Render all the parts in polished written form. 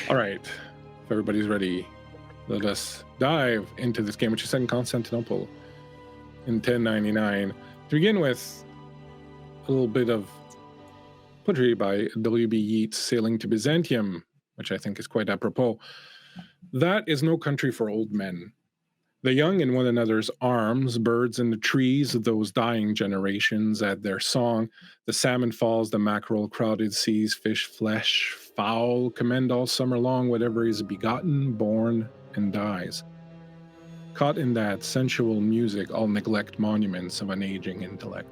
All right, if everybody's ready, let us dive into this game, which is set in Constantinople in 1099. To begin with, a little bit of poetry by W.B. Yeats, Sailing to Byzantium, which I think is quite apropos. That is no country for old men. The young in one another's arms, birds in the trees of those dying generations add their song. The salmon falls, the mackerel, crowded seas, fish, flesh, fowl, commend all summer long whatever is begotten, born, and dies. Caught in that sensual music, all neglect monuments of an aging intellect.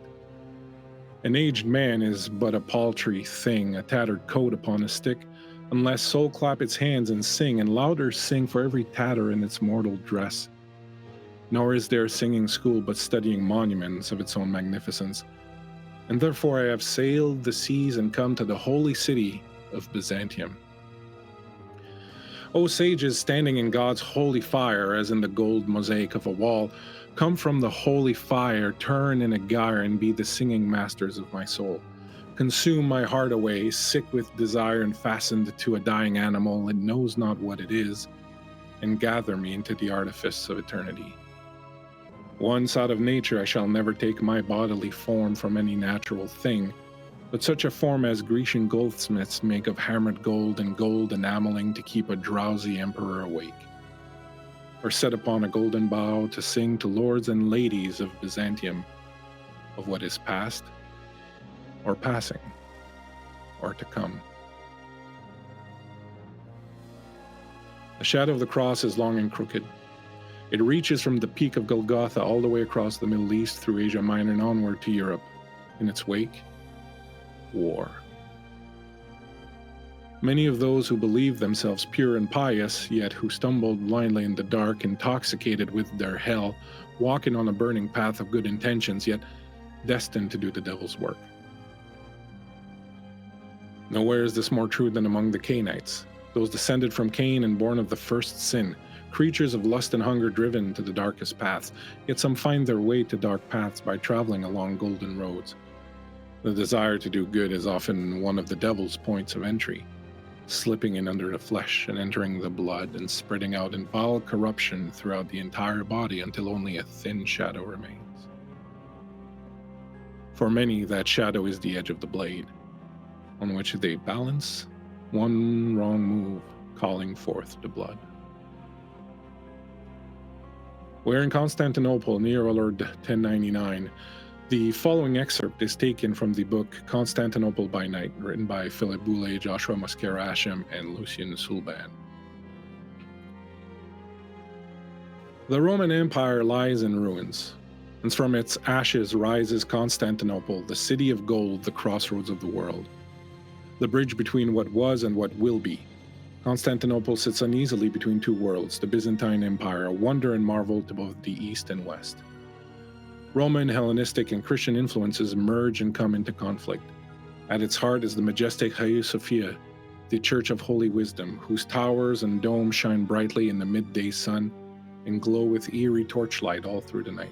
An aged man is but a paltry thing, a tattered coat upon a stick, unless soul clap its hands and sing, and louder sing for every tatter in its mortal dress. Nor is there singing school but studying monuments of its own magnificence. And therefore I have sailed the seas and come to the holy city of Byzantium. O sages standing in God's holy fire, as in the gold mosaic of a wall, come from the holy fire, turn in a gyre, and be the singing masters of my soul. Consume my heart away, sick with desire and fastened to a dying animal, it knows not what it is, and gather me into the artifice of eternity. Once out of nature, I shall never take my bodily form from any natural thing, but such a form as Grecian goldsmiths make of hammered gold and gold enameling to keep a drowsy emperor awake, or set upon a golden bough to sing to lords and ladies of Byzantium of what is past, or passing, or to come. The shadow of the cross is long and crooked. It reaches from the peak of Golgotha all the way across the Middle East through Asia Minor and onward to Europe. In its wake, war. Many of those who believe themselves pure and pious, yet who stumbled blindly in the dark, intoxicated with their hell, walking on a burning path of good intentions, yet destined to do the devil's work. Nowhere is this more true than among the Cainites, those descended from Cain and born of the first sin, creatures of lust and hunger driven to the darkest paths, yet some find their way to dark paths by traveling along golden roads. The desire to do good is often one of the devil's points of entry, slipping in under the flesh and entering the blood and spreading out in foul corruption throughout the entire body until only a thin shadow remains. For many, that shadow is the edge of the blade, on which they balance one wrong move, calling forth the blood. We're in Constantinople, near Lord 1099. The following excerpt is taken from the book Constantinople by Night, written by Philip Boulay, Joshua Mosquera-Asham, and Lucien Sulban. The Roman Empire lies in ruins, and from its ashes rises Constantinople, the city of gold, the crossroads of the world, the bridge between what was and what will be. Constantinople sits uneasily between two worlds, the Byzantine Empire, a wonder and marvel to both the east and west. Roman, Hellenistic, and Christian influences merge and come into conflict. At its heart is the majestic Hagia Sophia, the Church of Holy Wisdom, whose towers and domes shine brightly in the midday sun and glow with eerie torchlight all through the night.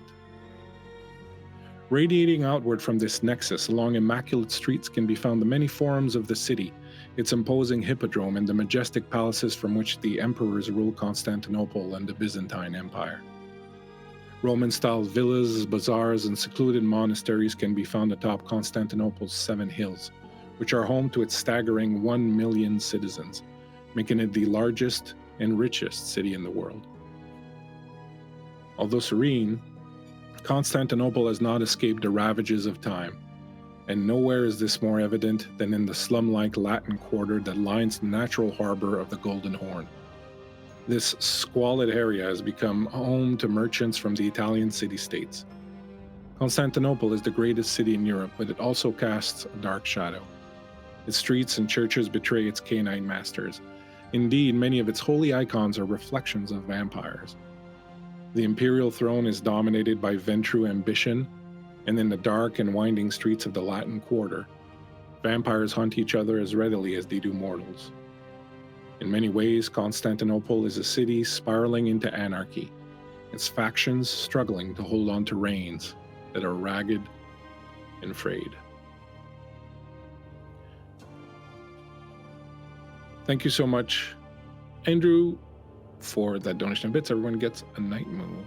Radiating outward from this nexus along immaculate streets can be found the many forums of the city, its imposing hippodrome, and the majestic palaces from which the emperors rule Constantinople and the Byzantine Empire. Roman-style villas, bazaars, and secluded monasteries can be found atop Constantinople's 7 hills, which are home to its staggering 1 million citizens, making it the largest and richest city in the world. Although serene, Constantinople has not escaped the ravages of time, and nowhere is this more evident than in the slum-like Latin quarter that lines the natural harbor of the Golden Horn. This squalid area has become home to merchants from the Italian city-states. Constantinople is the greatest city in Europe, but it also casts a dark shadow. Its streets and churches betray its Cainite masters. Indeed, many of its holy icons are reflections of vampires. The imperial throne is dominated by ventru ambition, and in the dark and winding streets of the Latin Quarter, vampires hunt each other as readily as they do mortals. In many ways, Constantinople is a city spiraling into anarchy, its factions struggling to hold on to reigns that are ragged and frayed. Thank you so much Andrew, for that donation of bits, everyone gets a night move.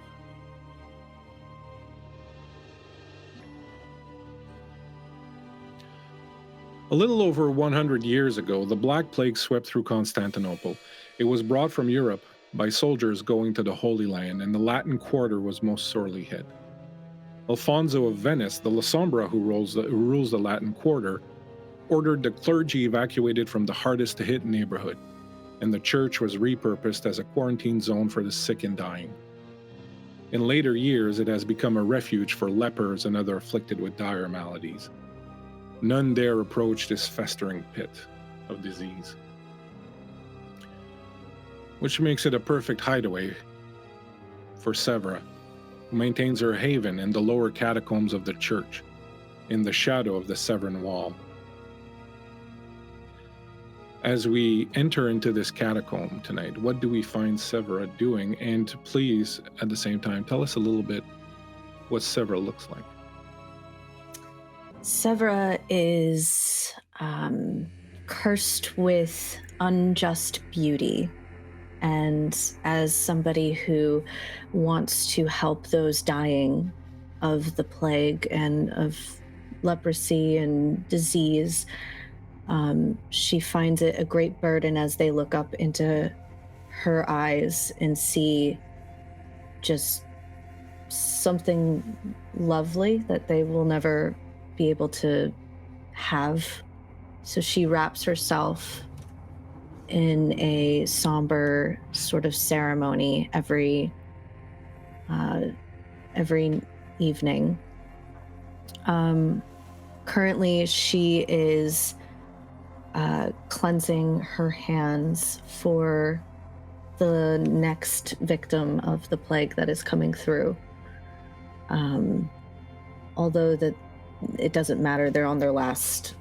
A little over 100 years ago, the Black Plague swept through Constantinople. It was brought from Europe by soldiers going to the Holy Land, and the Latin Quarter was most sorely hit. Alfonso of Venice, the La Sombra who rules the Latin Quarter, ordered the clergy evacuated from the hardest-to-hit neighborhood, and the church was repurposed as a quarantine zone for the sick and dying. In later years, it has become a refuge for lepers and other afflicted with dire maladies. None dare approach this festering pit of disease, which makes it a perfect hideaway for Severa, who maintains her haven in the lower catacombs of the church, in the shadow of the Severan wall. As we enter into this catacomb tonight, what do we find Severa doing? And please, at the same time, tell us a little bit what Severa looks like. Severa is cursed with unjust beauty. And as somebody who wants to help those dying of the plague and of leprosy and disease, she finds it a great burden as they look up into her eyes and see just something lovely that they will never be able to have. So she wraps herself in a somber sort of ceremony every evening. Currently, she is cleansing her hands for the next victim of the plague that is coming through. Although that it doesn't matter, they're on their last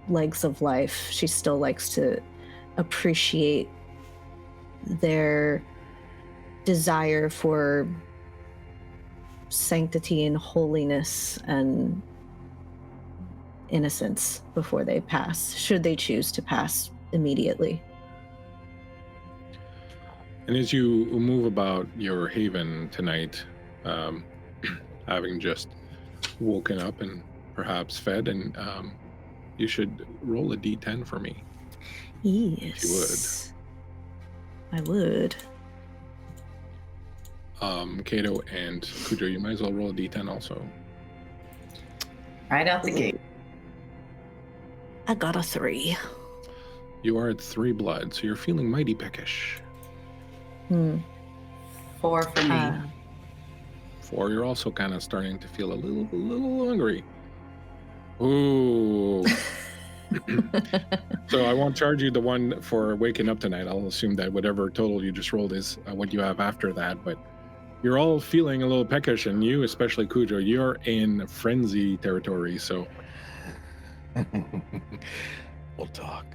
legs of life, she still likes to appreciate their desire for sanctity and holiness and innocence before they pass, should they choose to pass immediately. And as you move about your haven tonight, having just woken up and perhaps fed, and you should roll a d10 for me. Yes. If you would. I would. Kato and Cujo, you might as well roll a d10 also. Right out the gate. I got a 3. You are at 3 blood, so you're feeling mighty peckish. 4 for me. 4, you're also kind of starting to feel a little hungry. Ooh. So I won't charge you the one for waking up tonight. I'll assume that whatever total you just rolled is what you have after that. But you're all feeling a little peckish, and you, especially Cujo, you're in frenzy territory. So we'll talk.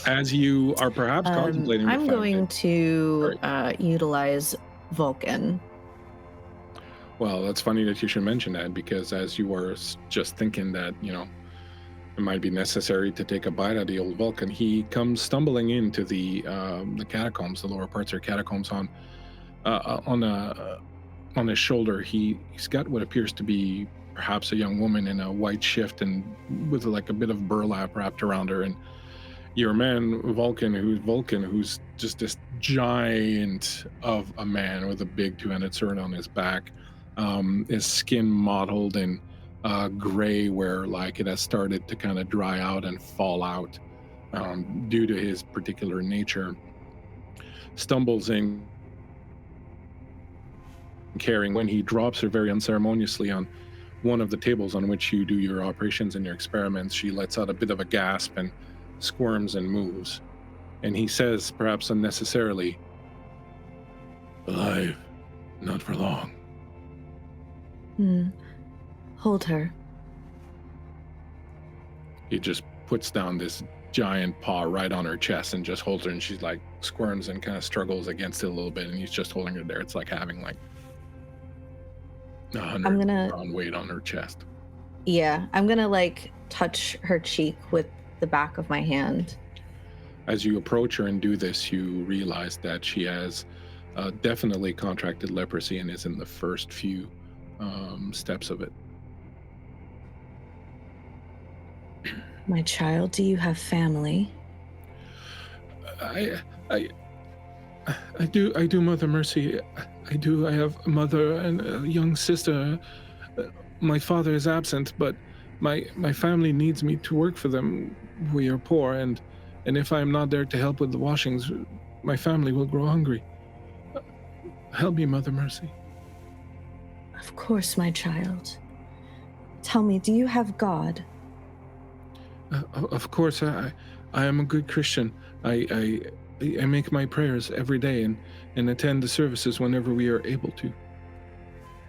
As you are perhaps contemplating, I'm going to utilize Vulcan. Well, that's funny that you should mention that, because as you were just thinking that, you know, it might be necessary to take a bite of the old Vulcan, he comes stumbling into the catacombs, the lower parts of catacombs. On his shoulder, he's got what appears to be perhaps a young woman in a white shift and with like a bit of burlap wrapped around her. And your man Vulcan, who's just this giant of a man with a big two-handed sword on his back. His skin mottled in gray, where like it has started to kind of dry out and fall out due to his particular nature. Stumbles in carrying, when he drops her very unceremoniously on one of the tables on which you do your operations and your experiments. She lets out a bit of a gasp and squirms and moves. And he says, perhaps unnecessarily, "Alive, not for long." Hold her. He just puts down this giant paw right on her chest and just holds her, and she's like squirms and kind of struggles against it a little bit, and he's just holding her there. It's like having like 100-pound weight on her chest. Yeah, I'm gonna like touch her cheek with the back of my hand as you approach her and do this, you realize that she has definitely contracted leprosy and is in the first few steps of it. My child, do you have family? I do, Mother Mercy. I do. I have a mother and a young sister. My father is absent, but my family needs me to work for them. We are poor, and if I am not there to help with the washings, my family will grow hungry. Help me, Mother Mercy. Of course, my child. Tell me, do you have God? Of course, I am a good Christian. I make my prayers every day and attend the services whenever we are able to.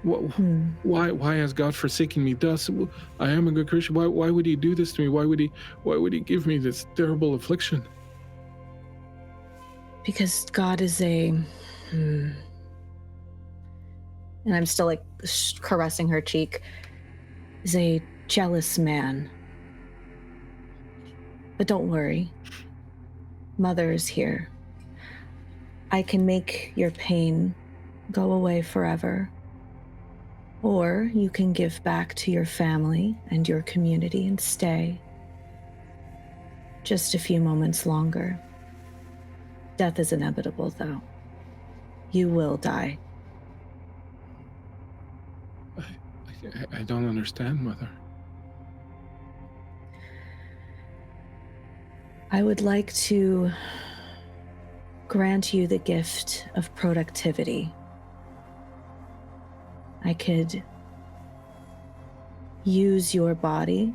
Why has God forsaken me thus? I am a good Christian. Why would he do this to me? Why would he give me this terrible affliction? Because God is and I'm still like caressing her cheek, is a jealous man. But don't worry. Mother is here. I can make your pain go away forever. Or you can give back to your family and your community and stay. Just a few moments longer. Death is inevitable, though. You will die. I don't understand, Mother. I would like to grant you the gift of productivity. I could use your body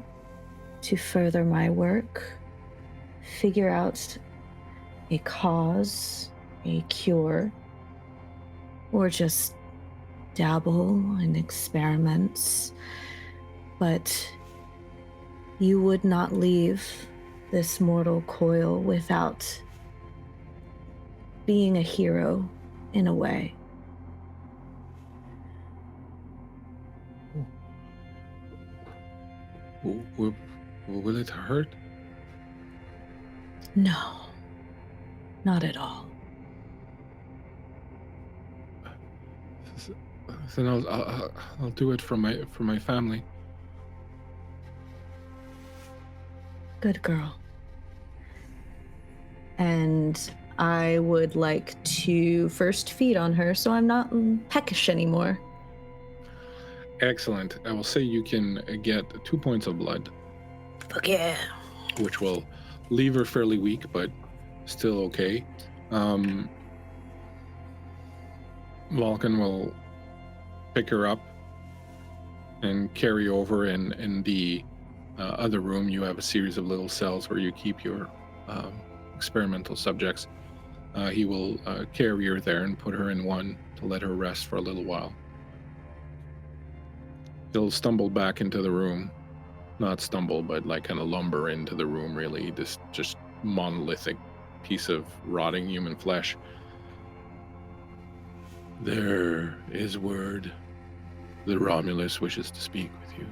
to further my work, figure out a cause, a cure, or just dabble in experiments. But you would not leave this mortal coil without being a hero in a way. Will it hurt? No, not at all. Then I'll do it for my family. Good girl. And I would like to first feed on her so I'm not peckish anymore. Excellent. I will say you can get 2 points of blood. Fuck yeah. Which will leave her fairly weak, but still okay. Vulcan will pick her up and carry over in the other room. You have a series of little cells where you keep your experimental subjects. He will carry her there and put her in one to let her rest for a little while. He'll stumble back into the room. Not stumble, but like kind of lumber into the room, really. This just monolithic piece of rotting human flesh. There is word. The Romulus wishes to speak with you.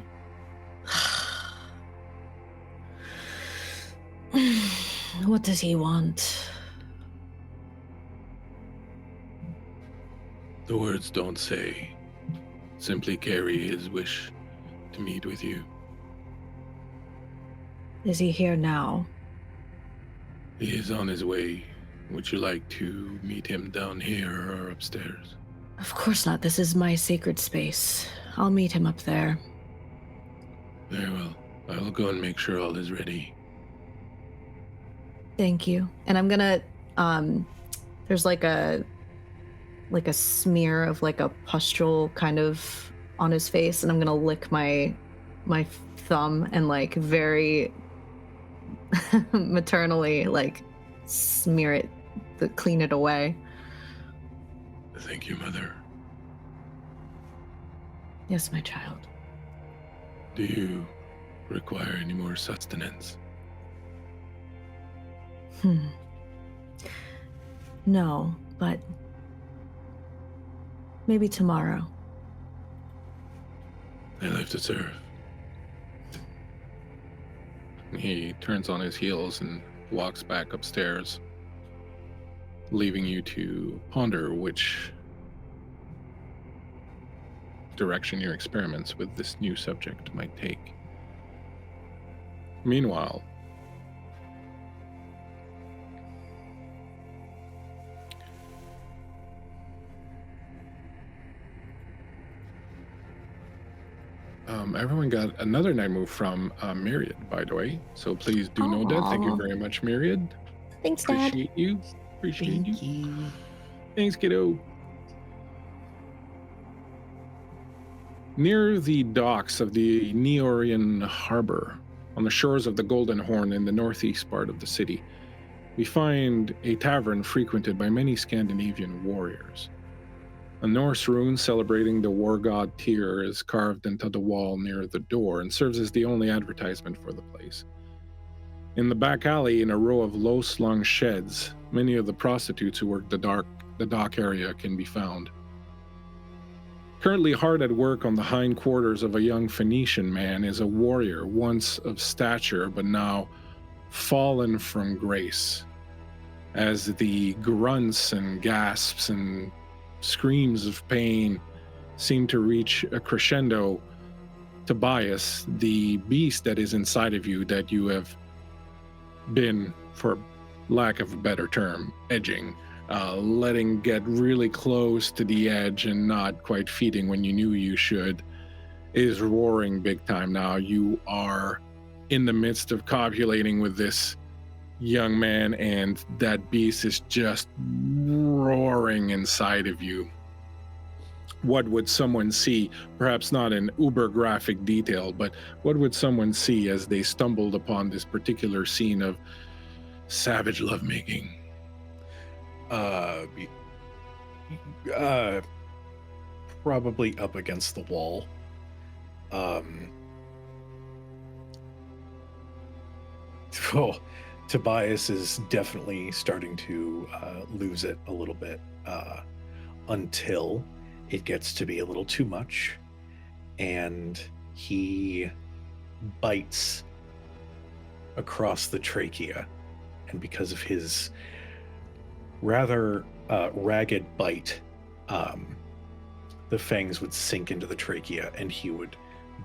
What does he want? The words don't say. Simply carry his wish to meet with you. Is he here now? He is on his way. Would you like to meet him down here or upstairs? Of course not. This is my sacred space. I'll meet him up there. Very well. I will go and make sure all is ready. Thank you. And I'm gonna, there's like a smear of like a pustule kind of on his face, and I'm gonna lick my thumb and like very maternally like smear it, clean it away. Thank you, Mother. Yes, my child. Do you require any more sustenance? No, but maybe tomorrow. I live to serve. He turns on his heels and walks back upstairs, leaving you to ponder which direction your experiments with this new subject might take. Meanwhile, everyone got another night move from Myriad, by the way. So please do know that. Thank you very much, Myriad. Thanks, Dad. Appreciate you. Appreciate Thank you. you. Thanks, kiddo. Near the docks of the Neorian harbor, on the shores of the Golden Horn in the northeast part of the city, we find a tavern frequented by many Scandinavian warriors. A Norse rune celebrating the war god Tyr is carved into the wall near the door and serves as the only advertisement for the place. In the back alley, in a row of low-slung sheds, many of the prostitutes who work the dock area can be found. Currently hard at work on the hindquarters of a young Phoenician man is a warrior, once of stature but now fallen from grace, as the grunts and gasps and screams of pain seem to reach a crescendo. Tobias, the beast that is inside of you that you have been, for lack of a better term, edging, letting get really close to the edge and not quite feeding when you knew you should, is roaring big time now. You are in the midst of copulating with this young man, and that beast is just roaring inside of you. What would someone see? Perhaps not in uber graphic detail, but what would someone see as they stumbled upon this particular scene of savage lovemaking? Probably up against the wall. Tobias is definitely starting to lose it a little bit until it gets to be a little too much, and he bites across the trachea, and because of his rather ragged bite, the fangs would sink into the trachea, and he would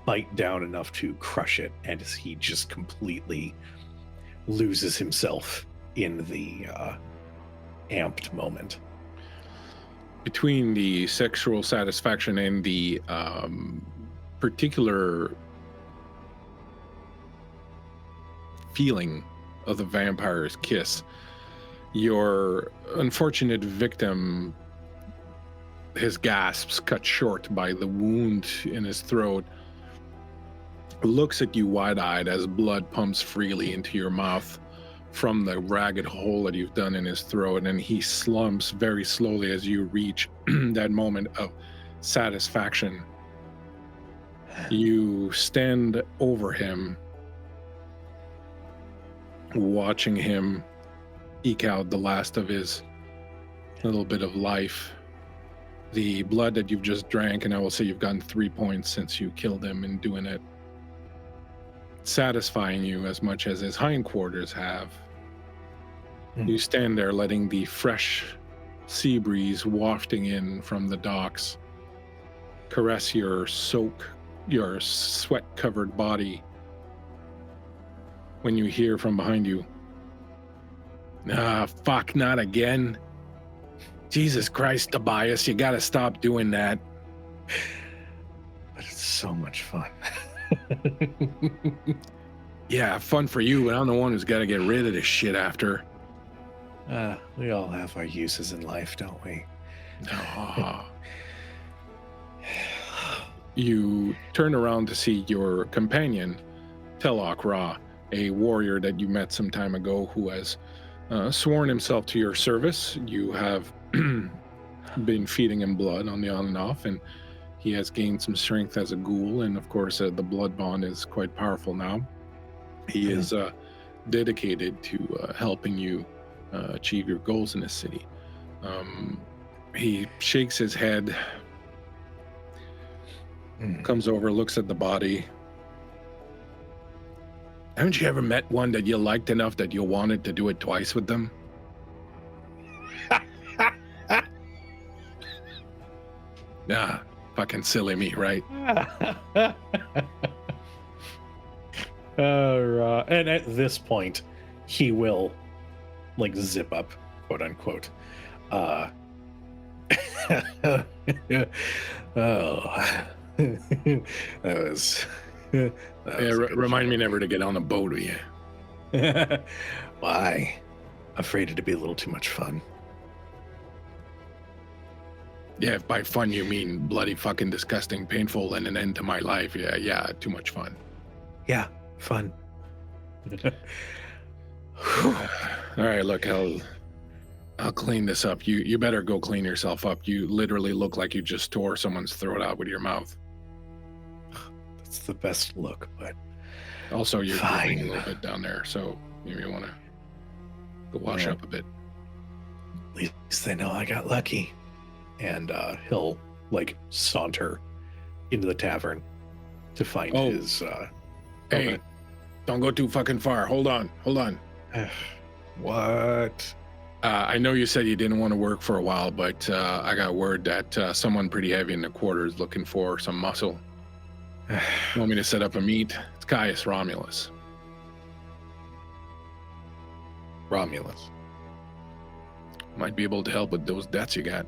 bite down enough to crush it, and he just completely loses himself in the amped moment. Between the sexual satisfaction and the particular feeling of the vampire's kiss, your unfortunate victim, his gasps cut short by the wound in his throat, looks at you wide-eyed as blood pumps freely into your mouth from the ragged hole that you've done in his throat, and he slumps very slowly as you reach that moment of satisfaction. You stand over him, watching him eke out the last of his little bit of life. The blood that you've just drank, and I will say you've gotten 3 points since you killed him in doing it, satisfying you as much as his hindquarters have. You stand there letting the fresh sea breeze wafting in from the docks caress your sweat-covered body, when you hear from behind you, fuck, not again. Jesus Christ, Tobias, you gotta stop doing that. But it's so much fun. Yeah, fun for you, but I'm the one who's got to get rid of this shit after. We all have our uses in life, don't we? You turn around to see your companion, Telok Ra, a warrior that you met some time ago who has sworn himself to your service. You have been feeding him blood on the on and off, and he has gained some strength as a ghoul, and of course the blood bond is quite powerful now. He is dedicated to helping you achieve your goals in this city. He shakes his head, comes over, looks at the body, Haven't you ever met one that you liked enough that you wanted to do it twice with them? Nah, fucking silly me, right? And at this point, he will like zip up, quote unquote. Oh, that was. Remind me never to get on a boat with you. Why? Afraid it'd be a little too much fun. Yeah, if by fun you mean bloody fucking disgusting, painful, and an end to my life, yeah, too much fun. Yeah, fun. All right, look, I'll clean this up. You better go clean yourself up. You literally look like you just tore someone's throat out with your mouth. That's the best look, but also you're fine. a little bit down there, so maybe you want to go wash up a bit. At least they know I got lucky. And he'll like saunter into the tavern to find his. Hey, don't go too fucking far. Hold on. What? I know you said you didn't want to work for a while, but I got word that someone pretty heavy in the quarters looking for some muscle. You want me to set up a meet? It's Caius Romulus. Romulus. Might be able to help with those debts you got.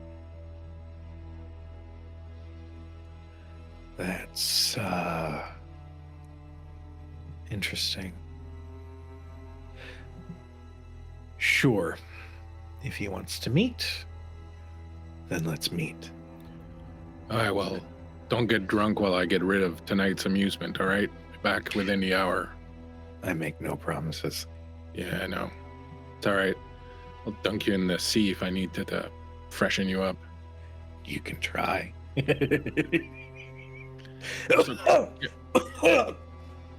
That's interesting. Sure. If he wants to meet, then let's meet. All right, well, don't get drunk while I get rid of tonight's amusement, all right? Back within the hour. I make no promises. Yeah, I know. It's all right. I'll dunk you in the sea if I need to freshen you up. You can try.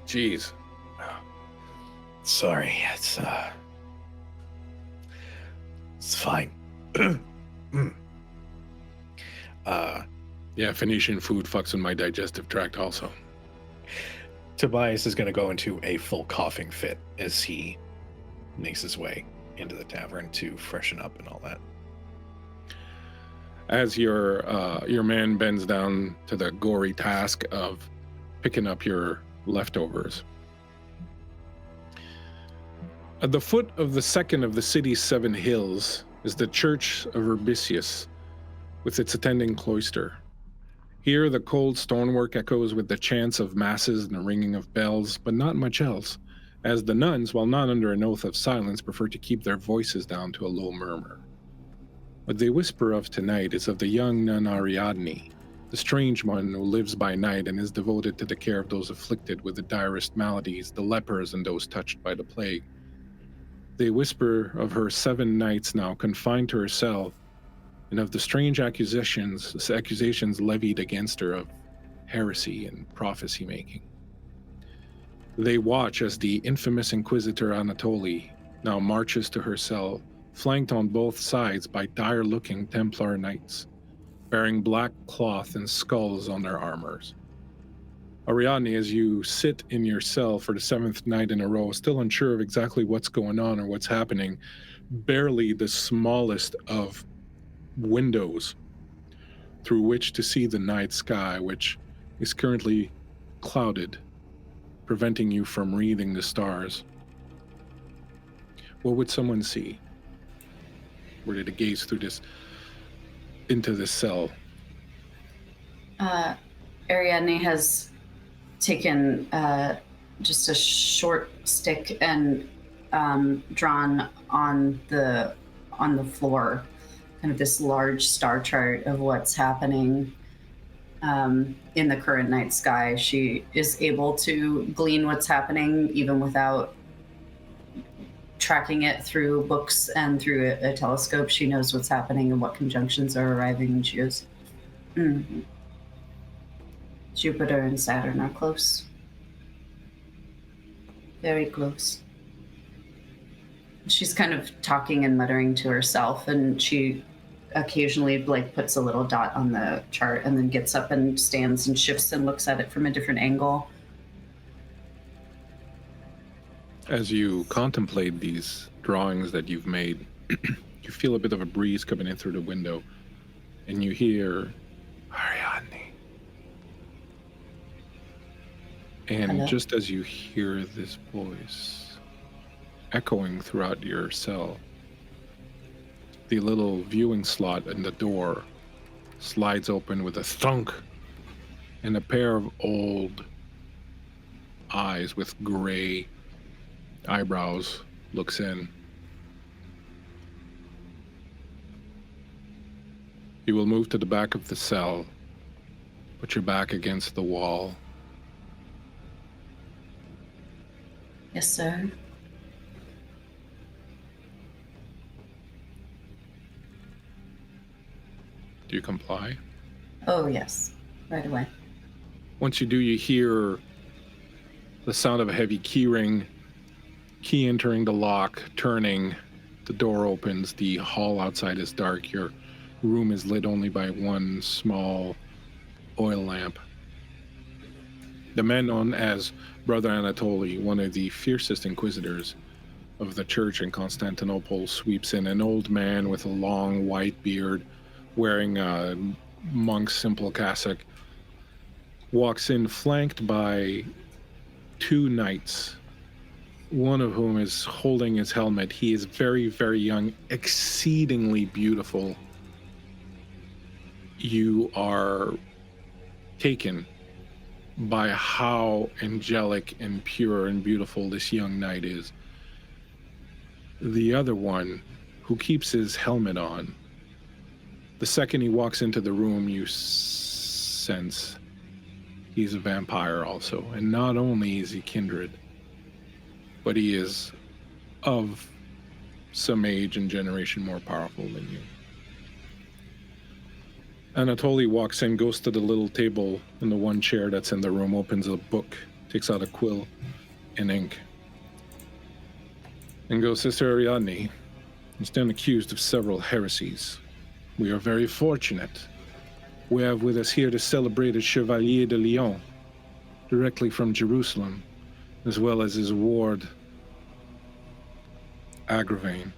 Jeez. Sorry, it's fine. Yeah, Phoenician food fucks with my digestive tract also. Tobias is going to go into a full coughing fit as he makes his way into the tavern to freshen up and all that. As your man bends down to the gory task of picking up your leftovers. At the foot of the second of the city's 7 hills is the Church of Urbicius, with its attending cloister. Here, the cold stonework echoes with the chants of masses and the ringing of bells, but not much else, as the nuns, while not under an oath of silence, prefer to keep their voices down to a low murmur. What they whisper of tonight is of the young nun Ariadne, the strange one who lives by night and is devoted to the care of those afflicted with the direst maladies, the lepers and those touched by the plague. They whisper of her 7 nights now confined to her cell, and of the strange accusations levied against her of heresy and prophecy making. They watch as the infamous Inquisitor Anatoli now marches to her cell, flanked on both sides by dire-looking Templar knights, bearing black cloth and skulls on their armors. Ariadne, as you sit in your cell for the 7th night in a row, still unsure of exactly what's going on or what's happening, barely the smallest of windows through which to see the night sky, which is currently clouded, preventing you from reading the stars. What would someone see were they to gaze through into this cell? Ariadne has taken just a short stick and drawn on the floor kind of this large star chart of what's happening in the current night sky. She is able to glean what's happening even without tracking it through books and through a telescope. She knows what's happening and what conjunctions are arriving, and she goes, Jupiter and Saturn are close. Very close. She's kind of talking and muttering to herself, and she occasionally puts a little dot on the chart and then gets up and stands and shifts and looks at it from a different angle. As you contemplate these drawings that you've made, you feel a bit of a breeze coming in through the window, and you hear Ariadne. And Hello? just as you hear this voice echoing throughout your cell, the little viewing slot in the door slides open with a thunk, and a pair of old eyes with gray eyebrows looks in. You will move to the back of the cell, put your back against the wall. Yes, sir. Do you comply? Oh, yes. Right away. Once you do, you hear the sound of a heavy key ring, key entering the lock, turning, the door opens, the hall outside is dark, your room is lit only by one small oil lamp. The man known as Brother Anatoly, one of the fiercest inquisitors of the church in Constantinople, sweeps in. An old man with a long white beard, wearing a monk's simple cassock, walks in flanked by two knights, one of whom is holding his helmet. He is very, very young, exceedingly beautiful. You are taken by how angelic and pure and beautiful this young knight is. The other one, who keeps his helmet on, the second he walks into the room, you sense he's a vampire also. And not only is he kindred, but he is of some age and generation more powerful than you. Anatoly walks in, goes to the little table in the one chair that's in the room, opens a book, takes out a quill and ink, and goes, Sister Ariadne, you stand accused of several heresies. We are very fortunate. We have with us here the celebrated Chevalier de Lyon, directly from Jerusalem, as well as his ward, Agravain.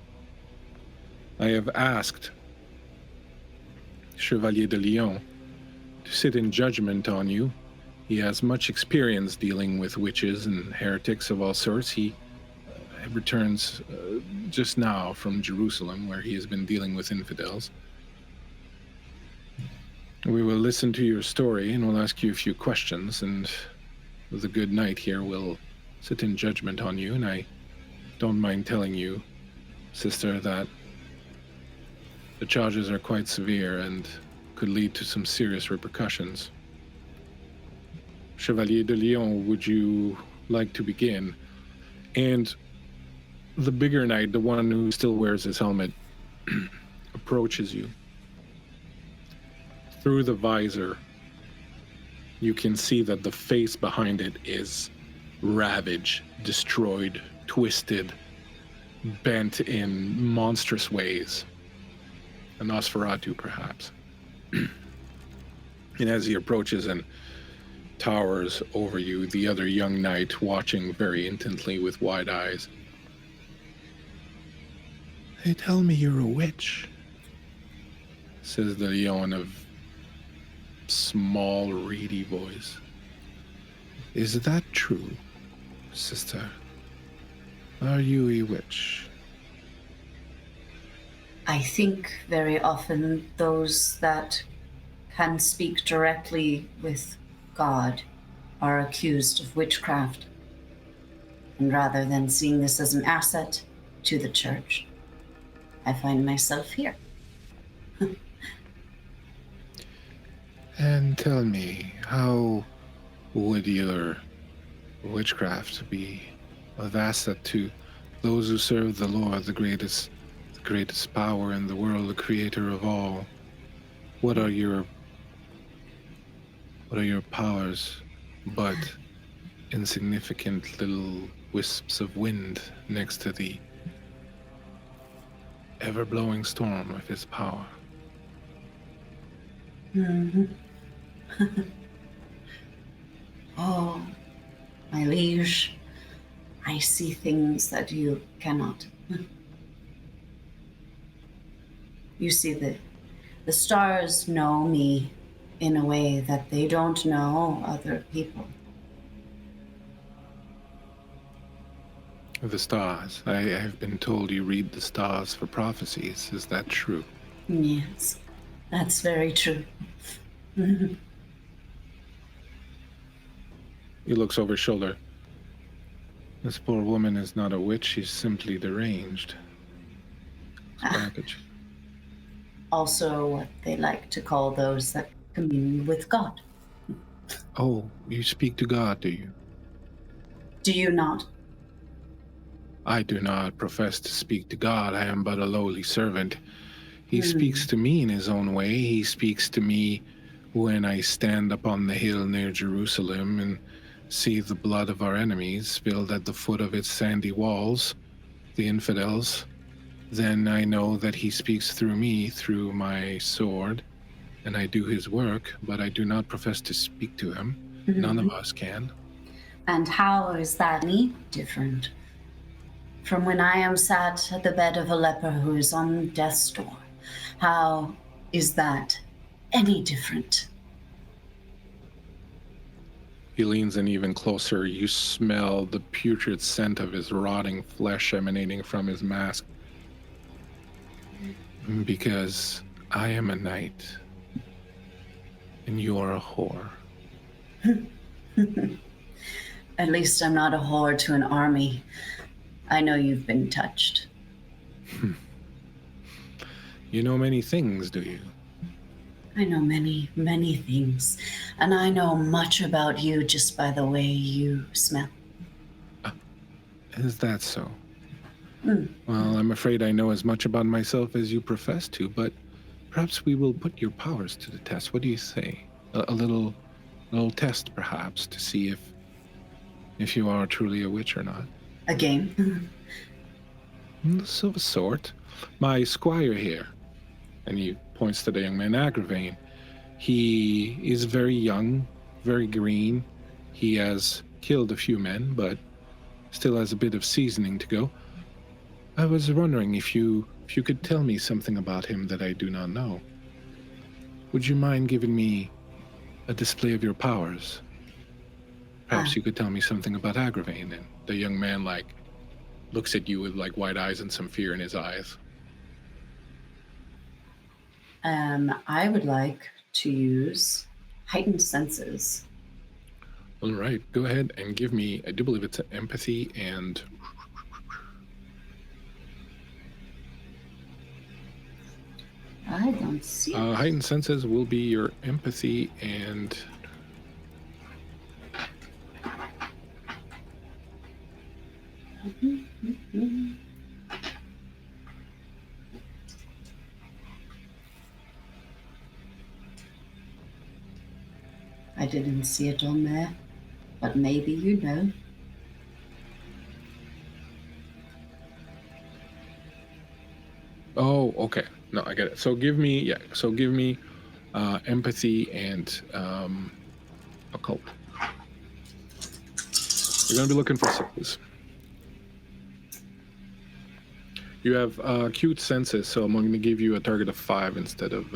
I have asked Chevalier de Lyon to sit in judgment on you. He has much experience dealing with witches and heretics of all sorts. He returns just now from Jerusalem, where he has been dealing with infidels. We will listen to your story and we'll ask you a few questions, and the good knight here will sit in judgment on you. And I don't mind telling you, sister, that the charges are quite severe and could lead to some serious repercussions. Chevalier de Lyon, would you like to begin? And the bigger knight, the one who still wears his helmet, approaches you. Through the visor, you can see that the face behind it is ravaged, destroyed, twisted, bent in monstrous ways. A Nosferatu, perhaps. And as he approaches and towers over you, the other young knight watching very intently with wide eyes. They tell me you're a witch, says the Leon of small, reedy voice. Is that true, sister? Are you a witch? I think very often those that can speak directly with God are accused of witchcraft. And rather than seeing this as an asset to the church, I find myself here. And tell me, how would your witchcraft be of asset to those who serve the Lord, the greatest power in the world, the creator of all? What are your powers but insignificant little wisps of wind next to the ever-blowing storm of his power? Mm-hmm. Oh, my liege, I see things that you cannot. You see, the stars know me in a way that they don't know other people. The stars. I have been told you read the stars for prophecies. Is that true? Yes, that's very true. He looks over his shoulder. This poor woman is not a witch, she's simply deranged. Package. Also, what they like to call those that commune with God. Oh, you speak to God, do you? Do you not? I do not profess to speak to God. I am but a lowly servant. He speaks to me in his own way. He speaks to me when I stand upon the hill near Jerusalem and see the blood of our enemies spilled at the foot of its sandy walls, the infidels. Then I know that he speaks through me, through my sword, and I do his work, but I do not profess to speak to him. None of us can. And how is that any different from when I am sat at the bed of a leper who is on death's door? How is that any different? He leans in even closer. You smell the putrid scent of his rotting flesh emanating from his mask. Because I am a knight, and you are a whore. At least I'm not a whore to an army. I know you've been touched. You know many things, do you? I know many, many things, and I know much about you just by the way you smell. Is that so? Well, I'm afraid I know as much about myself as you profess to, but perhaps we will put your powers to the test. What do you say? A little test, perhaps, to see if you are truly a witch or not. A game? Of a sort. My squire here, and he points to the young man, Agravain. He is very young, very green. He has killed a few men, but still has a bit of seasoning to go. I was wondering if you could tell me something about him that I do not know. Would you mind giving me a display of your powers? Perhaps you could tell me something about Agravain. And the young man, looks at you with, wide eyes and some fear in his eyes. I would like to use heightened senses. All right, go ahead and give me, I do believe it's an empathy and... I don't see it. Heightened senses will be your empathy and... I didn't see it on there, but maybe you know. Oh, okay. No, I get it. So give me, empathy and occult. You're going to be looking for sixes. You have acute senses, so I'm going to give you a target of 5 instead of...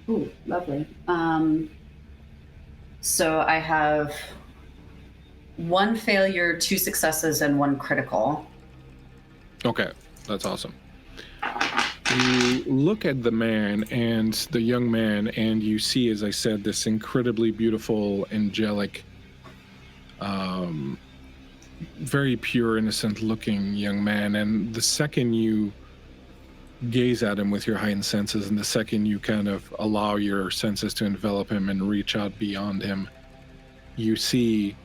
Ooh, lovely. So I have 1 failure, 2 successes, and 1 critical. Okay, that's awesome. You look at the man and the young man, and you see, as I said, this incredibly beautiful, angelic, very pure, innocent-looking young man. And the second you gaze at him with your heightened senses, and the second you kind of allow your senses to envelop him and reach out beyond him, you see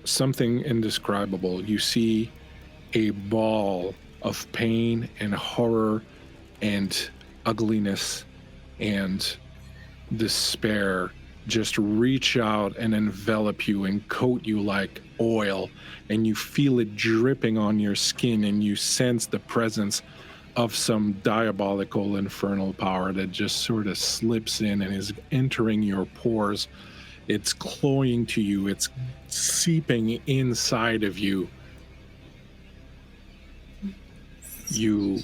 something indescribable. You see a ball of pain and horror and ugliness and despair just reach out and envelop you and coat you like oil, and you feel it dripping on your skin, and you sense the presence of some diabolical infernal power that just sort of slips in and is entering your pores It's cloying to you. It's seeping inside of you. You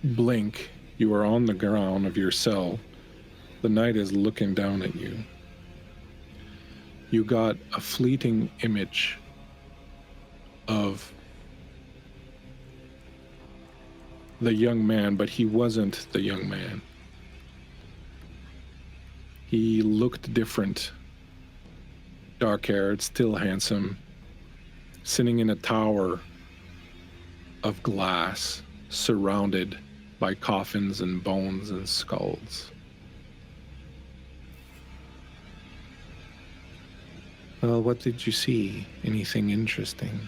blink. You are on the ground of your cell. The night is looking down at you. You got a fleeting image of the young man, but he wasn't the young man. He looked different. Dark-haired, still handsome, sitting in a tower of glass, surrounded by coffins and bones and skulls. Well, what did you see? Anything interesting?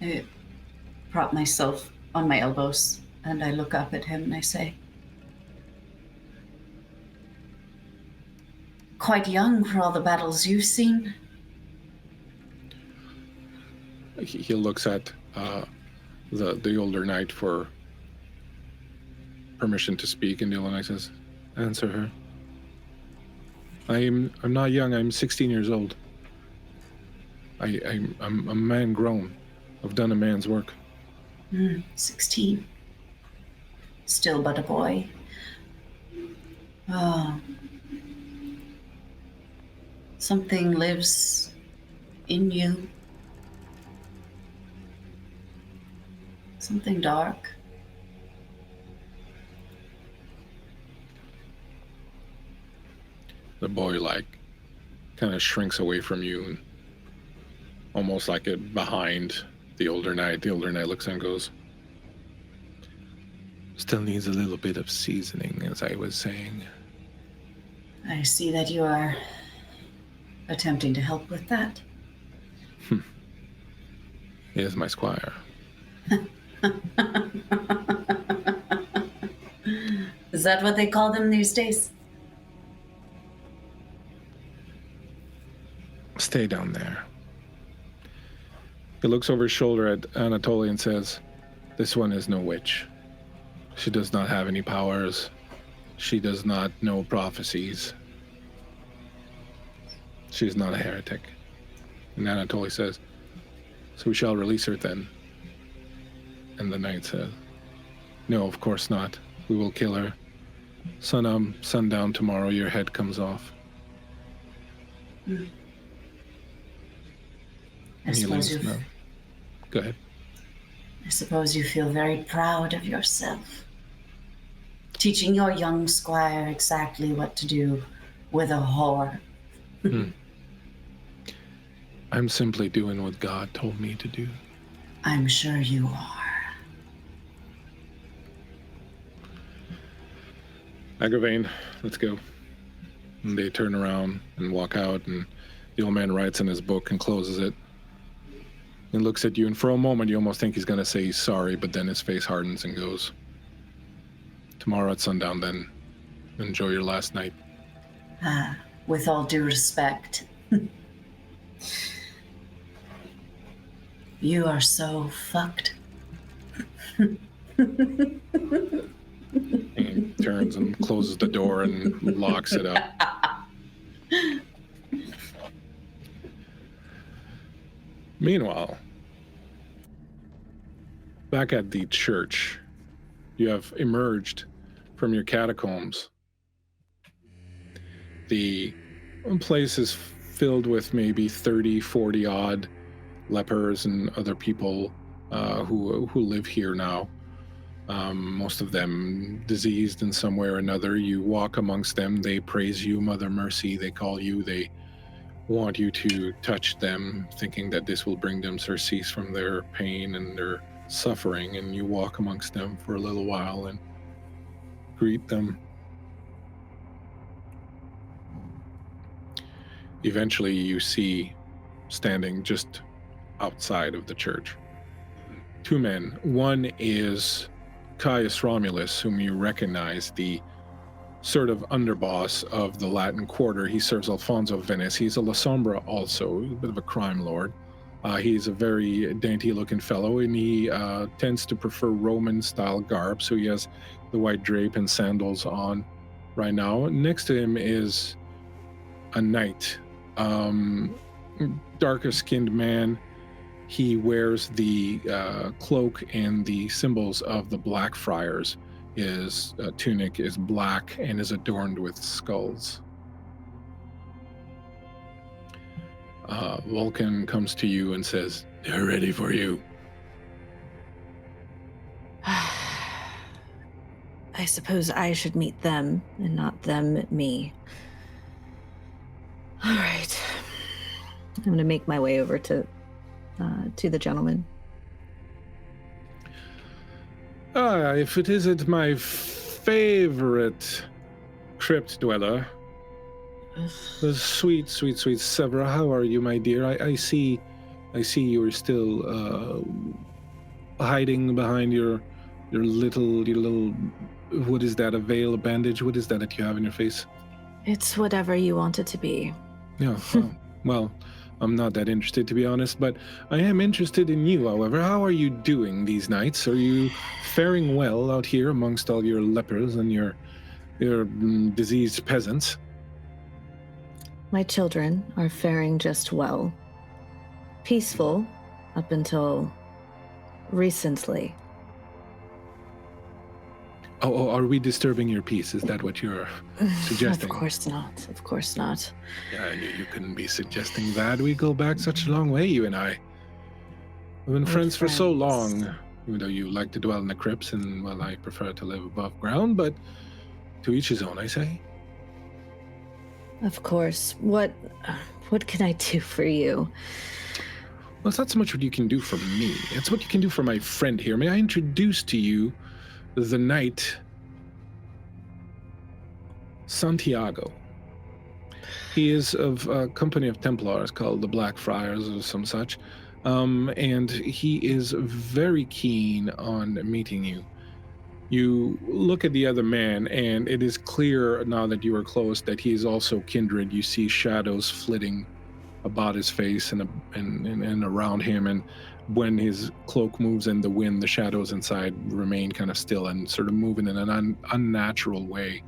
I prop myself on my elbows and I look up at him and I say, quite young for all the battles you've seen. He looks at the older knight for permission to speak, and the older knight says, "Answer her. I'm not young. I'm 16 years old. I'm a man grown. I've done a man's work." 16. Still but a boy. Oh. Something lives in you. Something dark. The boy, kind of shrinks away from you, and almost like it behind the older knight. The older knight looks and goes, "Still needs a little bit of seasoning, as I was saying." I see that you are attempting to help with that. He is my squire. Is that what they call them these days? Stay down there. He looks over his shoulder at Anatoly and says, "This one is no witch. She does not have any powers. She does not know prophecies. She is not a heretic." And Anatoly says, "So we shall release her then?" And the knight says, "No, of course not. We will kill her. Sundown tomorrow, your head comes off." I suppose now. Go ahead. I suppose you feel very proud of yourself. Teaching your young squire exactly what to do with a whore. I'm simply doing what God told me to do. I'm sure you are. Agravain, let's go. And they turn around and walk out, and the old man writes in his book and closes it. He looks at you, and for a moment you almost think he's going to say he's sorry, but then his face hardens and goes, "Tomorrow at sundown then. Enjoy your last night." With all due respect. You are so fucked. And he turns and closes the door and locks it up. Meanwhile, back at the church, you have emerged from your catacombs. The place is filled with maybe 30, 40 odd lepers and other people who live here now. Most of them diseased in some way or another. You walk amongst them, they praise you, Mother Mercy, they call you, they want you to touch them, thinking that this will bring them surcease from their pain and their suffering, and you walk amongst them for a little while and greet them. Eventually you see, standing just outside of the church, two men. One is Caius Romulus, whom you recognize, the sort of underboss of the Latin Quarter. He serves Alfonso of Venice. He's a La Sombra also, a bit of a crime lord. He's a very dainty-looking fellow, and he tends to prefer Roman-style garb, so he has the white drape and sandals on right now. Next to him is a knight, darker-skinned man. He wears the cloak and the symbols of the Blackfriars. His tunic is black and is adorned with skulls. Vulcan comes to you and says, "They're ready for you." I suppose I should meet them and not them me. All right. I'm going to make my way over to the gentleman. If it isn't my favorite crypt dweller, the sweet Severa, how are you, my dear? I see you are still hiding behind your little, what is that, a veil, a bandage? What is that you have in your face? It's whatever you want it to be. Yeah, well, I'm not that interested, to be honest, but I am interested in you, however. How are you doing these nights? Are you faring well out here amongst all your lepers and your diseased peasants? My children are faring just well. Peaceful up until recently. Oh, are we disturbing your peace? Is that what you're suggesting? Of course not. Of course not. Yeah, I knew you couldn't be suggesting that. We go back such a long way, you and I. We've been friends for so long, even though you like to dwell in the crypts, and, well, I prefer to live above ground, but to each his own, I say. Of course. What can I do for you? Well, it's not so much what you can do for me. It's what you can do for my friend here. May I introduce to you the knight Santiago. He is of a company of Templars called the Blackfriars or some such, and he is very keen on meeting you. You look at the other man, and it is clear now that you are close that he is also kindred. You see shadows flitting about his face and around him, and when his cloak moves in the wind, the shadows inside remain kind of still and sort of moving in an unnatural way.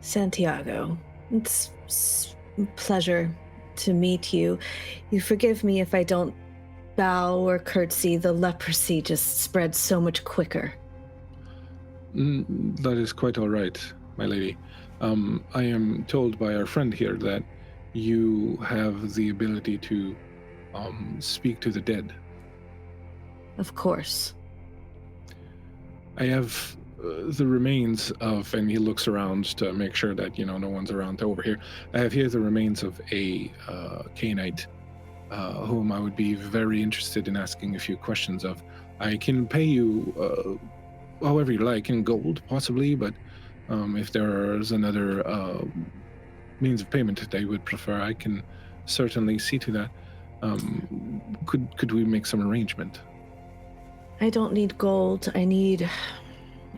Santiago, it's a pleasure to meet you. You forgive me if I don't bow or curtsy. The leprosy just spreads so much quicker. That is quite all right, my lady. I am told by our friend here that you have the ability to speak to the dead. Of course. I have the remains of, and he looks around to make sure that, no one's around over here. I have here the remains of a Cainite, whom I would be very interested in asking a few questions of. I can pay you however you like, in gold, possibly, but if there is another means of payment that they would prefer, I can certainly see to that. Could we make some arrangement? I don't need gold. I need,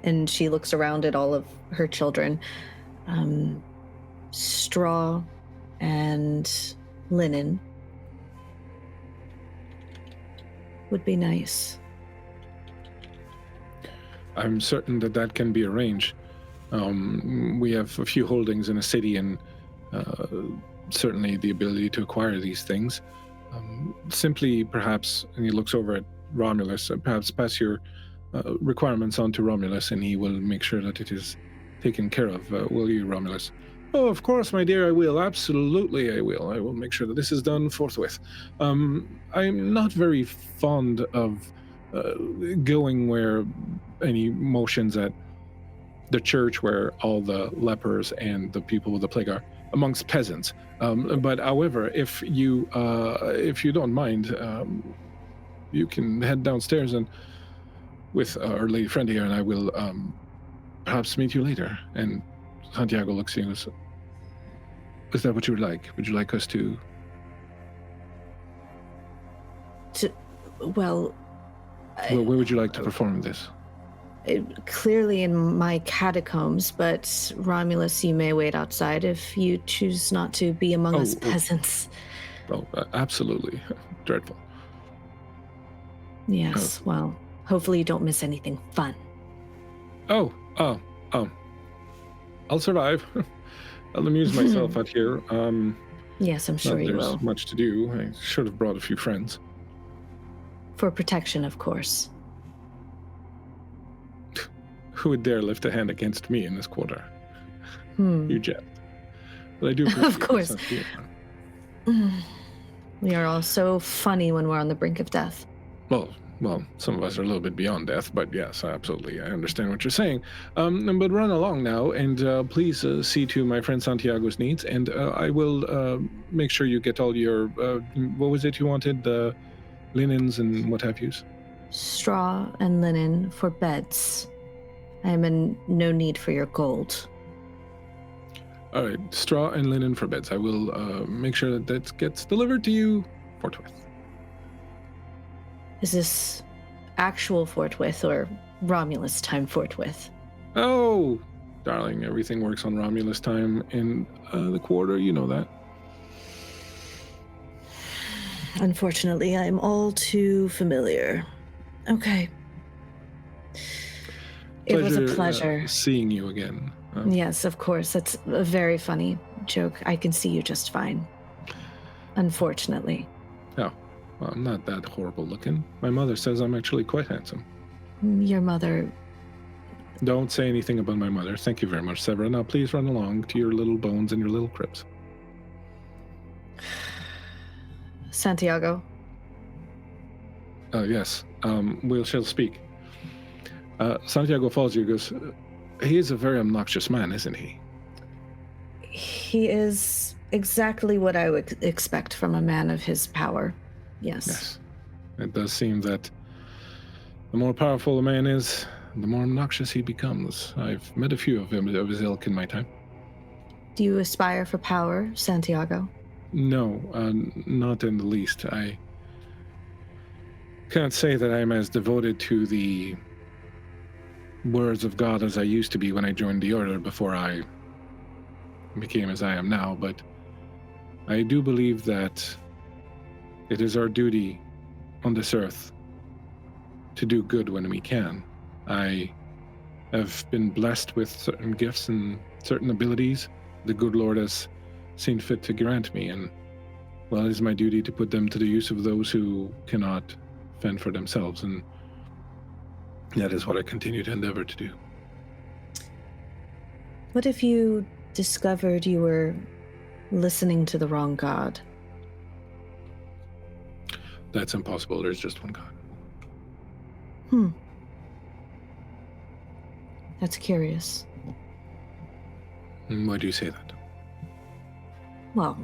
and she looks around at all of her children, straw and linen would be nice. I'm certain that can be arranged. We have a few holdings in a city, and certainly the ability to acquire these things. Simply, perhaps, and he looks over at Romulus, perhaps pass your requirements on to Romulus, and he will make sure that it is taken care of. Will you, Romulus? Oh, of course, my dear, I will. Absolutely, I will. I will make sure that this is done forthwith. I'm not very fond of going where any motions at the church where all the lepers and the people with the plague are amongst peasants. But however, if you don't mind, you can head downstairs and with our lady friend here, and I will perhaps meet you later. And Santiago looks at you and says, "Is that what you would like? Would you like us to?" Well, where would you like to perform this? Clearly in my catacombs, but Romulus, you may wait outside if you choose not to be among us peasants. Oh, absolutely. Dreadful. Yes, well, hopefully you don't miss anything fun. Oh, I'll survive. I'll amuse myself out here. Yes, I'm sure you there's will. much to do. I should have brought a few friends. For protection, of course. Who would dare lift a hand against me in this quarter? You jest. But I do appreciate Of course. the sense of humor. We are all so funny when we're on the brink of death. Well, some of us are a little bit beyond death, but yes, absolutely. I understand what you're saying. But run along now, and please see to my friend Santiago's needs, and I will make sure you get all your, what was it you wanted? Linens and what have yous? Straw and linen for beds. I am in no need for your gold. All right, straw and linen for beds. I will make sure that gets delivered to you forthwith. Is this actual forthwith or Romulus time forthwith? Oh, darling, everything works on Romulus time in the quarter. You know that. Unfortunately, I'm all too familiar. Okay. It was a pleasure. Seeing you again. Yes, of course. That's a very funny joke. I can see you just fine. Unfortunately. Oh, well, I'm not that horrible looking. My mother says I'm actually quite handsome. Your mother... Don't say anything about my mother. Thank you very much, Severa. Now please run along to your little bones and your little cribs. Santiago? Yes. We shall speak. Santiago follows you and goes, he is a very obnoxious man, isn't he? He is exactly what I would expect from a man of his power. Yes. Yes. It does seem that the more powerful a man is, the more obnoxious he becomes. I've met a few of his ilk in my time. Do you aspire for power, Santiago? No, not in the least. I can't say that I'm as devoted to the words of God as I used to be when I joined the Order before I became as I am now, but I do believe that it is our duty on this earth to do good when we can. I have been blessed with certain gifts and certain abilities the good Lord has seen fit to grant me, and well, it is my duty to put them to the use of those who cannot fend for themselves, and that is what I continue to endeavor to do. What if you discovered you were listening to the wrong God? That's impossible. There's just one God. That's curious. And why do you say that? Well,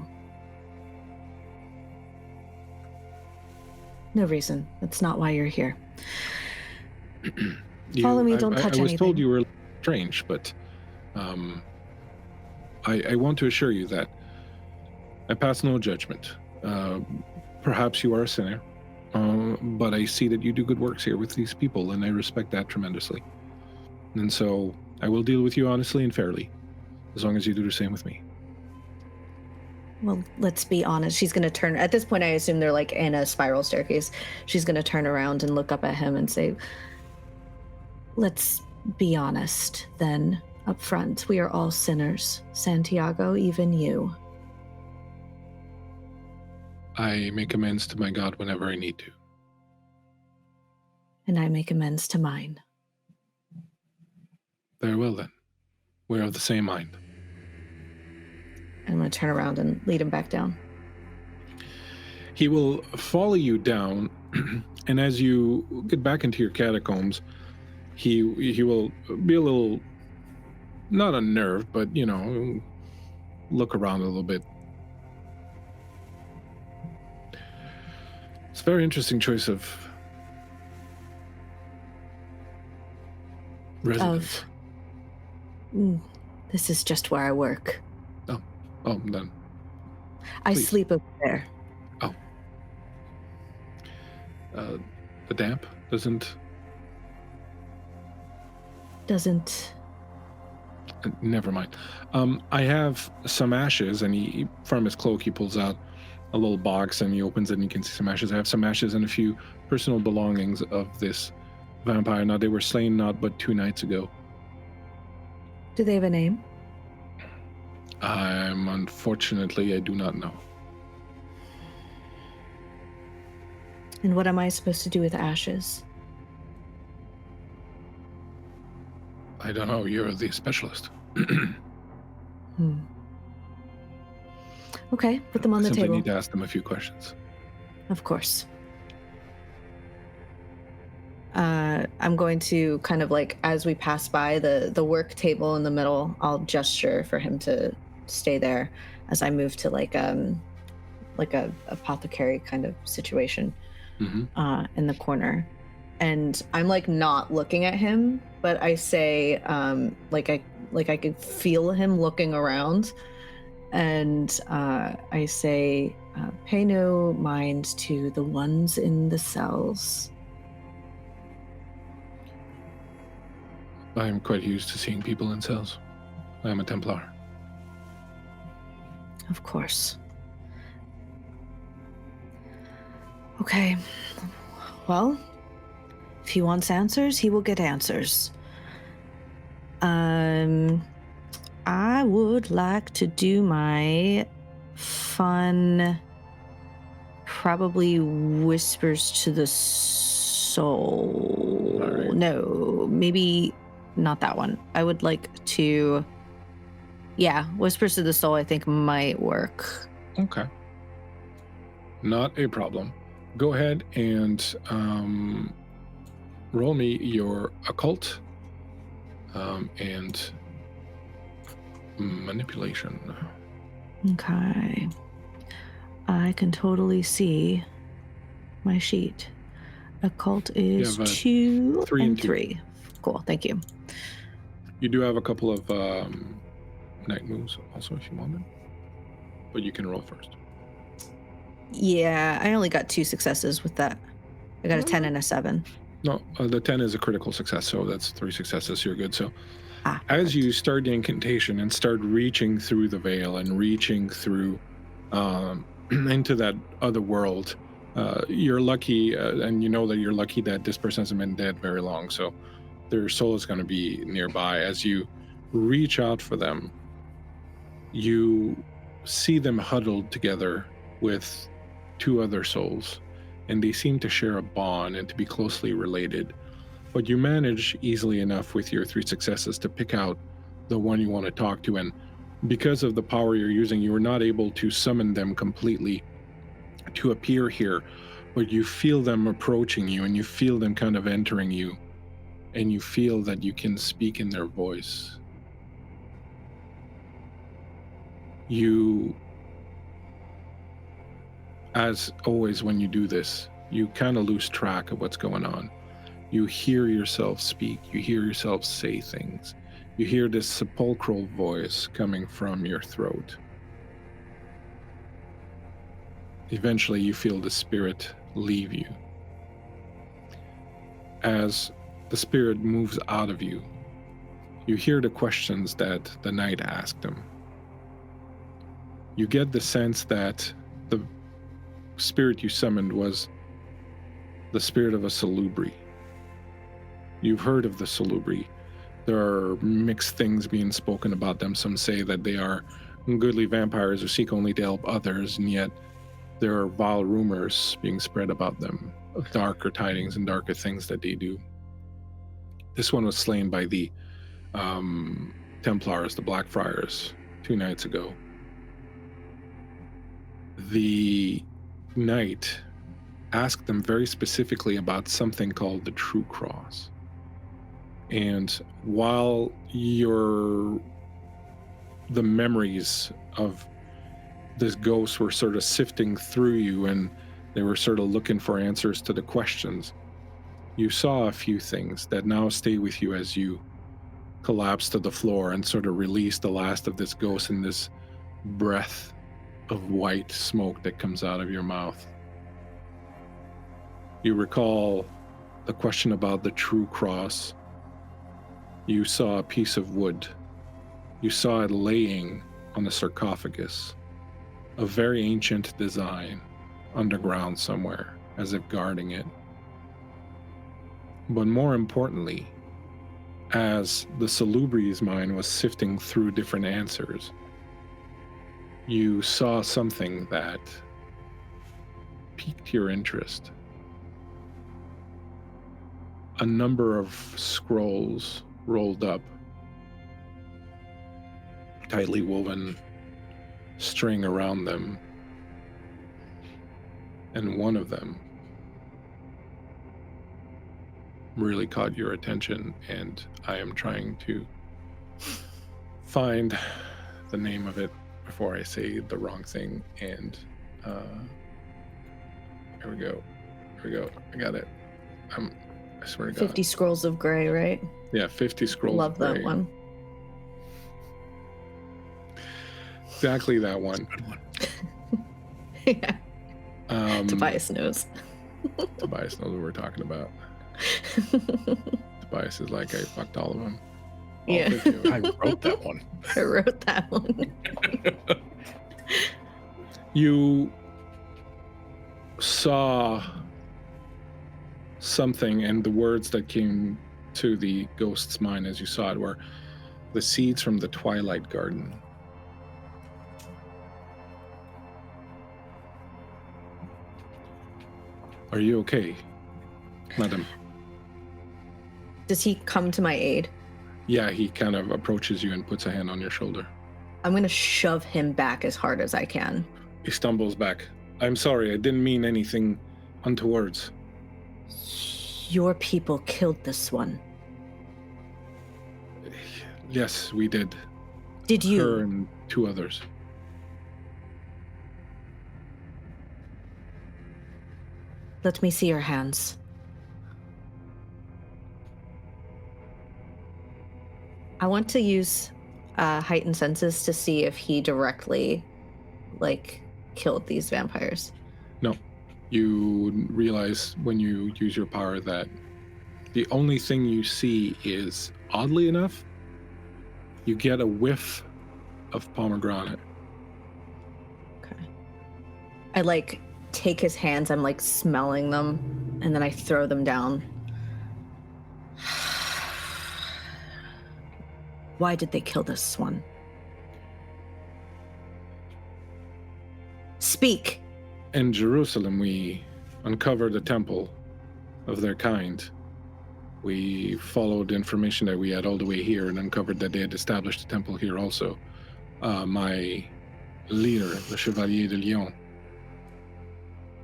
no reason. That's not why you're here. Follow me, don't touch anything. I was told you were strange, but I want to assure you that I pass no judgment. Perhaps you are a sinner, but I see that you do good works here with these people, and I respect that tremendously. And so I will deal with you honestly and fairly, as long as you do the same with me. Well, let's be honest. She's going to turn. At this point, I assume they're like in a spiral staircase. She's going to turn around and look up at him and say, let's be honest then, up front. We are all sinners. Santiago, even you. I make amends to my God whenever I need to. And I make amends to mine. Very well then. We're of the same mind. I'm going to turn around and lead him back down. He will follow you down, and as you get back into your catacombs, he will be a little, not unnerved, but, you know, look around a little bit. It's a very interesting choice of residence. This is just where I work. Oh, then. I Please. sleep over there. Oh. The damp doesn't... Never mind. I have some ashes, and he from his cloak he pulls out a little box, and he opens it and you can see some ashes. I have some ashes and a few personal belongings of this vampire. Now, they were slain not but 2 nights ago. Do they have a name? Unfortunately, I do not know. And what am I supposed to do with ashes? I don't know. You're the specialist. Okay, put them on the Simply table. need to ask them a few questions. Of course. I'm going to kind of like, as we pass by the work table in the middle, I'll gesture for him to stay there as I move to like a apothecary kind of situation in the corner. And I'm like not looking at him, but I say like I could feel him looking around, and I say, pay no mind to the ones in the cells. I am quite used to seeing people in cells. I am a Templar. Of course. Okay. Well, if he wants answers, he will get answers. I would like to do my fun, probably whispers to the soul. Right. No, maybe not that one. I would like to, whispers to the soul I think might work. Okay. Not a problem. Go ahead and roll me your occult and manipulation. Okay. I can totally see my sheet. Occult is You have 2 3 and and 2. 3. Cool, thank you. You do have a couple of night moves also if you want them, but you can roll first. Yeah, I only got 2 successes with that. I got a 10 and a 7. No, the 10 is a critical success, so that's 3 successes. You're good. So as perfect. you start the incantation and start reaching through the veil and reaching through into that other world, you're lucky, and you know that you're lucky that this person hasn't been dead very long, so their soul is going to be nearby. As you reach out for them, you see them huddled together with 2 other souls, and they seem to share a bond and to be closely related. But you manage easily enough with your 3 successes to pick out the one you want to talk to, and because of the power you're using, you are not able to summon them completely to appear here, but you feel them approaching you, and you feel them kind of entering you, and you feel that you can speak in their voice. You, as always when you do this, you kind of lose track of what's going on. You hear yourself speak, you hear yourself say things. You hear this sepulchral voice coming from your throat. Eventually you feel the spirit leave you. As the spirit moves out of you, you hear the questions that the knight asked him. You get the sense that the spirit you summoned was the spirit of a Salubri. You've heard of the Salubri. There are mixed things being spoken about them. Some say that they are goodly vampires who seek only to help others, and yet there are vile rumors being spread about them, of darker tidings and darker things that they do. This one was slain by the Templars, the Blackfriars, 2 nights ago. The knight asked them very specifically about something called the True Cross. And while the memories of this ghost were sort of sifting through you, and they were sort of looking for answers to the questions, you saw a few things that now stay with you as you collapse to the floor and sort of release the last of this ghost in this breath of white smoke that comes out of your mouth. You recall the question about the True Cross. You saw a piece of wood. You saw it laying on the sarcophagus a very ancient design underground somewhere, as if guarding it. But more importantly, as the Salubri's mind was sifting through different answers, you saw something that piqued your interest. A number of scrolls rolled up, tightly woven string around them, and one of them really caught your attention, and I am trying to find the name of it before I say the wrong thing. And here we go. I got it. I swear to God. 50 Scrolls of Grey, right? Yeah, 50 Scrolls Love of Grey. that one. Exactly that one. Good one. Yeah. Tobias knows. Tobias knows what we're talking about. Tobias is like, I fucked all of them. All Yeah. 50 of them. I wrote that one. I wrote that one. You saw something, and the words that came to the ghost's mind as you saw it were the seeds from the Twilight Garden. Are you okay, madam? Does he come to my aid? Yeah, he kind of approaches you and puts a hand on your shoulder. I'm going to shove him back as hard as I can. He stumbles back. I'm sorry, I didn't mean anything untowards. Your people killed this one. Yes, we did. Did you? Her and 2 others. Let me see your hands. I want to use heightened senses to see if he directly, killed these vampires. No. You realize when you use your power that the only thing you see is, oddly enough, you get a whiff of pomegranate. Okay. I take his hands, I'm smelling them, and then I throw them down. Why did they kill this one? Speak. In Jerusalem, we uncovered a temple of their kind. We followed information that we had all the way here and uncovered that they had established a temple here also. My leader, the Chevalier de Lyon,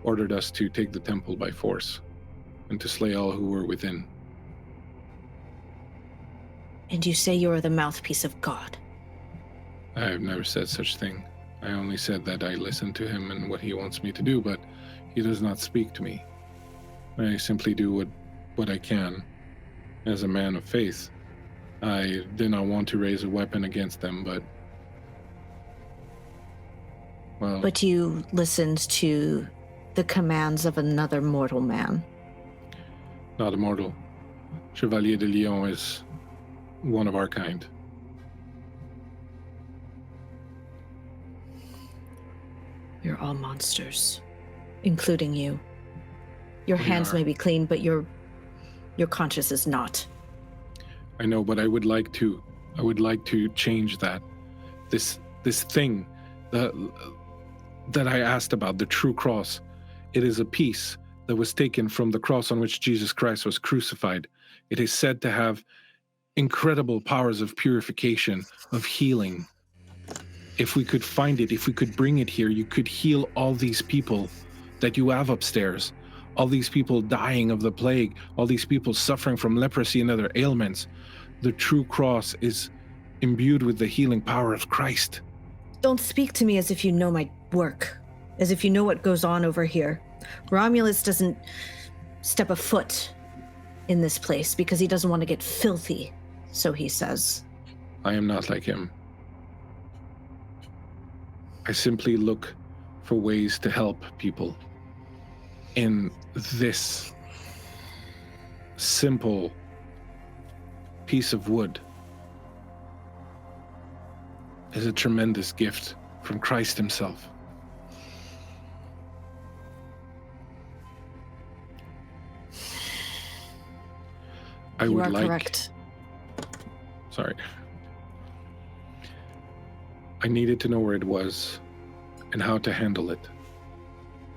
ordered us to take the temple by force and to slay all who were within. And you say you are the mouthpiece of God? I have never said such thing. I only said that I listen to him and what he wants me to do, but he does not speak to me. I simply do what I can as a man of faith. I did not want to raise a weapon against them, but... well... But you listened to the commands of another mortal man. Not immortal. Chevalier de Lyon is one of our kind. You're all monsters, including you. Your We hands are. may be clean, but your conscience is not. I know, but I would like to change that. This thing that I asked about, the True Cross, it is a piece that was taken from the cross on which Jesus Christ was crucified. It is said to have incredible powers of purification, of healing. If we could find it, if we could bring it here, you could heal all these people that you have upstairs. All these people dying of the plague, all these people suffering from leprosy and other ailments. The True Cross is imbued with the healing power of Christ. Don't speak to me as if you know my work, as if you know what goes on over here. Romulus doesn't step a foot in this place because he doesn't want to get filthy, so he says. I am not like him. I simply look for ways to help people. In this simple piece of wood is a tremendous gift from Christ himself. I would are like. correct. Sorry. I needed to know where it was and how to handle it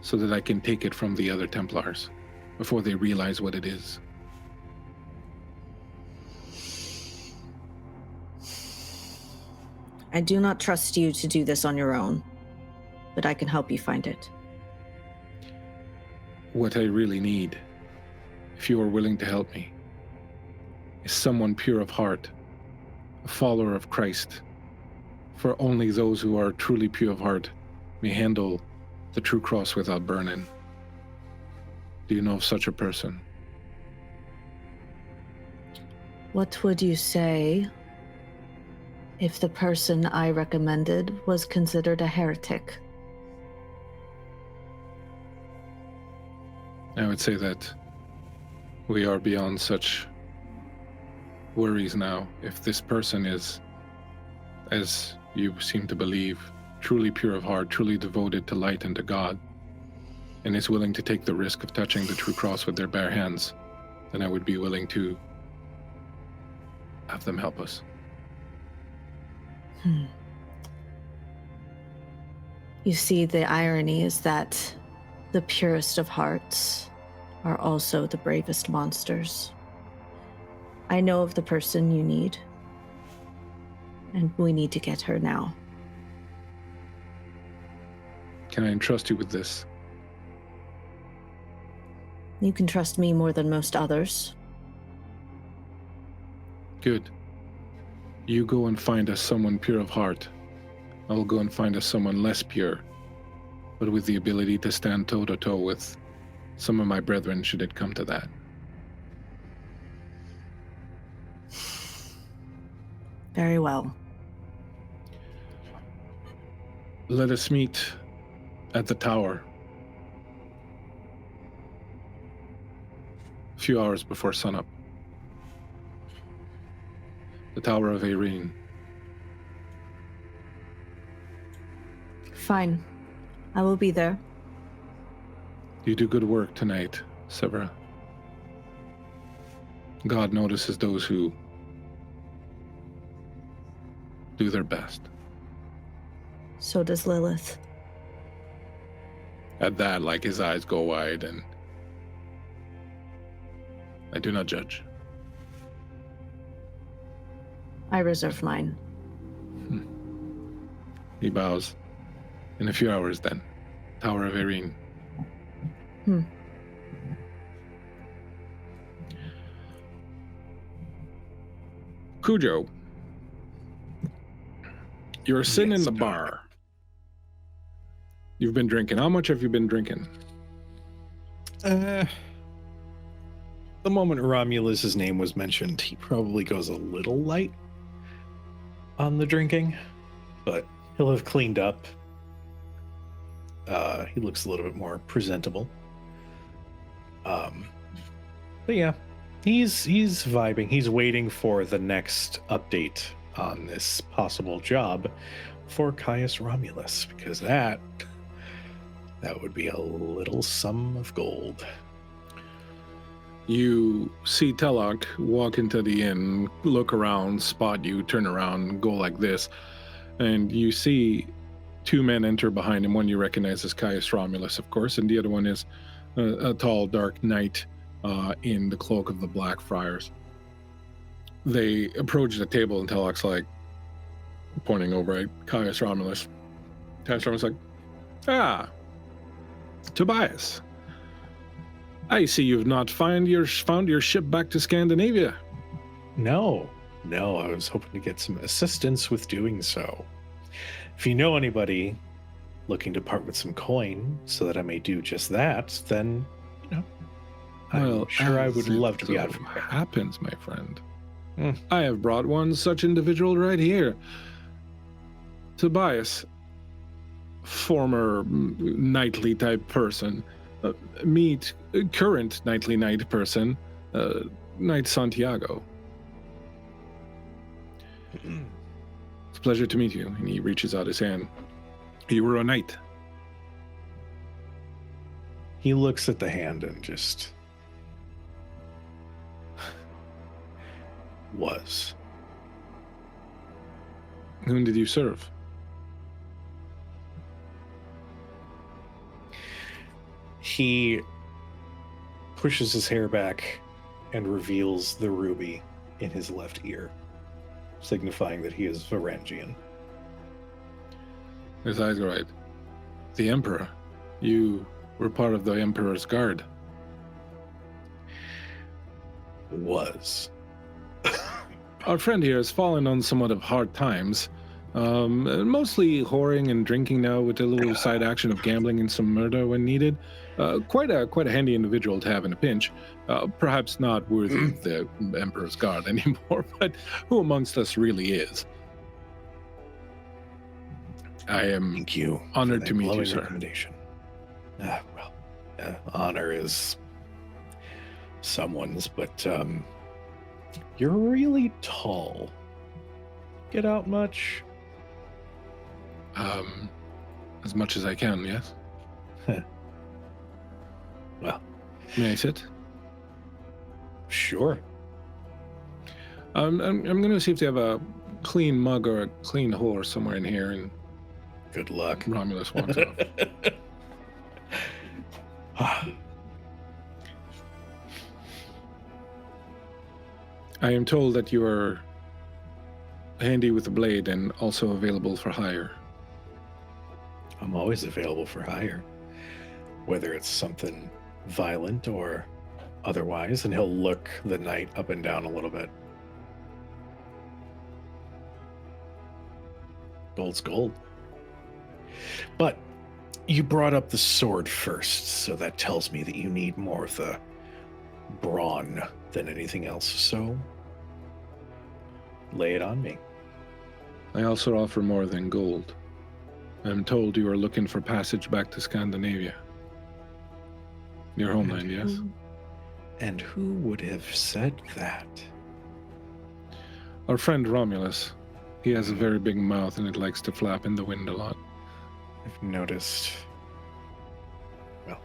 so that I can take it from the other Templars before they realize what it is. I do not trust you to do this on your own, but I can help you find it. What I really need, if you are willing to help me, is someone pure of heart, a follower of Christ. For only those who are truly pure of heart may handle the true cross without burning. Do you know of such a person? What would you say if the person I recommended was considered a heretic? I would say that we are beyond such worries now. If this person is, as you seem to believe, truly pure of heart, truly devoted to light and to God, and is willing to take the risk of touching the true cross with their bare hands, then I would be willing to have them help us. You see, the irony is that the purest of hearts are also the bravest monsters. I know of the person you need, and we need to get her now. Can I entrust you with this? You can trust me more than most others. Good. You go and find us someone pure of heart. I will go and find us someone less pure, but with the ability to stand toe-to-toe with some of my brethren should it come to that. Very well. Let us meet at the tower a few hours before sunup. The Tower of Ynes. Fine. I will be there. You do good work tonight, Severa. God notices those who do their best. So does Lilith. At that, like, his eyes go wide, and I do not judge. I reserve mine. He bows. In a few hours, then. Tower of Ynes. Cujo, you're sitting in the bar. You've been drinking. How much have you been drinking? The moment Romulus's name was mentioned, he probably goes a little light on the drinking, but he'll have cleaned up. He looks a little bit more presentable. But yeah, he's vibing. He's waiting for the next update on this possible job for Caius Romulus, because that would be a little sum of gold. You see Telok walk into the inn, look around, spot you, turn around, go like this, and you see two men enter behind him. One you recognize as Caius Romulus, of course, and the other one is a tall, dark knight in the cloak of the Blackfriars. They approach the table, and Telok's like, pointing over at Caius Romulus. Caius Romulus is like, Tobias. I see you've not found your ship back to Scandinavia. No, I was hoping to get some assistance with doing so. If you know anybody looking to part with some coin so that I may do just that, then, I'm sure I would love to be out of your hair. Happens, my friend. I have brought one such individual right here. Tobias, former knightly type person, meet current knightly knight person, Knight Santiago. It's a pleasure to meet you. And he reaches out his hand. You were a knight. He looks at the hand and just was. Whom did you serve? He pushes his hair back and reveals the ruby in his left ear, signifying that he is Varangian. His eyes are right. The Emperor. You were part of the Emperor's Guard. Was. Our friend here has fallen on somewhat of hard times. Mostly whoring and drinking now, with a little side action of gambling and some murder when needed. Quite a handy individual to have in a pinch. Perhaps not worthy of the Emperor's Guard anymore, but who amongst us really is? I am Thank you. honored for to that meet you, glowing sir. recommendation. Honor is someone's, but you're really tall. Get out much? As much as I can, yes. Well, May I sit? sure. I'm going to see if they have a clean mug or a clean horse somewhere in here, and Good luck. Romulus walks off. I am told that you are handy with a blade and also available for hire. I'm always available for hire, whether it's something violent or otherwise, and he'll look the knight up and down a little bit. Gold's gold. But you brought up the sword first, so that tells me that you need more of the brawn than anything else, so lay it on me. I also offer more than gold. I'm told you are looking for passage back to Scandinavia. Your homeland, yes? And who would have said that? Our friend Romulus. He has a very big mouth and it likes to flap in the wind a lot. I've noticed. Well,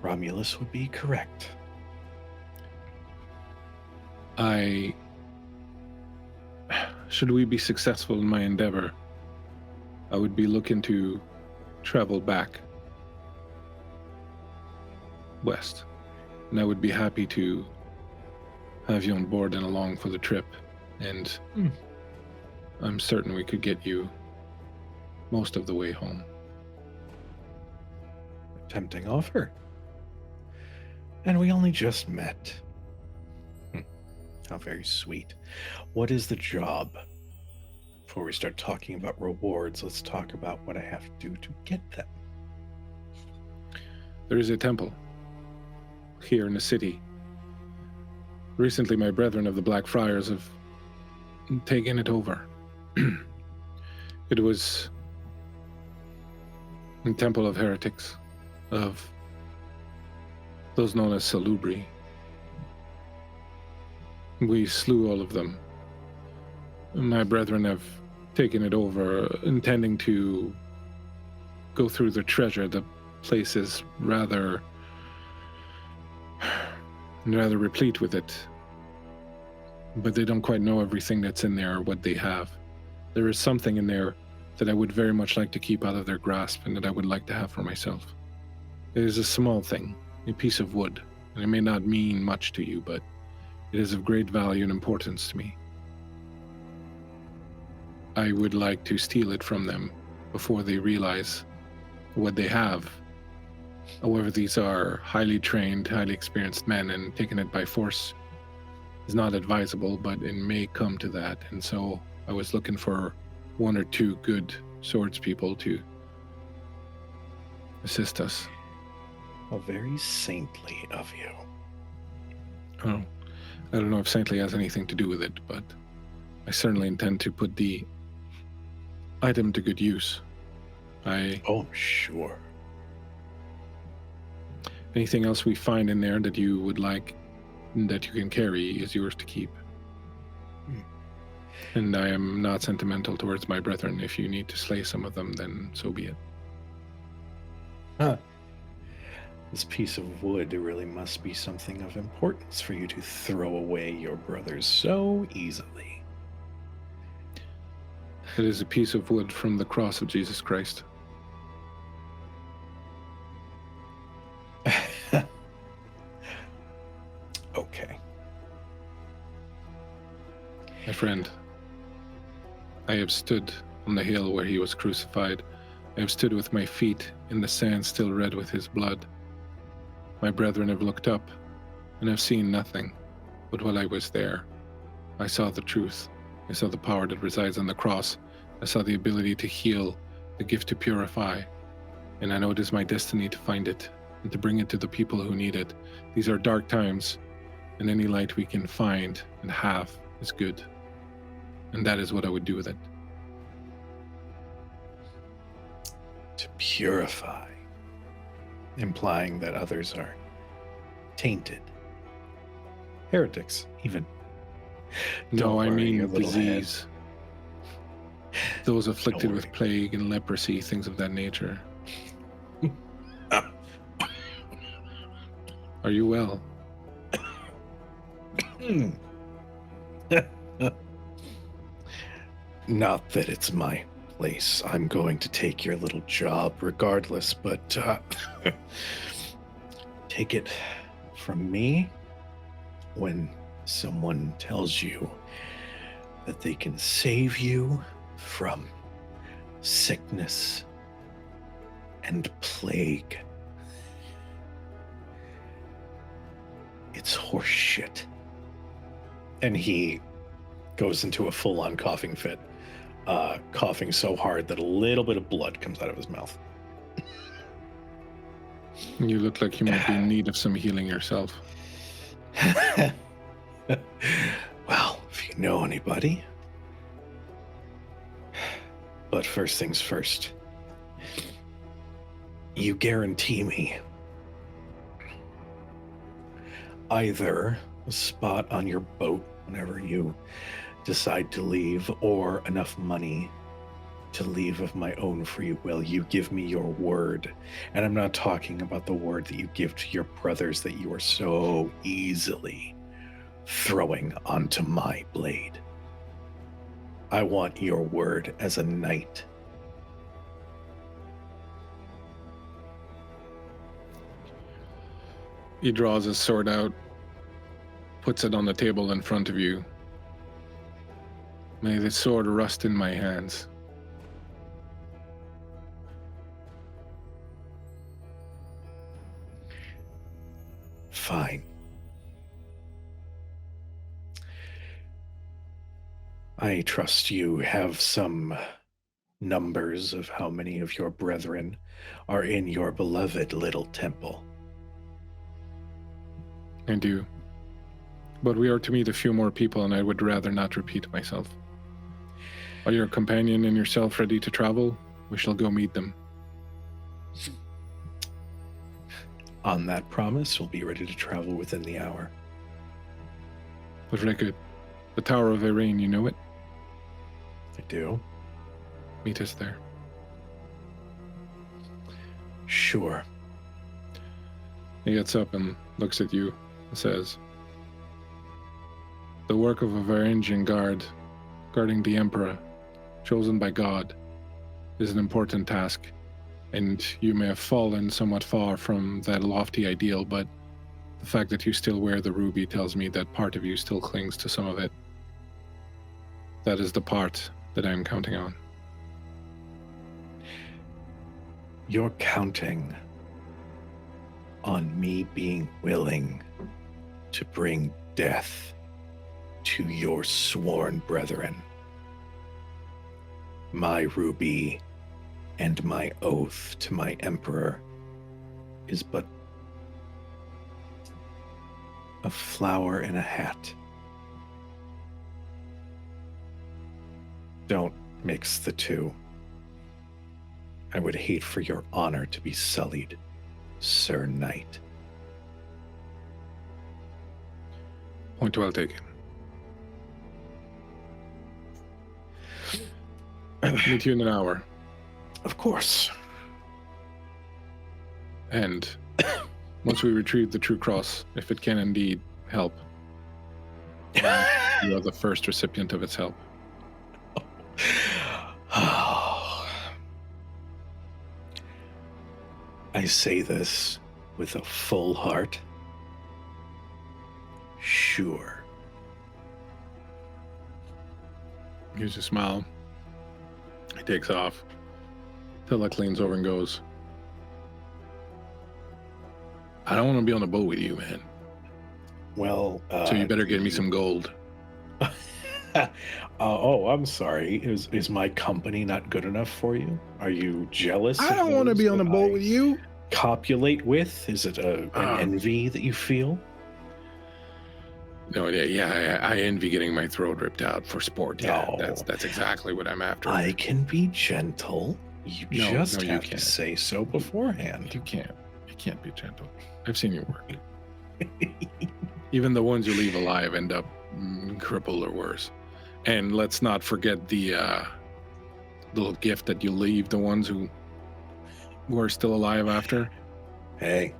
Romulus would be correct. Should we be successful in my endeavor, I would be looking to travel back west. And I would be happy to have you on board and along for the trip. And I'm certain we could get you most of the way home. Tempting offer. And we only just met. How very sweet. What is the job? Before we start talking about rewards, let's talk about what I have to do to get them. There is a temple here in the city. Recently, my brethren of the Blackfriars have taken it over. It was a temple of heretics, of those known as Salubri. We slew all of them. My brethren have taken it over, intending to go through the treasure. The place is rather replete with it. But they don't quite know everything that's in there or what they have. There is something in there that I would very much like to keep out of their grasp and that I would like to have for myself. It is a small thing, a piece of wood, and it may not mean much to you, but it is of great value and importance to me. I would like to steal it from them before they realize what they have. However, these are highly trained, highly experienced men, and taking it by force is not advisable, but it may come to that. And so I was looking for one or two good swordspeople to assist us. How very saintly of you. Oh, I don't know if saintly has anything to do with it, but I certainly intend to put the item to good use. Oh, sure. Anything else we find in there that you would like, that you can carry, is yours to keep. And I am not sentimental towards my brethren. If you need to slay some of them, then so be it. This piece of wood really must be something of importance for you to throw away your brothers so easily. It is a piece of wood from the cross of Jesus Christ. Okay. My friend, I have stood on the hill where he was crucified. I have stood with my feet in the sand still red with his blood. My brethren have looked up and have seen nothing, but while I was there, I saw the truth. I saw the power that resides on the cross. I saw the ability to heal, the gift to purify, and I know it is my destiny to find it and to bring it to the people who need it. These are dark times, and any light we can find and have is good. And that is what I would do with it. To purify, implying that others are tainted. Heretics, even. Don't No, I worry, your mean little disease. Those afflicted Don't with worry. plague and leprosy, things of that nature. Are you well? Not that it's my place. I'm going to take your little job regardless, but take it from me, when someone tells you that they can save you from sickness and plague, it's horseshit. And he goes into a full-on coughing fit, coughing so hard that a little bit of blood comes out of his mouth. You look like you might be in need of some healing yourself. Well, if you know anybody. But first things first. You guarantee me either a spot on your boat whenever you decide to leave, or enough money to leave of my own free will. You give me your word. And I'm not talking about the word that you give to your brothers that you are so easily throwing onto my blade. I want your word as a knight. He draws his sword out, puts it on the table in front of you. May the sword rust in my hands. Fine. I trust you have some numbers of how many of your brethren are in your beloved little temple. I do. But we are to meet a few more people, and I would rather not repeat myself. Are your companion and yourself ready to travel? We shall go meet them. On that promise, we'll be ready to travel within the hour. But very good. The Tower of Irene, you know it? I do. Meet us there. Sure. He gets up and looks at you and says, the work of a Varangian Guard, guarding the Emperor, chosen by God, is an important task, and you may have fallen somewhat far from that lofty ideal, but the fact that you still wear the ruby tells me that part of you still clings to some of it. That is the part that I am counting on. You're counting on me being willing to bring death to your sworn brethren. My ruby and my oath to my emperor is but a flower in a hat. Don't mix the two. I would hate for your honor to be sullied, Sir Knight. Point well taken. Meet you in an hour. Of course. And once we retrieve the True Cross, if it can indeed help, you are the first recipient of its help. I say this with a full heart. Sure. Here's a smile. He takes off. Tillich leans over and goes, I don't want to be on a boat with you, man. Well, so you better get me some gold. I'm sorry. Is my company not good enough for you? Are you jealous? I don't want to be on a boat with you. Copulate with? Is it an envy that you feel? No, yeah, I envy getting my throat ripped out for sport. Yeah, No. that's exactly what I'm after. I can be gentle. You just you have can't. to say so beforehand. You can't be gentle. I've seen your work. Even the ones you leave alive end up crippled or worse. And let's not forget the little gift that you leave the ones who are still alive after. Hey,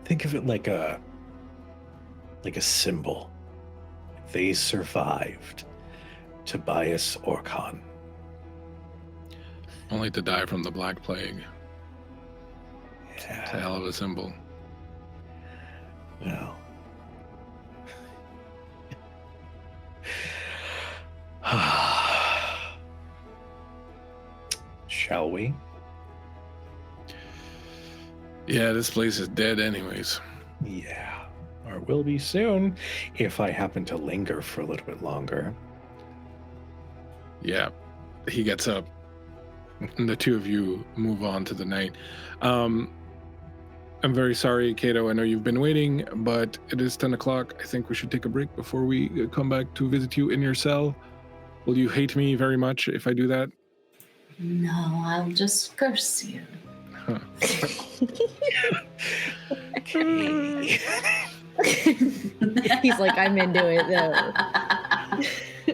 think of it like a symbol. They survived Tobias Orkhan. Only to die from the Black Plague. Yeah. It's a hell of a symbol. Well. Shall we? Yeah, this place is dead anyways. Yeah, or will be soon if I happen to linger for a little bit longer. Yeah, he gets up and the two of you move on to the night. I'm very sorry, Cato. I know you've been waiting, but it is 10 o'clock. I think we should take a break before we come back to visit you in your cell. Will you hate me very much if I do that? No, I'll just curse you. Huh. Okay. He's like, I'm into it though.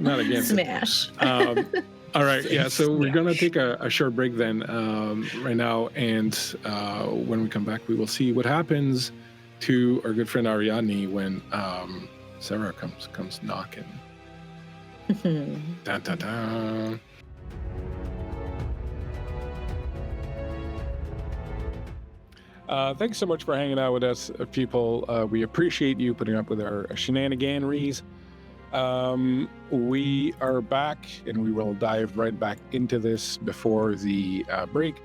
Not against it. Smash. All right, yeah, so we're going to take a short break then right now, and when we come back, we will see what happens to our good friend Ariadne when Severa comes knocking. Dun, dun, dun. Thanks so much for hanging out with us, people. We appreciate you putting up with our shenaniganeries. We are back, and we will dive right back into this before the break.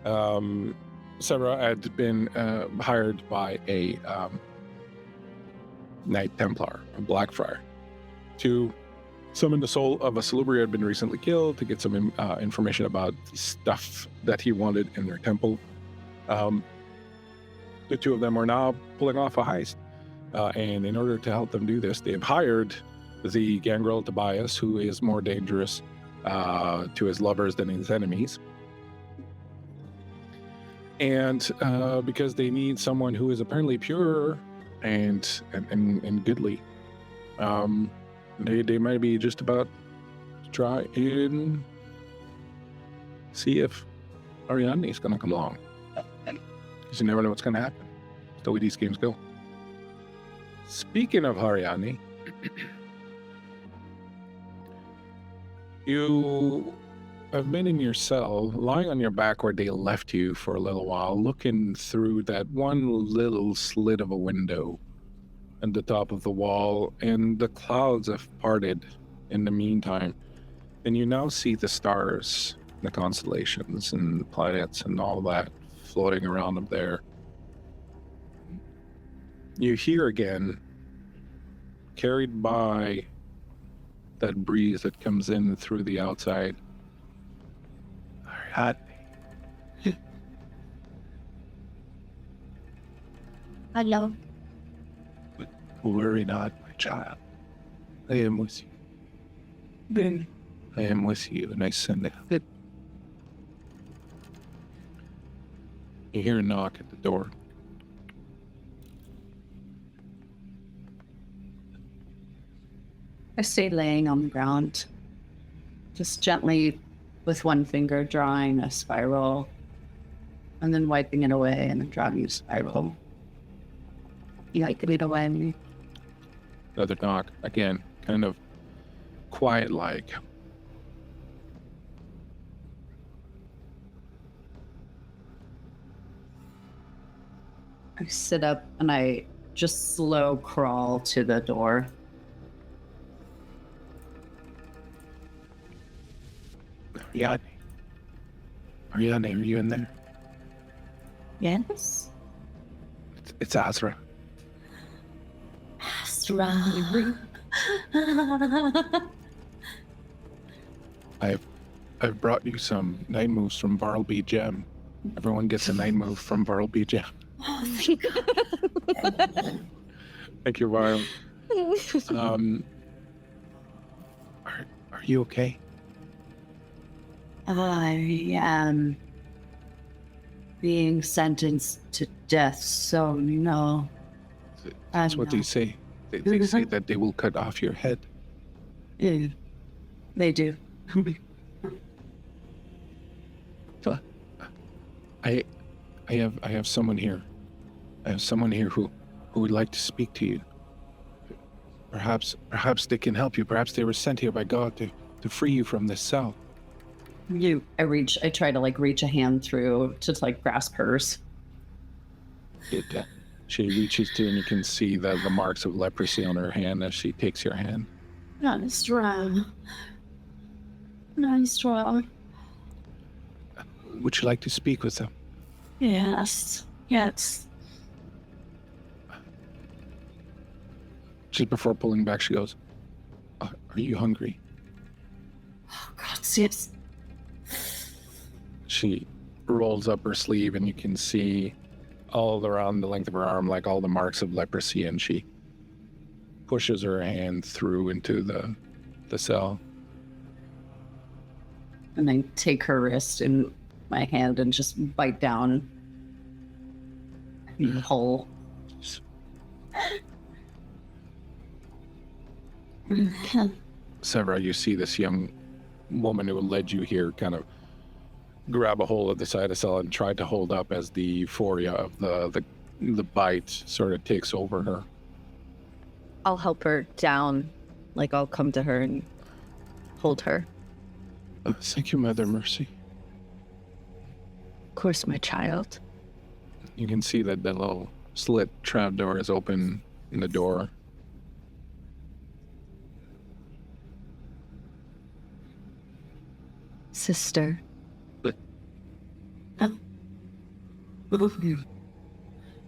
Severa had been hired by a Knight Templar, a Blackfriar, to summon the soul of a Salubri who had been recently killed, to get some information about the stuff that he wanted in their temple. The two of them are now pulling off a heist. And in order to help them do this, they've hired the gangrel Tobias, who is more dangerous to his lovers than his enemies. And because they need someone who is apparently pure and goodly, they might be just about to try and see if Ariadne is going to come along. Because you never know what's going to happen. That's the way these games go. Speaking of Ariadne, you have been in your cell, lying on your back where they left you for a little while, looking through that one little slit of a window at the top of the wall, and the clouds have parted in the meantime. And you now see the stars, the constellations and planets and all that floating around up there. You hear again, carried by that breeze that comes in through the outside, Ariadne. Hello. But worry not, my child. I am with you. Then I am with you, and I send it. You hear a knock at the door. I stay laying on the ground, just gently with one finger drawing a spiral And then wiping it away and then dropping his spiral. You like it away. Another knock. Again, kind of quiet-like. I sit up and I just slow crawl to the door. Ariadne, are you in there? Yes? It's Azra. Astra. I've brought you some night moves from Barlby Gem. Everyone gets a night move from Barlby Gem. Oh, thank God. Thank you, Varl. Are you okay? I am being sentenced to death, so no. That's what they say. They say that they will cut off your head. Yeah, they do. I have someone here. I have someone here who would like to speak to you. Perhaps they can help you. Perhaps they were sent here by God to free you from this cell. I try to reach a hand through to grasp hers. She reaches to, and you can see the marks of leprosy on her hand as she takes your hand. Nice try. Nice try. Would you like to speak with them? Yes. Yes. Just before pulling back, she goes, are you hungry? Oh, God, yes. She rolls up her sleeve, and you can see all around the length of her arm, all the marks of leprosy, and she pushes her hand through into the cell. And I take her wrist in my hand and just bite down in the hole. Severa, you see this young woman who led you here kind of grab a hold of the side of the cell and try to hold up as the euphoria of the bite sort of takes over her. I'll help her down. I'll come to her and hold her. Thank you, Mother Mercy. Of course, my child. You can see that the little slit trapdoor is open in the door. Sister.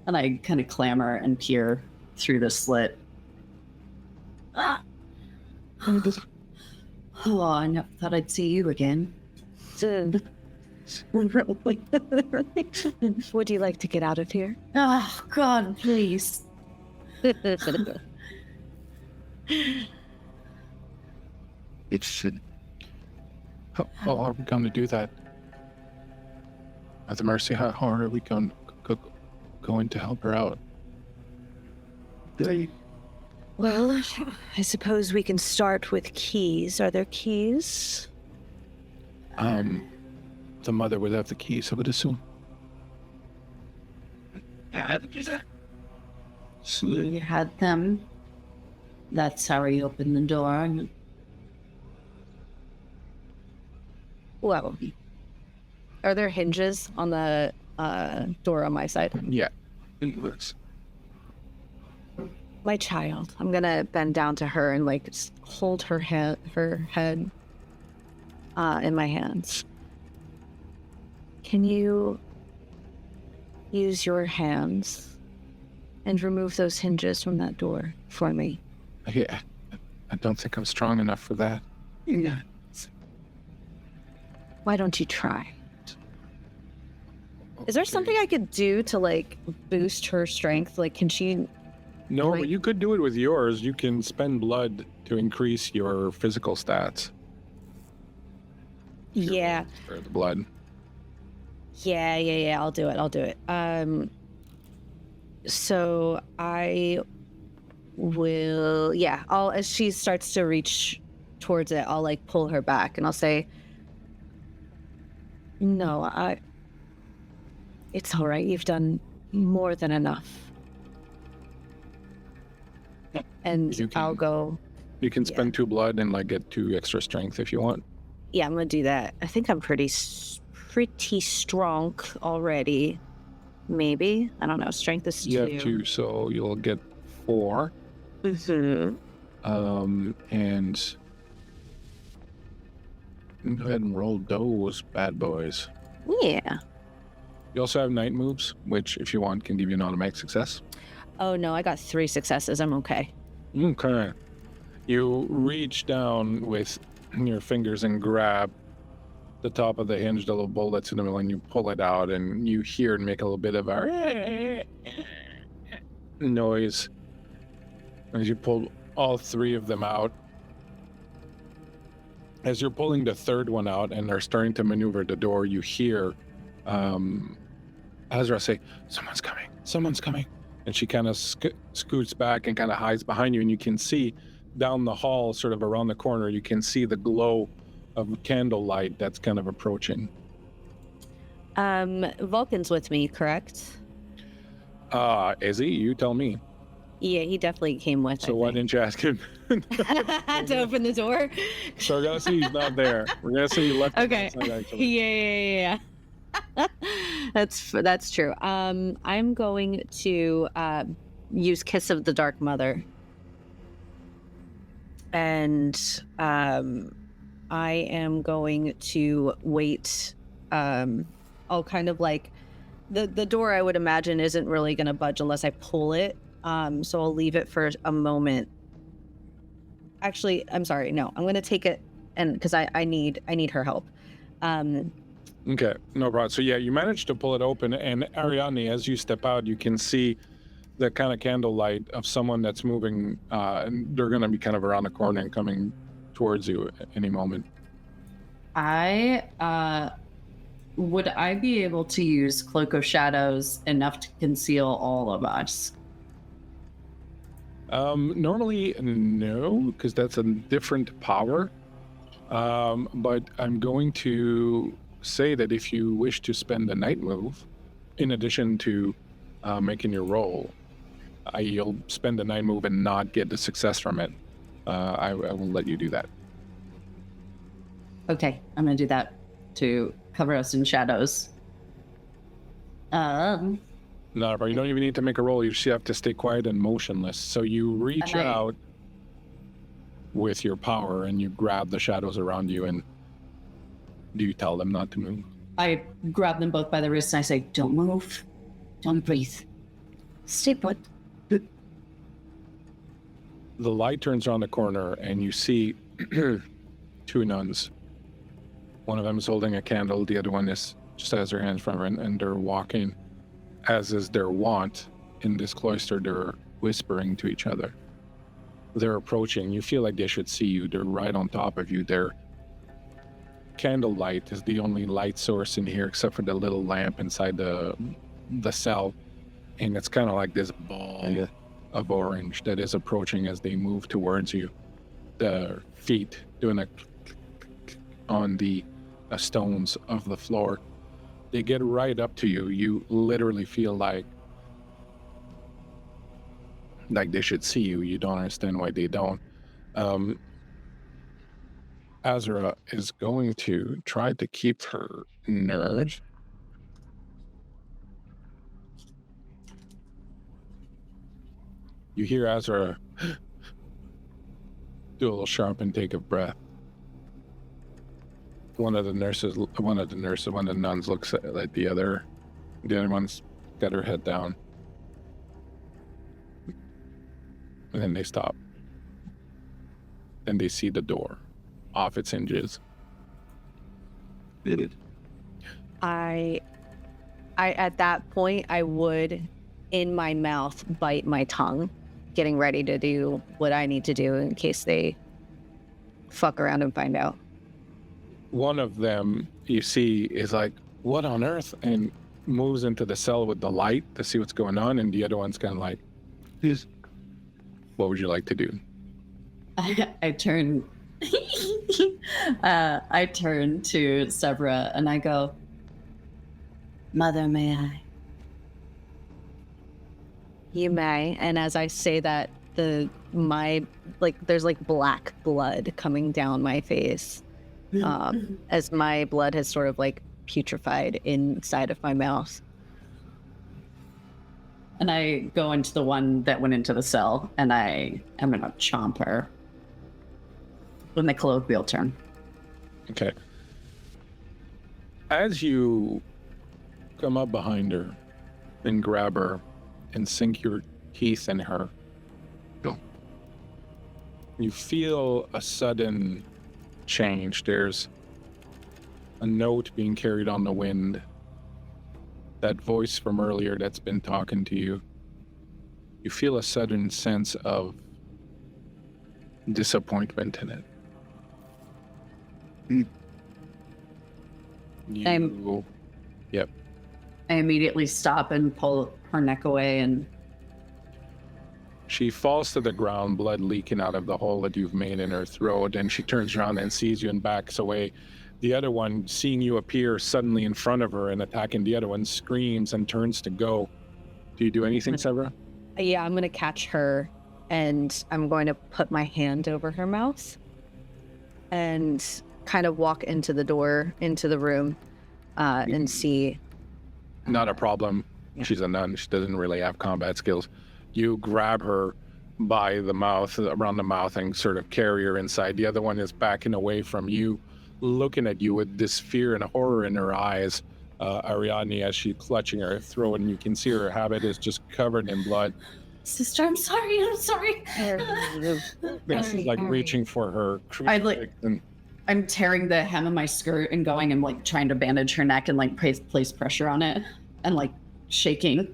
And I kind of clamber and peer through the slit. Oh, I never thought I'd see you again. Would you like to get out of here? Oh, God, please. How are we going to do that? Mother Mercy, how are we going to help her out? Well, I suppose we can start with keys. Are there keys? The mother would have the keys, I would assume. So you had them. That's how he opened the door. Well, are there hinges on the door on my side? Yeah, it looks. My child, I'm gonna bend down to her and just hold her head in my hands. Can you use your hands and remove those hinges from that door for me? Yeah, I don't think I'm strong enough for that. Yeah. Why don't you try? Is there something I could do to boost her strength? Can she? No, but you could do it with yours. You can spend blood to increase your physical stats. Yeah. For the blood. Yeah. I'll do it. So I will. Yeah. As she starts to reach towards it, I'll pull her back, and I'll say, "No, It's all right. You've done more than enough. And You can- I'll go. You can spend 2 blood and like get 2 extra strength if you want. Yeah, I'm gonna do that. I think I'm pretty strong already. Maybe, I don't know. Strength is 2. You have 2, so you'll get 4. Mm-hmm. And go ahead and roll those bad boys. Yeah. You also have night moves, which, if you want, can give you an automatic success. Oh no, I got 3 successes. I'm okay. Okay. You reach down with your fingers and grab the top of the hinge, the little bolt that's in the middle, and you pull it out, and you hear it make a little bit of a noise as you pull all 3 of them out. As you're pulling the 3rd one out and are starting to maneuver the door, you hear Azra say, someone's coming. And she kind of scoots back and kind of hides behind you, and you can see down the hall, sort of around the corner, you can see the glow of candlelight that's kind of approaching. Vulcan's with me, correct? Is he? You tell me. Yeah, he definitely came with. So why didn't you ask him? to open the door? So we're gonna see he's not there. We're gonna say he left. Okay. Yeah. That's true. I'm going to use Kiss of the Dark Mother, and I am going to wait. I'll kind of like the door. I would imagine isn't really going to budge unless I pull it. So I'll leave it for a moment. Actually, I'm sorry. No, I'm going to take it, and because I need her help. Okay, no problem. So yeah, you managed to pull it open, and Ariadne, as you step out, you can see the kind of candlelight of someone that's moving, and they're going to be kind of around the corner and coming towards you at any moment. Would I be able to use Cloak of Shadows enough to conceal all of us? Normally, no, because that's a different power. But I'm going to say that if you wish to spend the night move, in addition to making your roll, you'll spend the night move and not get the success from it. I will let you do that. Okay, I'm gonna do that to cover us in shadows. No, but you don't even need to make a roll. You just have to stay quiet and motionless. So you reach out with your power and you grab the shadows around you, and do you tell them not to move? I grab them both by the wrist and I say, don't move. Don't breathe. Stay put. The light turns around the corner and you see 2 nuns. One of them is holding a candle. The other one is just has her hands from her, and they're walking, as is their wont in this cloister. They're whispering to each other. They're approaching. You feel like they should see you. They're right on top of you. Their candlelight is the only light source in here, except for the little lamp inside the cell. And it's kind of like this ball of orange that is approaching as they move towards you. The feet doing a on the stones of the floor. They get right up to you. You literally feel like they should see you. You don't understand why they don't. Azra is going to try to keep her nerve. You hear Azra do a little sharp intake of breath. One of the nuns looks at the other. The other one's got her head down. And then they stop. Then they see the door off its hinges. I at that point, I would, in my mouth, bite my tongue, getting ready to do what I need to do in case they fuck around and find out. One of them, you see, is like, what on earth? And moves into the cell with the light to see what's going on. And the other one's kind of like, what would you like to do? I turn I turn to Severa and I go, Mother, may I? You may. And as I say that, there's like black blood coming down my face, as my blood has sort of like putrefied inside of my mouth. And I go into the one that went into the cell, and I am gonna chomp her when the colloquial turn. Okay. As you come up behind her and grab her and sink your teeth in her, you feel a sudden change. There's a note being carried on the wind. That voice from earlier that's been talking to you. You feel a sudden sense of disappointment in it. Yep. I immediately stop and pull her neck away, and She falls to the ground, blood leaking out of the hole that you've made in her throat, and she turns around and sees you and backs away. The other one, seeing you appear suddenly in front of her and attacking the other one, screams and turns to go. Do you do anything, Severa? Yeah, I'm going to catch her, and I'm going to put my hand over her mouth and kind of walk into the door, into the room, and see. Not a problem. Yeah. She's a nun. She doesn't really have combat skills. You grab her by the mouth, around the mouth, and sort of carry her inside. The other one is backing away from you, looking at you with this fear and horror in her eyes. Ariadne, as she's clutching her throat, and you can see her habit is just covered in blood. Sister, I'm sorry. It's like reaching for her. I'm tearing the hem of my skirt and going and like trying to bandage her neck and like place pressure on it and like shaking.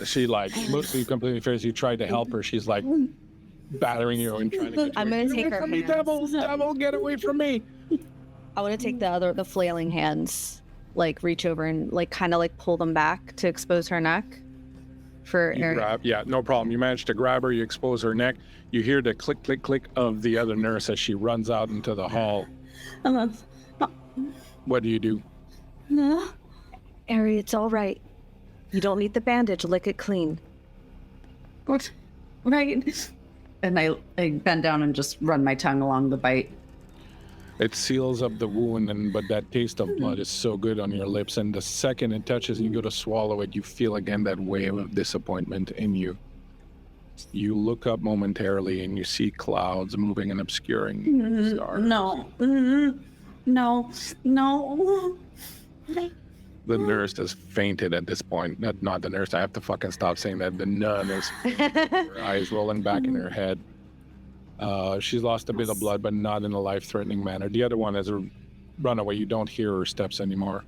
She like looks at you completely fierce. You tried to help her. She's like battering you and trying to get you. I'm going to take her From me, hands. devil, get away from me. I want to take the flailing hands, like reach over and like kind of like pull them back to expose her neck. Yeah, no problem. You manage to grab her, you expose her neck. You hear the click, click, click of the other nurse as she runs out into the hall. What do you do? Ari, it's all right. You don't need the bandage. Lick it clean. What? Right. And I bend down and just run my tongue along the bite. It seals up the wound, but that taste of blood is so good on your lips, and the second it touches and you go to swallow it, you feel again that wave of disappointment in you. You look up momentarily and you see clouds moving and obscuring the stars. No. The nurse has fainted at this point. Not the nurse. I have to fucking stop saying that. The nun is her eyes rolling back in her head. She's lost a bit of blood, but not in a life-threatening manner. The other one has run away. You don't hear her steps anymore.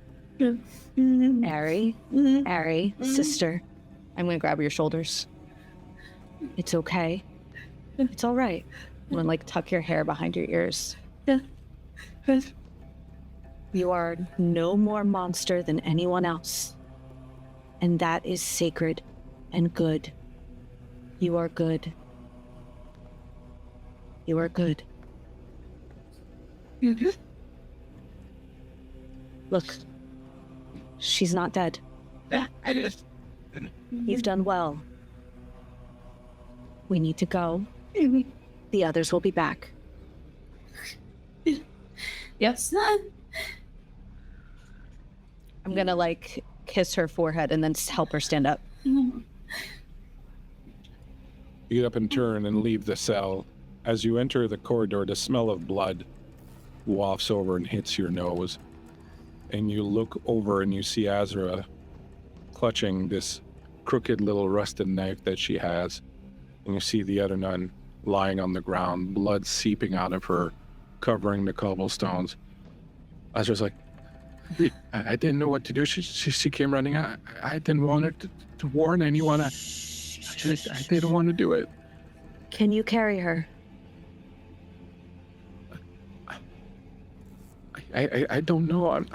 Ari, sister, I'm going to grab your shoulders. It's okay. It's all right. I'm going to like tuck your hair behind your ears. You are no more monster than anyone else. And that is sacred and good. You are good. You are good. Look, she's not dead. You've done well. We need to go. The others will be back. Yes. I'm gonna like kiss her forehead and then help her stand up. You get up and turn and leave the cell. As you enter the corridor, the smell of blood wafts over and hits your nose. And you look over and you see Azra clutching this crooked little rusted knife that she has. And you see the other nun lying on the ground, blood seeping out of her, covering the cobblestones. Azra's like, I didn't know what to do. She came running out. I didn't want her to warn anyone. I didn't want to do it. Can you carry her? I don't know. I'm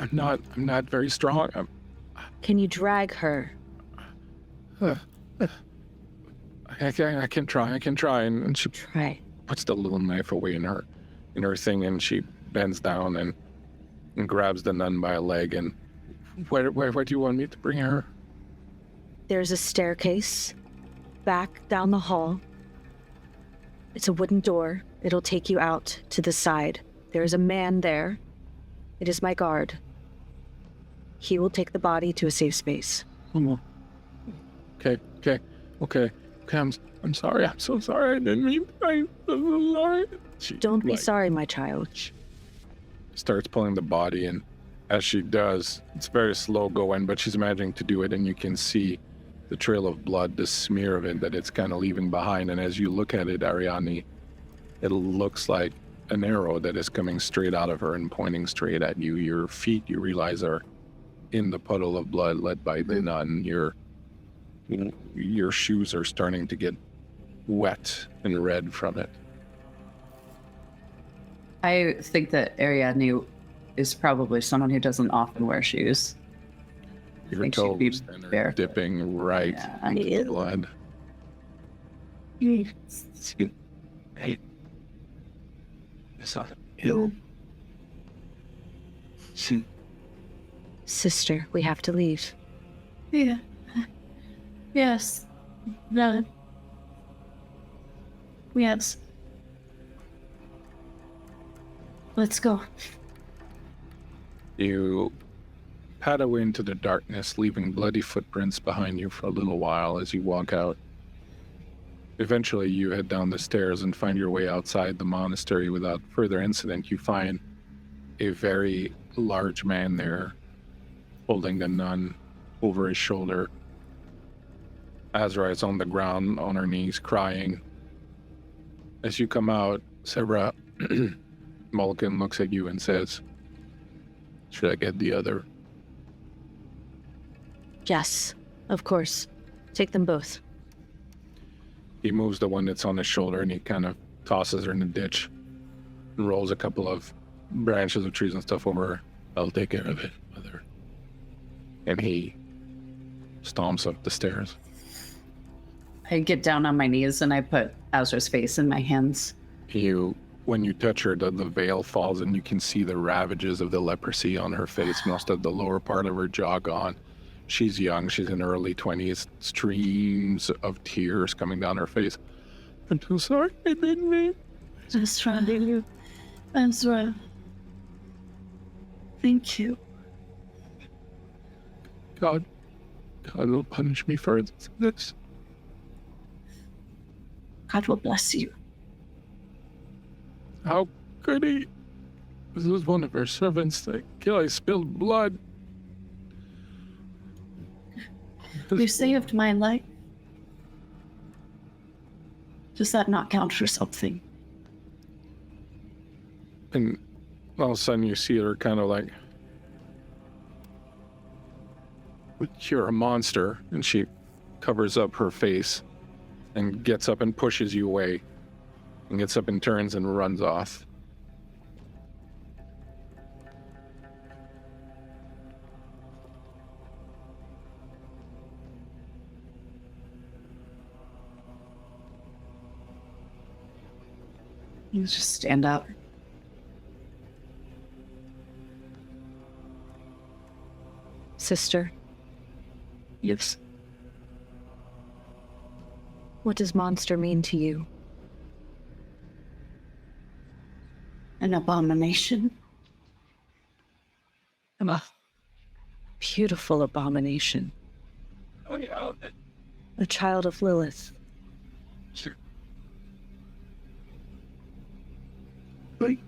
not very strong. Can you drag her? I can try. And she Try. puts the little knife away in her thing, and she bends down and grabs the nun by a leg. And where do you want me to bring her? There's a staircase back down the hall. It's a wooden door. It'll take you out to the side. There is a man there. It is my guard. He will take the body to a safe space. Okay. I'm sorry. I'm so sorry. I didn't mean. I'm so sorry. She, Don't be sorry, my child. starts pulling the body, and as she does, it's very slow going, but she's managing to do it, and you can see the trail of blood, the smear of it that it's kind of leaving behind. And as you look at it, Ariadne, it looks like an arrow that is coming straight out of her and pointing straight at you. Your feet, you realize, are in the puddle of blood led by the nun. Your shoes are starting to get wet and red from it. I think that Ariadne is probably someone who doesn't often wear shoes. Your think she'd be toes then are barefoot. dipping right into the blood. Hey, it's not ill. Sister, we have to leave. Yeah. Yes. No. Yes. Let's go. You pad away into the darkness, leaving bloody footprints behind you for a little while as you walk out. Eventually, you head down the stairs and find your way outside the monastery without further incident. You find a very large man there, holding the nun over his shoulder. Azra is on the ground, on her knees, crying. As you come out, Severa Mulligan looks at you and says, "Should I get the other?" Yes, of course. Take them both. He moves the one that's on his shoulder and he kind of tosses her in the ditch and rolls a couple of branches of trees and stuff over her. "I'll take care of it, mother." And he stomps up the stairs. I get down on my knees and I put Azra's face in my hands. When you touch her, the veil falls and you can see the ravages of the leprosy on her face, most of the lower part of her jaw gone. She's young, she's in her early 20s, streams of tears coming down her face. "I'm so sorry, I didn't mean." Azra. Azra. Thank you. God will punish me for this. God will bless you. How could he? This was one of her servants that I spilled blood. You saved my life. Does that not count for something? And all of a sudden you see her kind of like, "You're a monster." And she covers up her face and gets up and pushes you away and gets up and turns and runs off. You just stand up. Sister, Yes. what does monster mean to you? An abomination. Beautiful abomination. Oh, yeah. A child of Lilith. Sure. Like,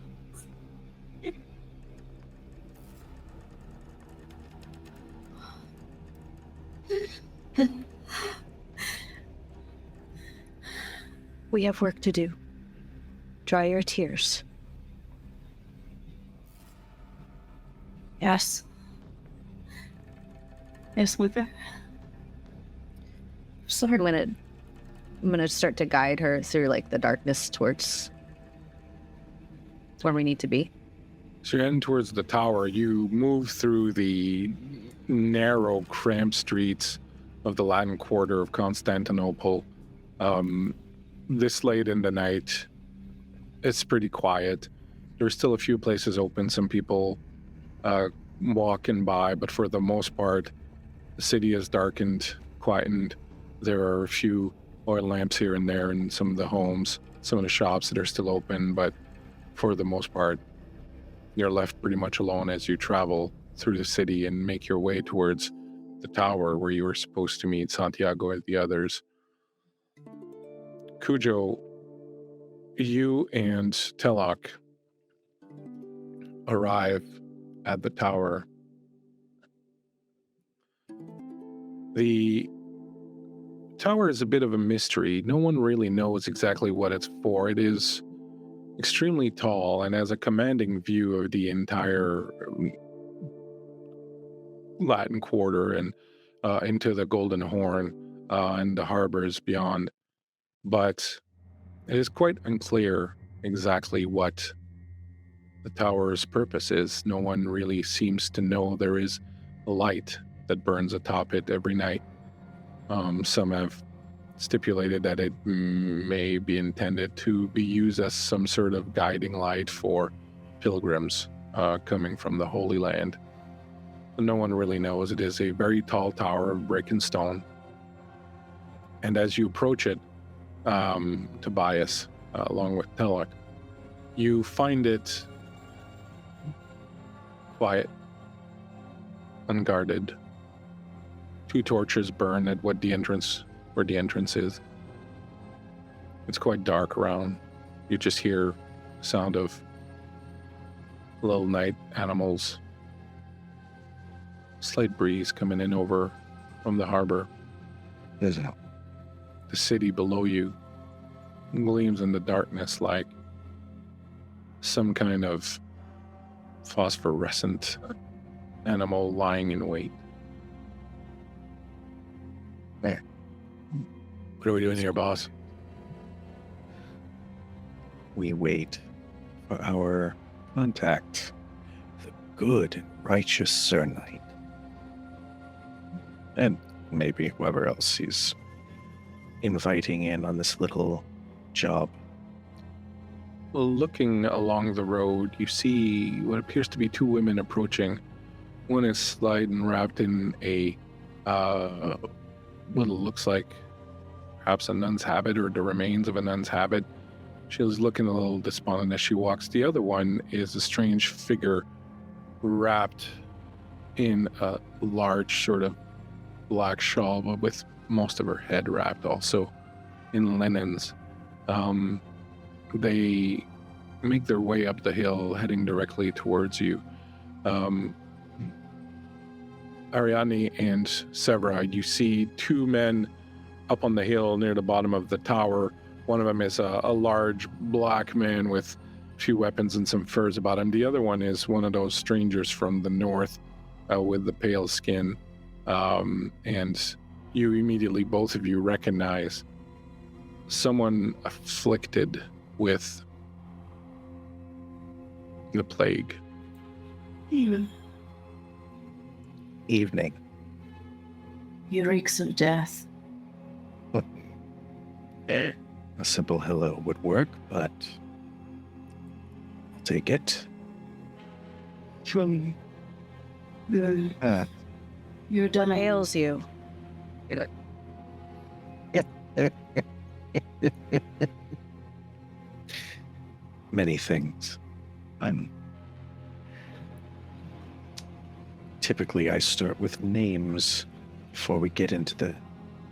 We have work to do. Dry your tears. Yes. Yes, we will. Sorry. I'm gonna start to guide her through like the darkness towards where we need to be. So you're heading towards the tower. You move through the narrow, cramped streets of the Latin Quarter of Constantinople. This late in the night, it's pretty quiet. There's still a few places open, some people walking by, but for the most part, the city is darkened, quietened. There are a few oil lamps here and there in some of the homes, some of the shops that are still open, but for the most part, you're left pretty much alone as you travel through the city and make your way towards the tower where you were supposed to meet Santiago and the others. Cujo, you and Telok arrive at the tower. The tower is a bit of a mystery. No one really knows exactly what it's for. It is extremely tall and has a commanding view of the entire Latin Quarter and into the Golden Horn and the harbors beyond. But it is quite unclear exactly what the tower's purpose is. No one really seems to know. There is a light that burns atop it every night. Some have stipulated that it may be intended to be used as some sort of guiding light for pilgrims coming from the Holy Land. No one really knows. It is a very tall tower of brick and stone. And as you approach it, Tobias, along with Telok, you find it quiet, unguarded. 2 torches burn at where the entrance is. It's quite dark around. You just hear the sound of little night animals. Slight breeze coming in over from the harbor. There's a The city below you gleams in the darkness like some kind of phosphorescent animal lying in wait. There. What are we doing here, boss? We wait for our contact, the good and righteous Sir Knight. And maybe whoever else he's inviting in on this little job. Well, looking along the road, you see what appears to be 2 women approaching. One is slight and wrapped in a what looks like perhaps a nun's habit or the remains of a nun's habit. She was looking a little despondent as she walks. The other one is a strange figure wrapped in a large sort of black shawl, but with most of her head wrapped also in linens. They make their way up the hill, heading directly towards you. Ariadne and Severa, you see 2 men up on the hill near the bottom of the tower. One of them is a large black man with a few weapons and some furs about him. The other one is one of those strangers from the north with the pale skin. And you immediately, both of you, recognize someone afflicted with the plague. Evening. He reeks of death. A simple hello would work, but I'll take it. Chum. You're done. Ails you. Many things. Typically, I start with names before we get into the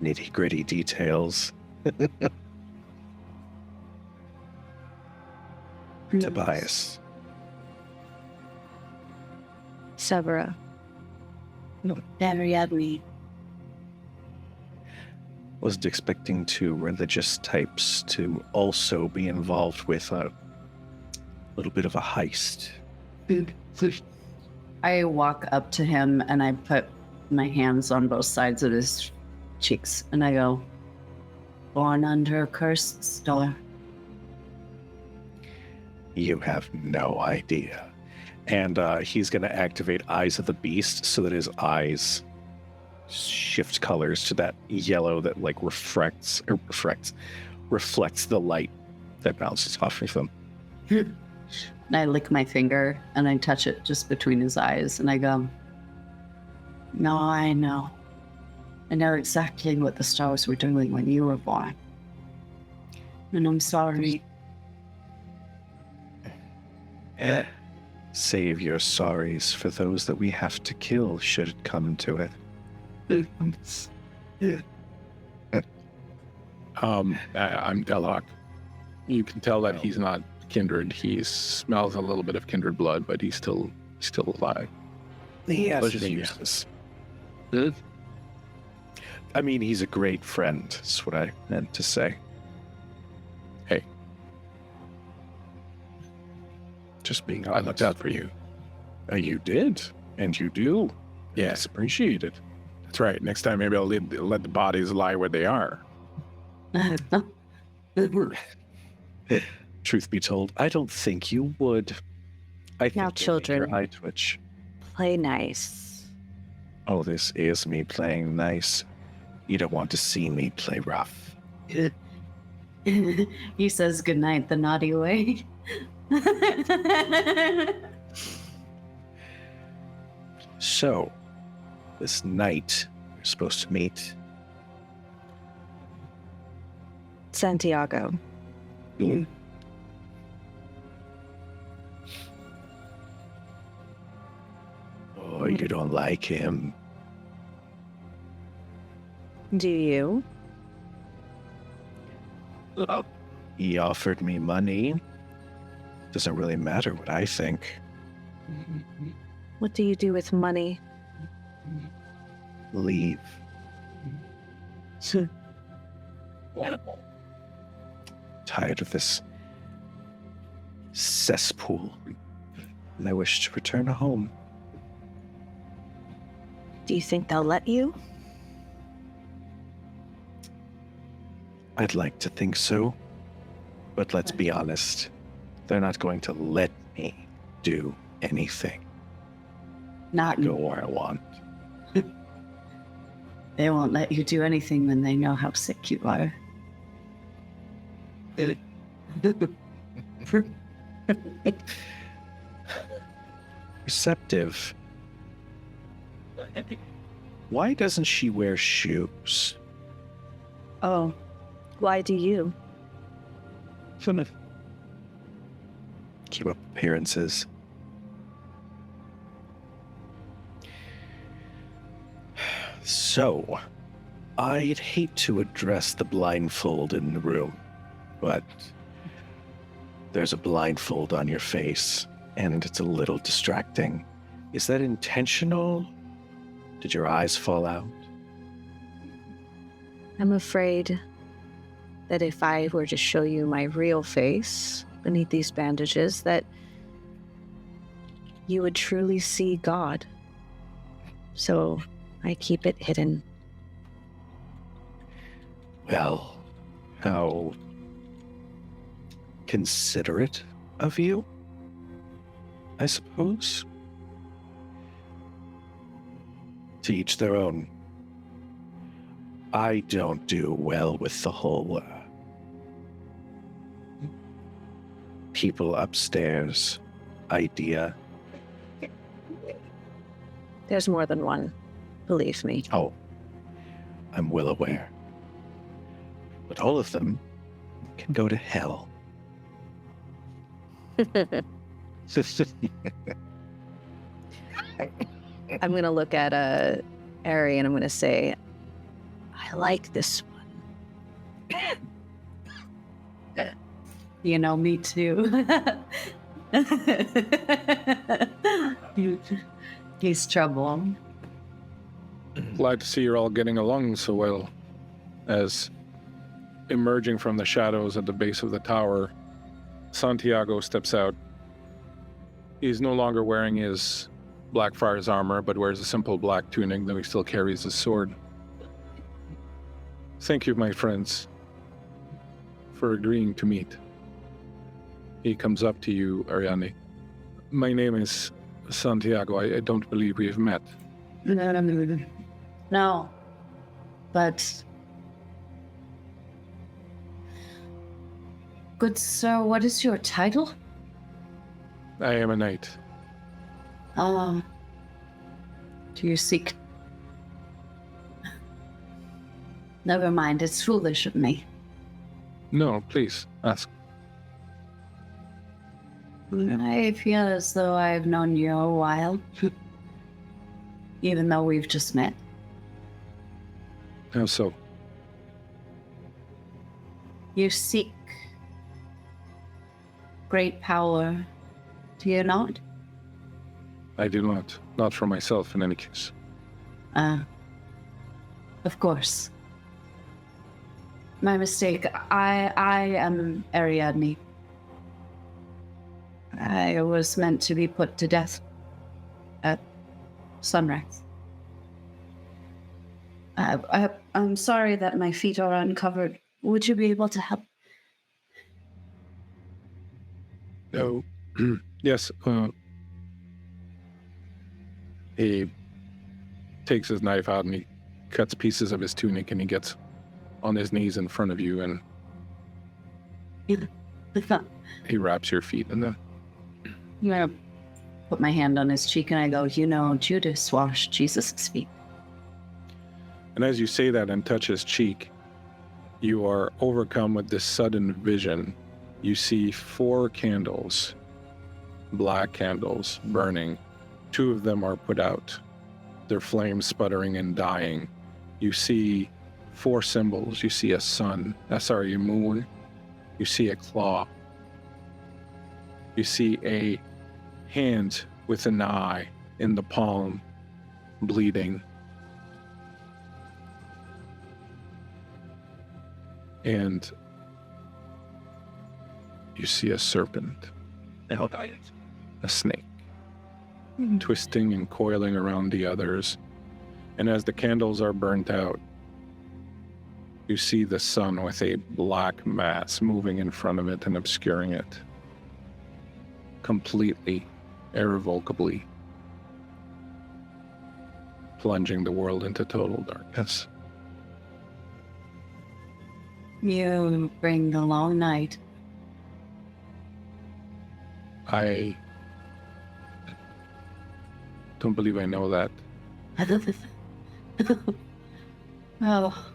nitty-gritty details. Tobias. Severa. Ariadne. Wasn't expecting 2 religious types to also be involved with a little bit of a heist. I walk up to him and I put my hands on both sides of his cheeks and I go, "Born under a cursed star." You have no idea. And he's going to activate Eyes of the Beast so that his eyes shift colors to that yellow that like reflects the light that bounces off of them. And I lick my finger and I touch it just between his eyes and I go, "No, I know. I know exactly what the stars were doing when you were born. And I'm sorry. Save your sorries for those that we have to kill should it come to it. I'm Delhawk. You can tell that he's not kindred. He smells a little bit of kindred blood, but he's still alive. He has Pleasure his seeing you. uses. I mean, he's a great friend, is what I meant to say. Hey, Just being I honest. looked out for you. You did, and you do. Yes, It's appreciated. that's right. Next time, maybe I'll let the bodies lie where they are. Truth be told, I don't think you would. I think Now, you'll make children. your eye twitch. Play nice. Oh, this is me playing nice. You don't want to see me play rough. He says goodnight the naughty way. So, this night we're supposed to meet. Santiago. Oh, you don't like him. Do you? He offered me money. Doesn't really matter what I think. What do you do with money? Leave. Tired of this cesspool, and I wish to return home. Do you think they'll let you? I'd like to think so, but let's be honest. They're not going to let me do anything. Not Go where I want. They won't let you do anything when they know how sick you are. Receptive. Why doesn't she wear shoes? Oh, why do you? Keep up appearances. So, I'd hate to address the blindfold in the room, but there's a blindfold on your face, and it's a little distracting. Is that intentional? Did your eyes fall out? I'm afraid that if I were to show you my real face beneath these bandages, that you would truly see God. So I keep it hidden. Well, how considerate of you, I suppose. To each their own. I don't do well with the whole people upstairs idea. There's more than one, believe me. Oh, I'm well aware. But all of them can go to hell. I'm going to look at Ari and I'm going to say, I like this one. You know, me too. He's trouble. Glad to see you're all getting along so well. As emerging from the shadows at the base of the tower, Santiago steps out. He's no longer wearing his Blackfriar's armor, but wears a simple black tunic, though he still carries his sword. Thank you, my friends, for agreeing to meet. He comes up to you, Ariadne. My name is Santiago. I don't believe we have met. No. But... Good sir, what is your title? I am a knight. Do you seek... Never mind, it's foolish of me. No, please, ask. I feel as though I've known you a while, even though we've just met. How so? You seek great power, do you not? I do not. Not for myself, in any case. Of course. My mistake. I am Ariadne. I was meant to be put to death at sunrise. I'm sorry that my feet are uncovered. Would you be able to help? No. Yes. He takes his knife out and he cuts pieces of his tunic and he gets on his knees in front of you and he wraps your feet in them. I'm gonna put my hand on his cheek and I go, Judas washed Jesus' feet. And as you say that and touch his cheek, you are overcome with this sudden vision. You see 4 candles, black candles, burning. 2 of them are put out, their flames sputtering and dying. You see 4 symbols. You see a sun, a moon. You see a claw. You see a hand with an eye in the palm, bleeding. And you see a serpent, a snake, twisting and coiling around the others. And as the candles are burnt out, you see the sun with a black mass moving in front of it and obscuring it. Completely, irrevocably, plunging the world into total darkness. You bring the long night. I don't believe I know that. Oh,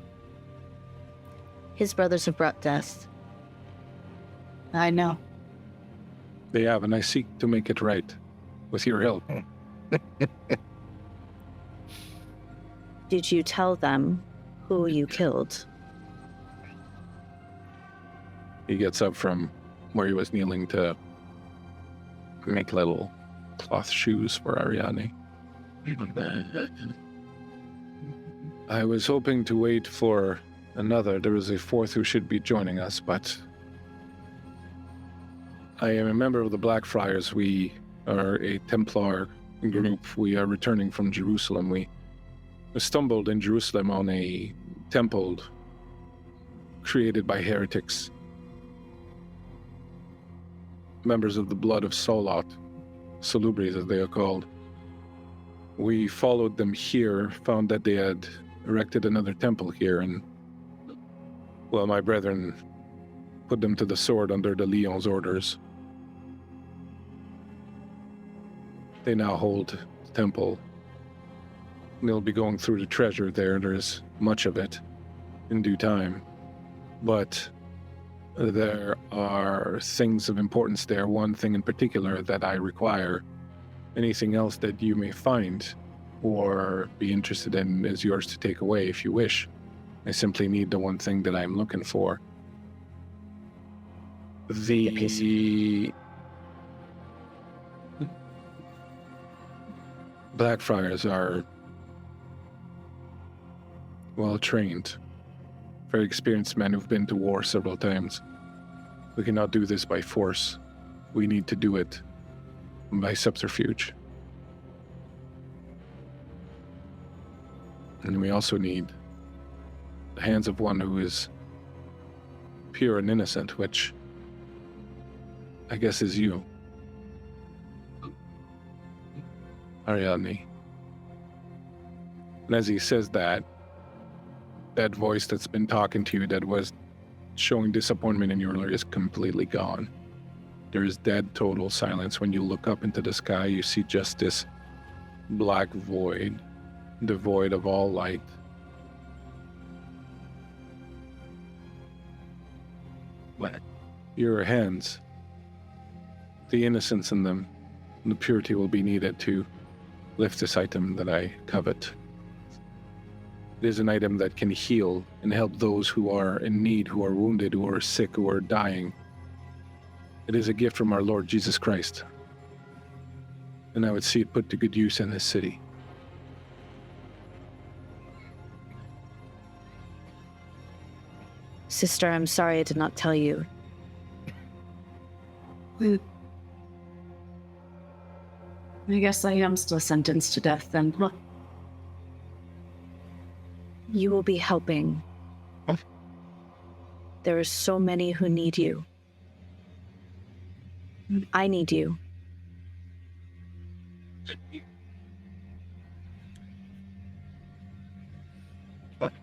His brothers have brought death. I know. They have, and I seek to make it right with your help. Did you tell them who you killed? He gets up from where he was kneeling to make little cloth shoes for Ariadne. I was hoping to wait for another. There is a 4th who should be joining us, but I am a member of the Blackfriars. We are a Templar group. We are returning from Jerusalem. We stumbled in Jerusalem on a temple created by heretics, members of the blood of Solot, Salubri as they are called. We followed them here, found that they had erected another temple here, and, well, my brethren put them to the sword under the Leon's orders. They now hold the temple. They'll be going through the treasure there. There's much of it in due time. But there are things of importance there. One thing in particular that I require. Anything else that you may find or be interested in is yours to take away if you wish. I simply need the one thing that I'm looking for. The Blackfriars are well trained, very experienced men who've been to war several times. We cannot do this by force. We need to do it by subterfuge. And we also need the hands of one who is pure and innocent, which I guess is you, Ariadne. And as he says that, that voice that's been talking to you, that was showing disappointment in you earlier, is completely gone. There is dead total silence. When you look up into the sky, you see just this black void, devoid of all light. your hands, the innocence in them, and the purity will be needed to lift this item that I covet. It is an item that can heal and help those who are in need, who are wounded, who are sick, who are dying. It is a gift from our Lord Jesus Christ, and I would see it put to good use in this city. Sister, I'm sorry I did not tell you. I guess I am still sentenced to death then. Look. You will be helping. What? There are so many who need you. I need you. What?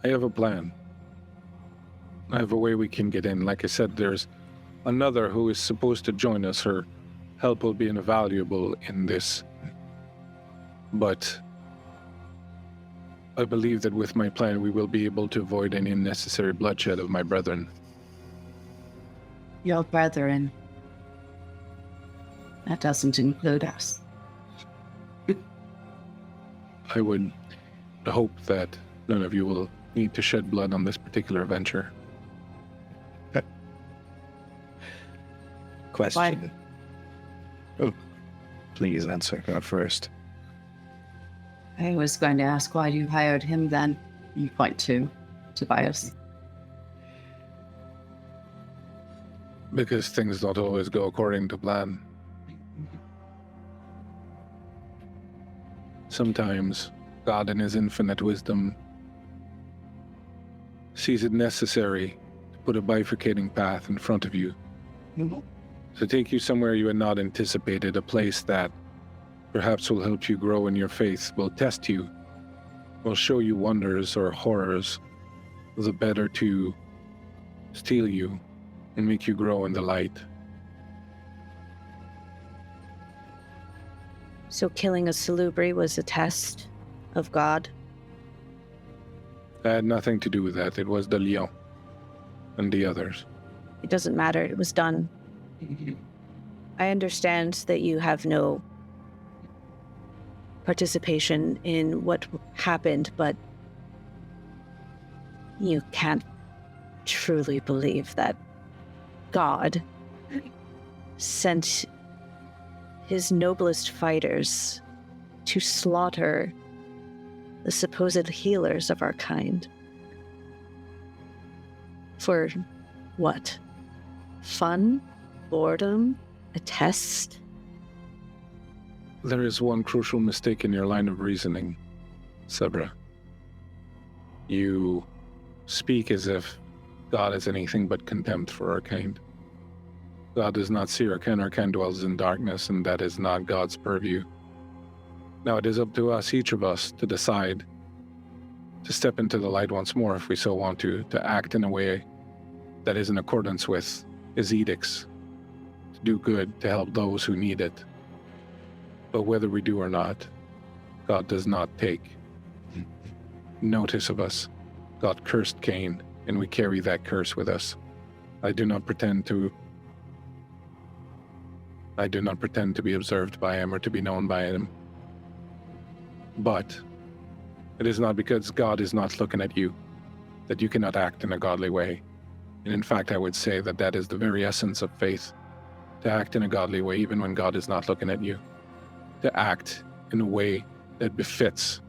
I have a plan. I have a way we can get in. Like I said, there's another who is supposed to join us. Her help will be invaluable in this. But I believe that with my plan, we will be able to avoid any unnecessary bloodshed of my brethren. Your brethren. That doesn't include us. I would hope that none of you will need to shed blood on this particular venture. Question. Oh, please answer her first. I was going to ask why you hired him then. You point to Tobias. Because things don't always go according to plan. Sometimes God in his infinite wisdom sees it necessary to put a bifurcating path in front of you, to take you somewhere you had not anticipated, a place that perhaps will help you grow in your faith, will test you, will show you wonders or horrors, the better to steal you and make you grow in the light. So killing a Salubri was a test of God? I had nothing to do with that. It was the Lion and the others. It doesn't matter. It was done. I understand that you have no participation in what happened, but you can't truly believe that God sent his noblest fighters to slaughter the supposed healers of our kind. For what? Fun? Boredom? A test? There is one crucial mistake in your line of reasoning, Severa. You speak as if God is anything but contempt for our kind. God does not see our kind dwells in darkness, and that is not God's purview. Now it is up to us, each of us, to decide to step into the light once more if we so want to act in a way that is in accordance with his edicts, to do good, to help those who need it. But whether we do or not, God does not take notice of us. God cursed Cain, and we carry that curse with us. I do not pretend to be observed by him or to be known by him. But it is not because God is not looking at you that you cannot act in a godly way. And in fact, I would say that that is the very essence of faith, to act in a godly way even when God is not looking at you, to act in a way that befits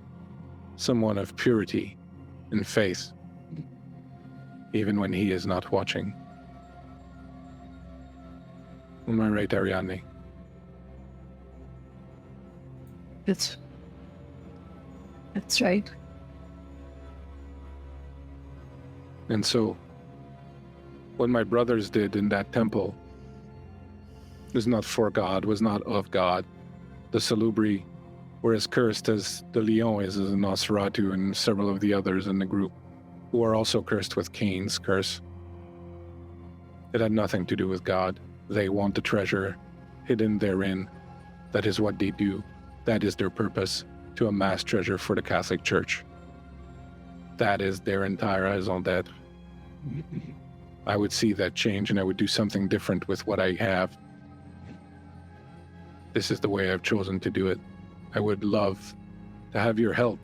someone of purity and faith, even when he is not watching. Am I right, Ariadne? That's right. And so, what my brothers did in that temple was not for God, was not of God. The Salubri were as cursed as the Lion is, as a Nosferatu, and several of the others in the group, who are also cursed with Cain's curse. It had nothing to do with God. They want the treasure hidden therein. That is what they do. That is their purpose, to amass treasure for the Catholic Church. That is their entire raison d'etre. I would see that change and I would do something different with what I have. This is the way I've chosen to do it. I would love to have your help.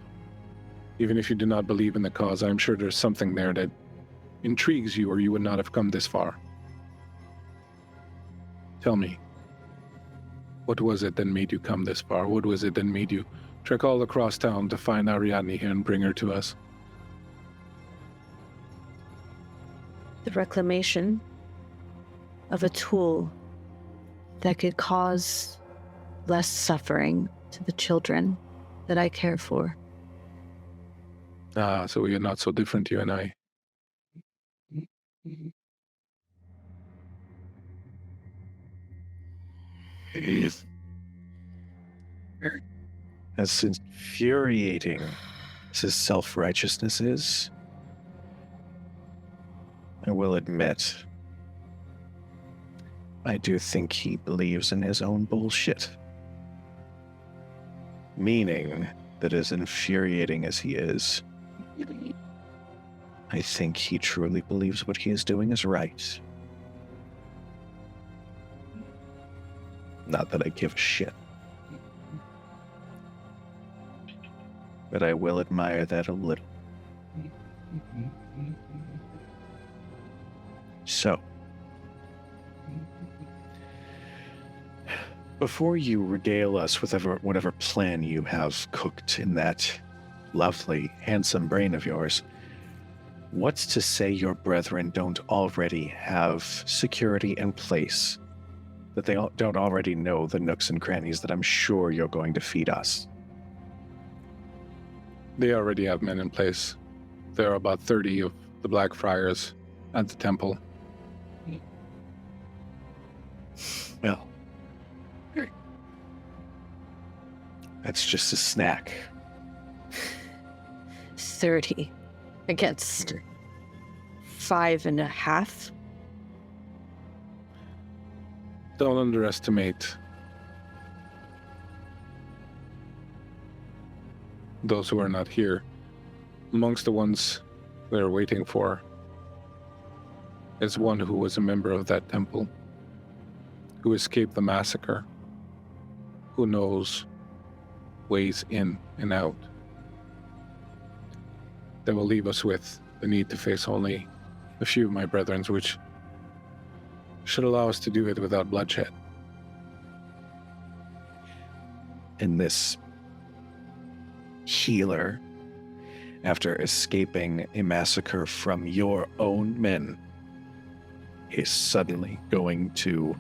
Even if you do not believe in the cause, I'm sure there's something there that intrigues you or you would not have come this far. Tell me, what was it that made you come this far? What was it that made you trek all across town to find Ariadne here and bring her to us? The reclamation of a tool that could cause less suffering to the children that I care for. Ah, so we are not so different, you and I. As infuriating as his self-righteousness is, I will admit, I do think he believes in his own bullshit. Meaning that as infuriating as he is, I think he truly believes what he is doing is right. Not that I give a shit. But I will admire that a little. So, before you regale us with whatever plan you have cooked in that lovely, handsome brain of yours, what's to say your brethren don't already have security in place? That they don't already know the nooks and crannies that I'm sure you're going to feed us? They already have men in place. There are about 30 of the Blackfriars at the temple. Well, that's just a snack. 30 against 5.5. Don't underestimate those who are not here. Amongst the ones they're waiting for is one who was a member of that temple, who escaped the massacre, who knows ways in and out. That will leave us with the need to face only a few of my brethren, which should allow us to do it without bloodshed. And this healer, after escaping a massacre from your own men, is suddenly going to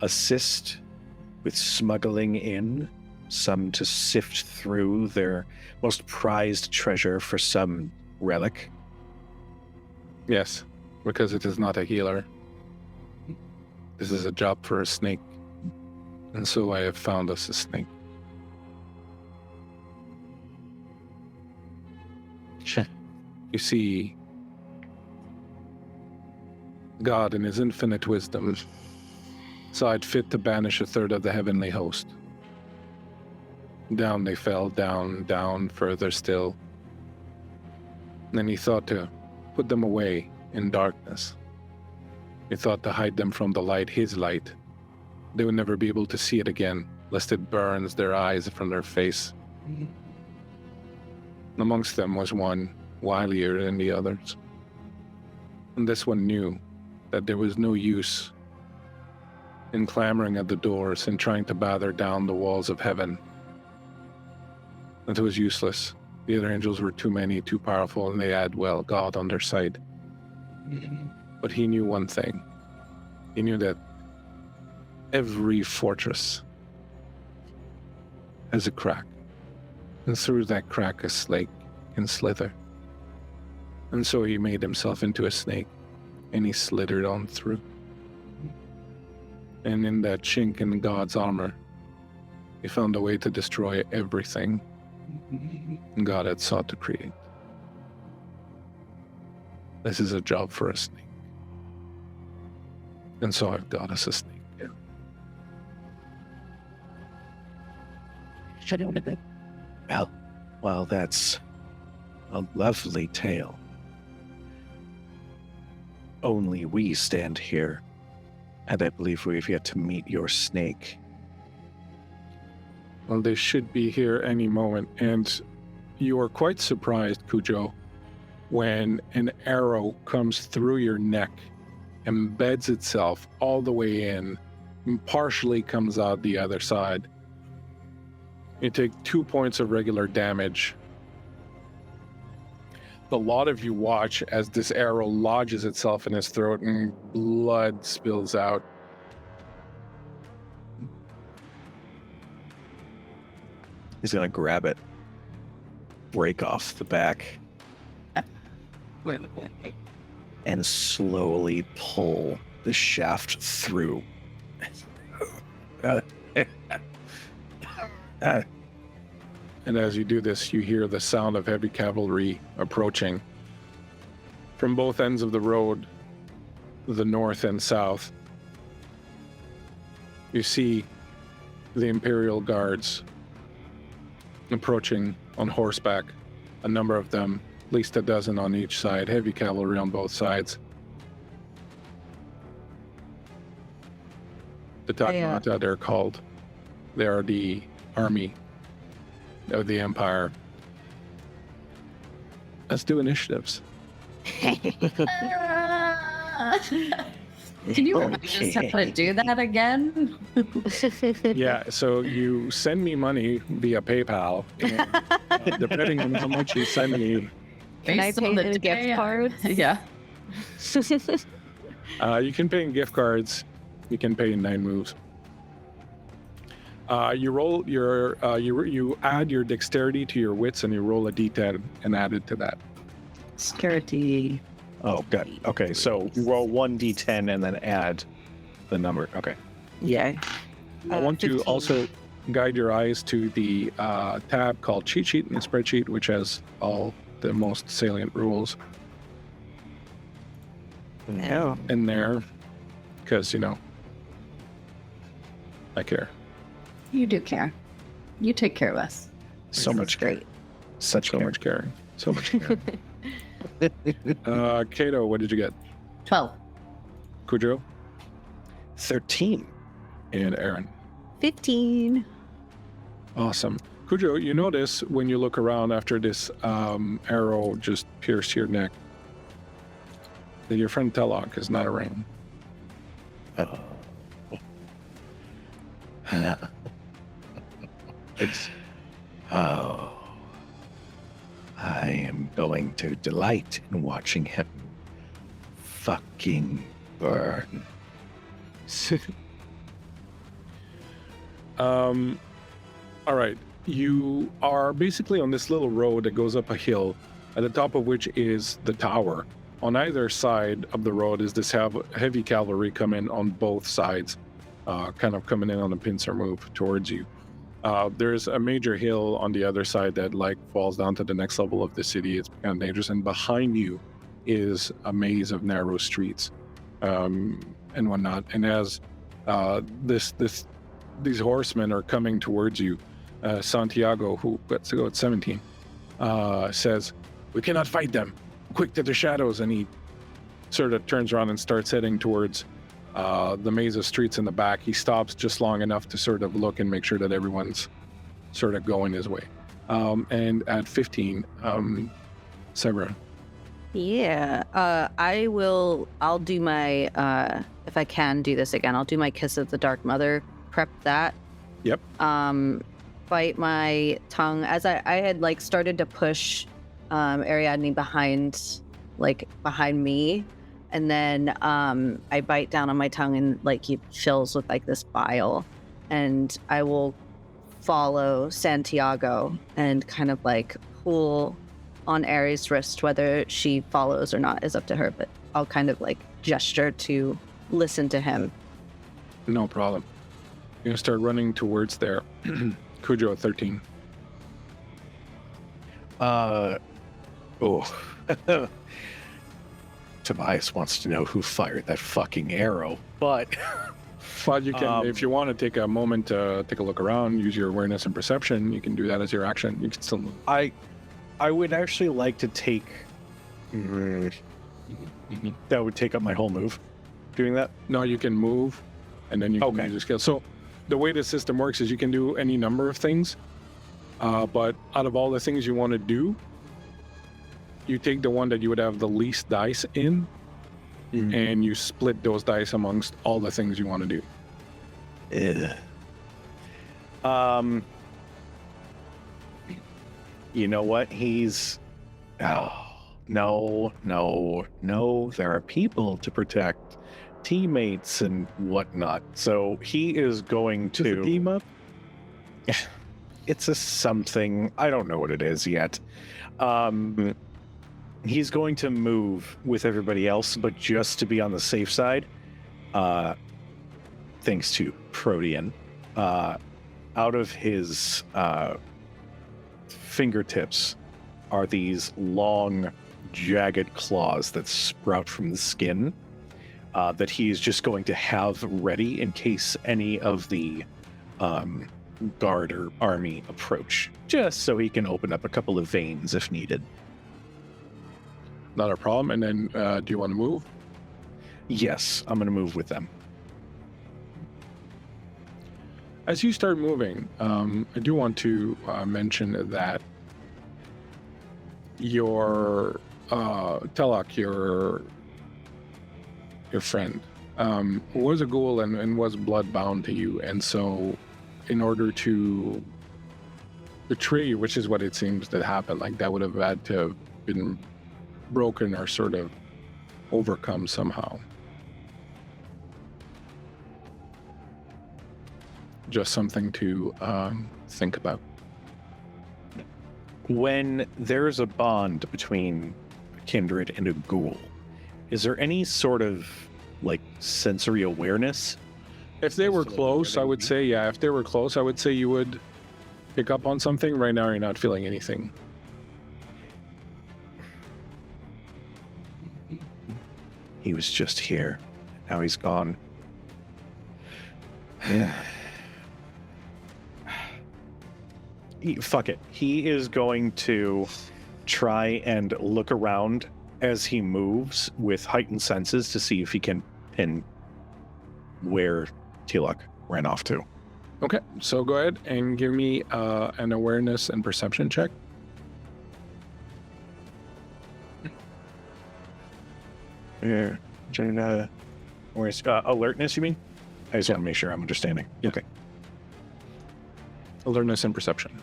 assist with smuggling in some to sift through their most prized treasure for some relic. Yes, because it is not a healer. This is a job for a snake. And so I have found us a snake. You see, God in his infinite wisdom saw it fit to banish a third of the heavenly host. Down they fell, down, further still. And then he thought to put them away in darkness. He thought to hide them from the light, his light. They would never be able to see it again, lest it burns their eyes from their face. Amongst them was one wilier than the others. And this one knew that there was no use in clamoring at the doors and trying to batter down the walls of heaven. That it was useless. The other angels were too many, too powerful, and they had, well, God on their side. But he knew one thing. He knew that every fortress has a crack. And through that crack a snake can slither. And so he made himself into a snake, and he slithered on through. And in that chink in God's armor, he found a way to destroy everything God had sought to create. This is a job for a snake. And so I've got us a snake. Well, while that's a lovely tale, only we stand here, and I believe we've yet to meet your snake. Well, they should be here any moment, and you are quite surprised, Cujo, when an arrow comes through your neck, embeds itself all the way in, and partially comes out the other side. You take 2 points of regular damage. The lot of you watch as this arrow lodges itself in his throat and blood spills out. He's gonna grab it, break off the back, and slowly pull the shaft through. And as you do this, you hear the sound of heavy cavalry approaching from both ends of the road, the north and south. You see the Imperial Guards approaching on horseback, a number of them, at least a dozen on each side, heavy cavalry on both sides. The Takamata, they're called. They are the army of the Empire. Let's do initiatives. Can you remind us how to do that again? Yeah, so you send me money via PayPal, and depending on how much you send me, Can I pay in gift cards? Yeah. you can pay in gift cards. You can pay in 9 moves. You roll your you add your dexterity to your wits, and you roll a d10 and add it to that. Security. Oh, got it. Okay, so you roll 1d10 and then add the number. Okay. Yeah. I want to 15. also guide your eyes to the tab called Cheat Sheet in the spreadsheet, which has all the most salient rules No. in there, because, I care. You do care. You take care of us. So much Great. Such So care. much care. So much care. Kato, what did you get? 12. Cujo 13. and Aaron. 15. Awesome. Cujo, you notice when you look around after this arrow just pierced your neck that your friend Telok is not around. It's I am going to delight in watching him fucking burn. All right. You are basically on this little road that goes up a hill, at the top of which is the tower. On either side of the road is this heavy cavalry coming on both sides, kind of coming in on a pincer move towards you. There's a major hill on the other side that falls down to the next level of the city. It's kind of dangerous, and behind you is a maze of narrow streets and whatnot. And as these horsemen are coming towards you, Santiago, who gets to go at 17, says, "We cannot fight them. Quick to the shadows!" And he sort of turns around and starts heading towards the maze of streets in the back. He stops just long enough to sort of look and make sure that everyone's sort of going his way. And at 15, Severa. Yeah. I'll do my, if I can do this again, I'll do my Kiss of the Dark Mother, prep that. Yep. Bite my tongue as I had started to push Ariadne behind me. And then I bite down on my tongue and it fills with this bile. And I will follow Santiago and kind of pull on Aries' wrist. Whether she follows or not is up to her, but I'll kind of gesture to listen to him. No problem. You're going to start running towards there. Cujo at 13. Tobias wants to know who fired that fucking arrow, but But you can, if you want to take a moment to take a look around, use your awareness and perception, you can do that as your action. You can still move. I would actually like to take That would take up my whole move, doing that? No, you can move, and then you can Okay. use your skill. So the way the system works is you can do any number of things, but out of all the things you want to do, you take the one that you would have the least dice in, and you split those dice amongst all the things you want to do. You know what? He's... Oh, no. There are people to protect, teammates and whatnot. So he is going to... Just a team up? It's a something. I don't know what it is yet. He's going to move with everybody else, but just to be on the safe side, thanks to Protean, out of his fingertips are these long, jagged claws that sprout from the skin that he is just going to have ready in case any of the guard or army approach, just so he can open up a couple of veins if needed. Not a problem. And then, do you want to move? Yes, I'm going to move with them. As you start moving, I do want to mention that your Telok, your friend, was a ghoul and was bloodbound to you, and so in order to betray you, which is what it seems that happened, like that would have had to have been broken or sort of overcome somehow. Just something to think about. When there's a bond between a kindred and a ghoul, is there any sort of like sensory awareness? If they were close, I would say, yeah. If they were close, I would say you would pick up on something. Right now, you're not feeling anything. He was just here. Now he's gone. Yeah. Fuck it. He is going to try and look around as he moves with heightened senses to see if he can pin where Tilak ran off to. Okay, so go ahead and give me an awareness and perception check. Yeah. Where's alertness, you mean? I just want to make sure I'm understanding. Yeah. Okay. Alertness and perception.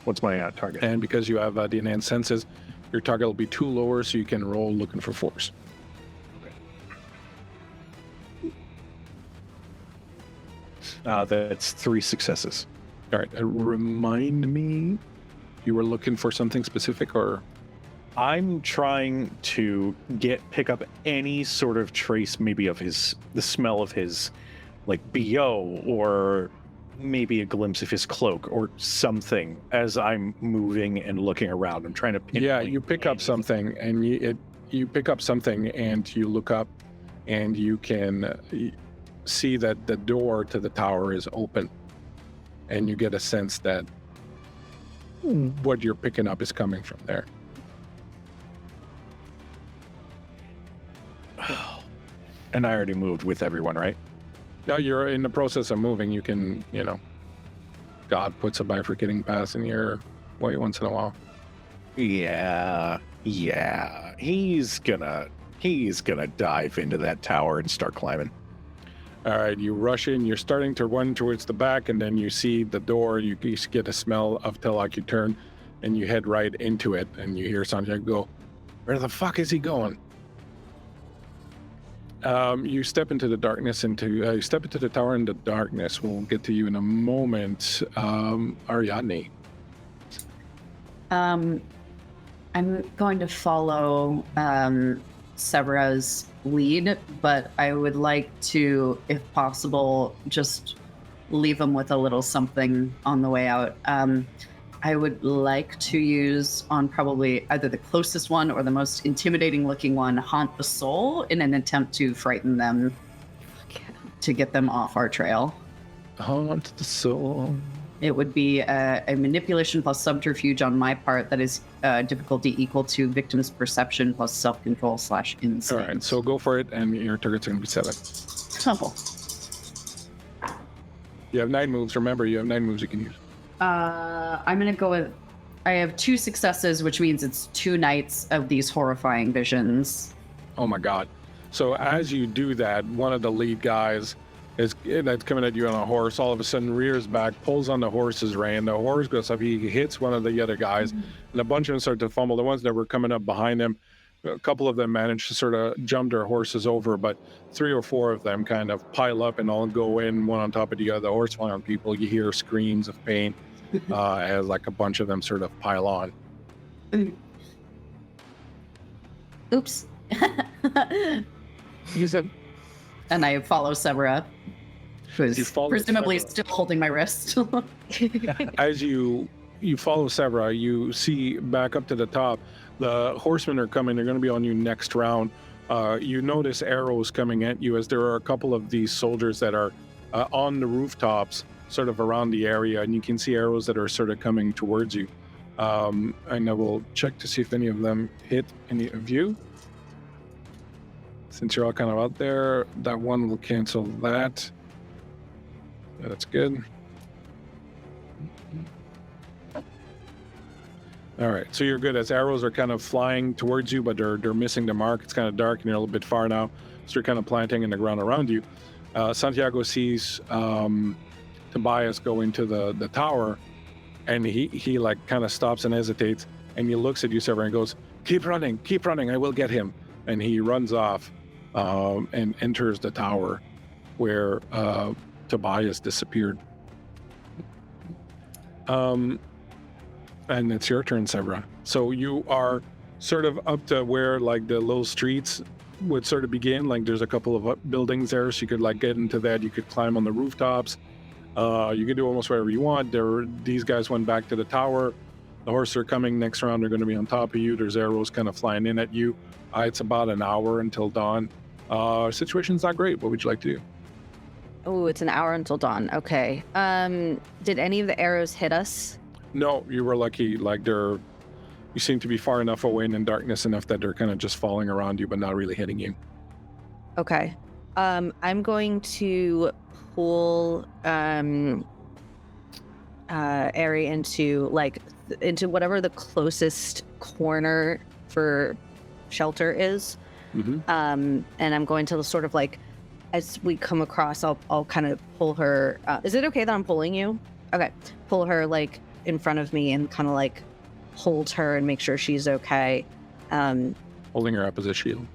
What's my target? And because you have the enhanced senses, your target will be 2 lower, so you can roll looking for force. That's 3 successes. All right, remind me, you were looking for something specific, or? I'm trying to pick up any sort of trace, maybe of the smell of his, like, BO, or maybe a glimpse of his cloak, or something as I'm moving and looking around. I'm trying to pinpoint. Yeah, you pick up something, and you pick up something, and you look up, and you can see that the door to the tower is open, and you get a sense that what you're picking up is coming from there. And I already moved with everyone, right? Now you're in the process of moving. You can, God puts a bifurcating path in your way once in a while. Yeah. He's gonna dive into that tower and start climbing. All right, you rush in. You're starting to run towards the back, and then you see the door. You get a smell of Telok. You turn, and you head right into it, and you hear Santiago go, "Where the fuck is he going?" You step into the darkness. You step into the tower in the darkness. We'll get to you in a moment. Ariadne. I'm going to follow Severa's lead, but I would like to, if possible, just leave him with a little something on the way out. I would like to use on probably either the closest one or the most intimidating looking one, Haunt the Soul, in an attempt to frighten them to get them off our trail. Haunt the Soul. It would be a manipulation plus subterfuge on my part that is difficulty equal to victim's perception plus self-control / instinct. All right, so go for it, and your target's going to be 7. Oh. You have 9 moves. Remember, you have 9 moves you can use. I'm going to go with... I have 2 successes, which means it's 2 nights of these horrifying visions. Oh my god. So as you do that, one of the lead guys that's coming at you on a horse all of a sudden rears back, pulls on the horse's rein. The horse goes up, he hits one of the other guys, and a bunch of them start to fumble. The ones that were coming up behind them, a couple of them managed to sort of jump their horses over, but 3 or 4 of them kind of pile up and all go in one on top of the other. The horse flying on people. You hear screams of pain as like a bunch of them sort of pile on. Oops. Use it. And I follow Severa, who is follow presumably Severa. still holding my wrist. As you follow Severa, you see back up to the top, the horsemen are coming. They're going to be on you next round. You notice arrows coming at you as there are a couple of these soldiers that are on the rooftops, sort of around the area, and you can see arrows that are sort of coming towards you. And I will check to see if any of them hit any of you. Since you're all kind of out there, that one will cancel that. Yeah, that's good. All right, so you're good as arrows are kind of flying towards you, but they're missing the mark. It's kind of dark and you're a little bit far now, so you're kind of planting in the ground around you. Santiago sees Tobias go into the tower, and he like kind of stops and hesitates, and he looks at you, Severa, and goes, keep running, I will get him. And he runs off and enters the tower where Tobias disappeared. And it's your turn, Severa. So you are sort of up to where like the little streets would sort of begin. Like there's a couple of buildings there, so you could like get into that. You could climb on the rooftops. You can do almost whatever you want. These guys went back to the tower. The horses are coming next round. They're going to be on top of you. There's arrows kind of flying in at you. It's about an hour until dawn. Situation's not great. What would you like to do? Oh, it's an hour until dawn. Okay. Did any of the arrows hit us? No, you were lucky. Like you seem to be far enough away and in darkness enough that they're kind of just falling around you, but not really hitting you. Okay. I'm going to pull Ari into whatever the closest corner for shelter is. Mm-hmm. And I'm going to sort of like, as we come across, I'll kind of pull her. Is it okay that I'm pulling you? Okay. Pull her like in front of me and kind of like hold her and make sure she's okay. Holding her up as a shield.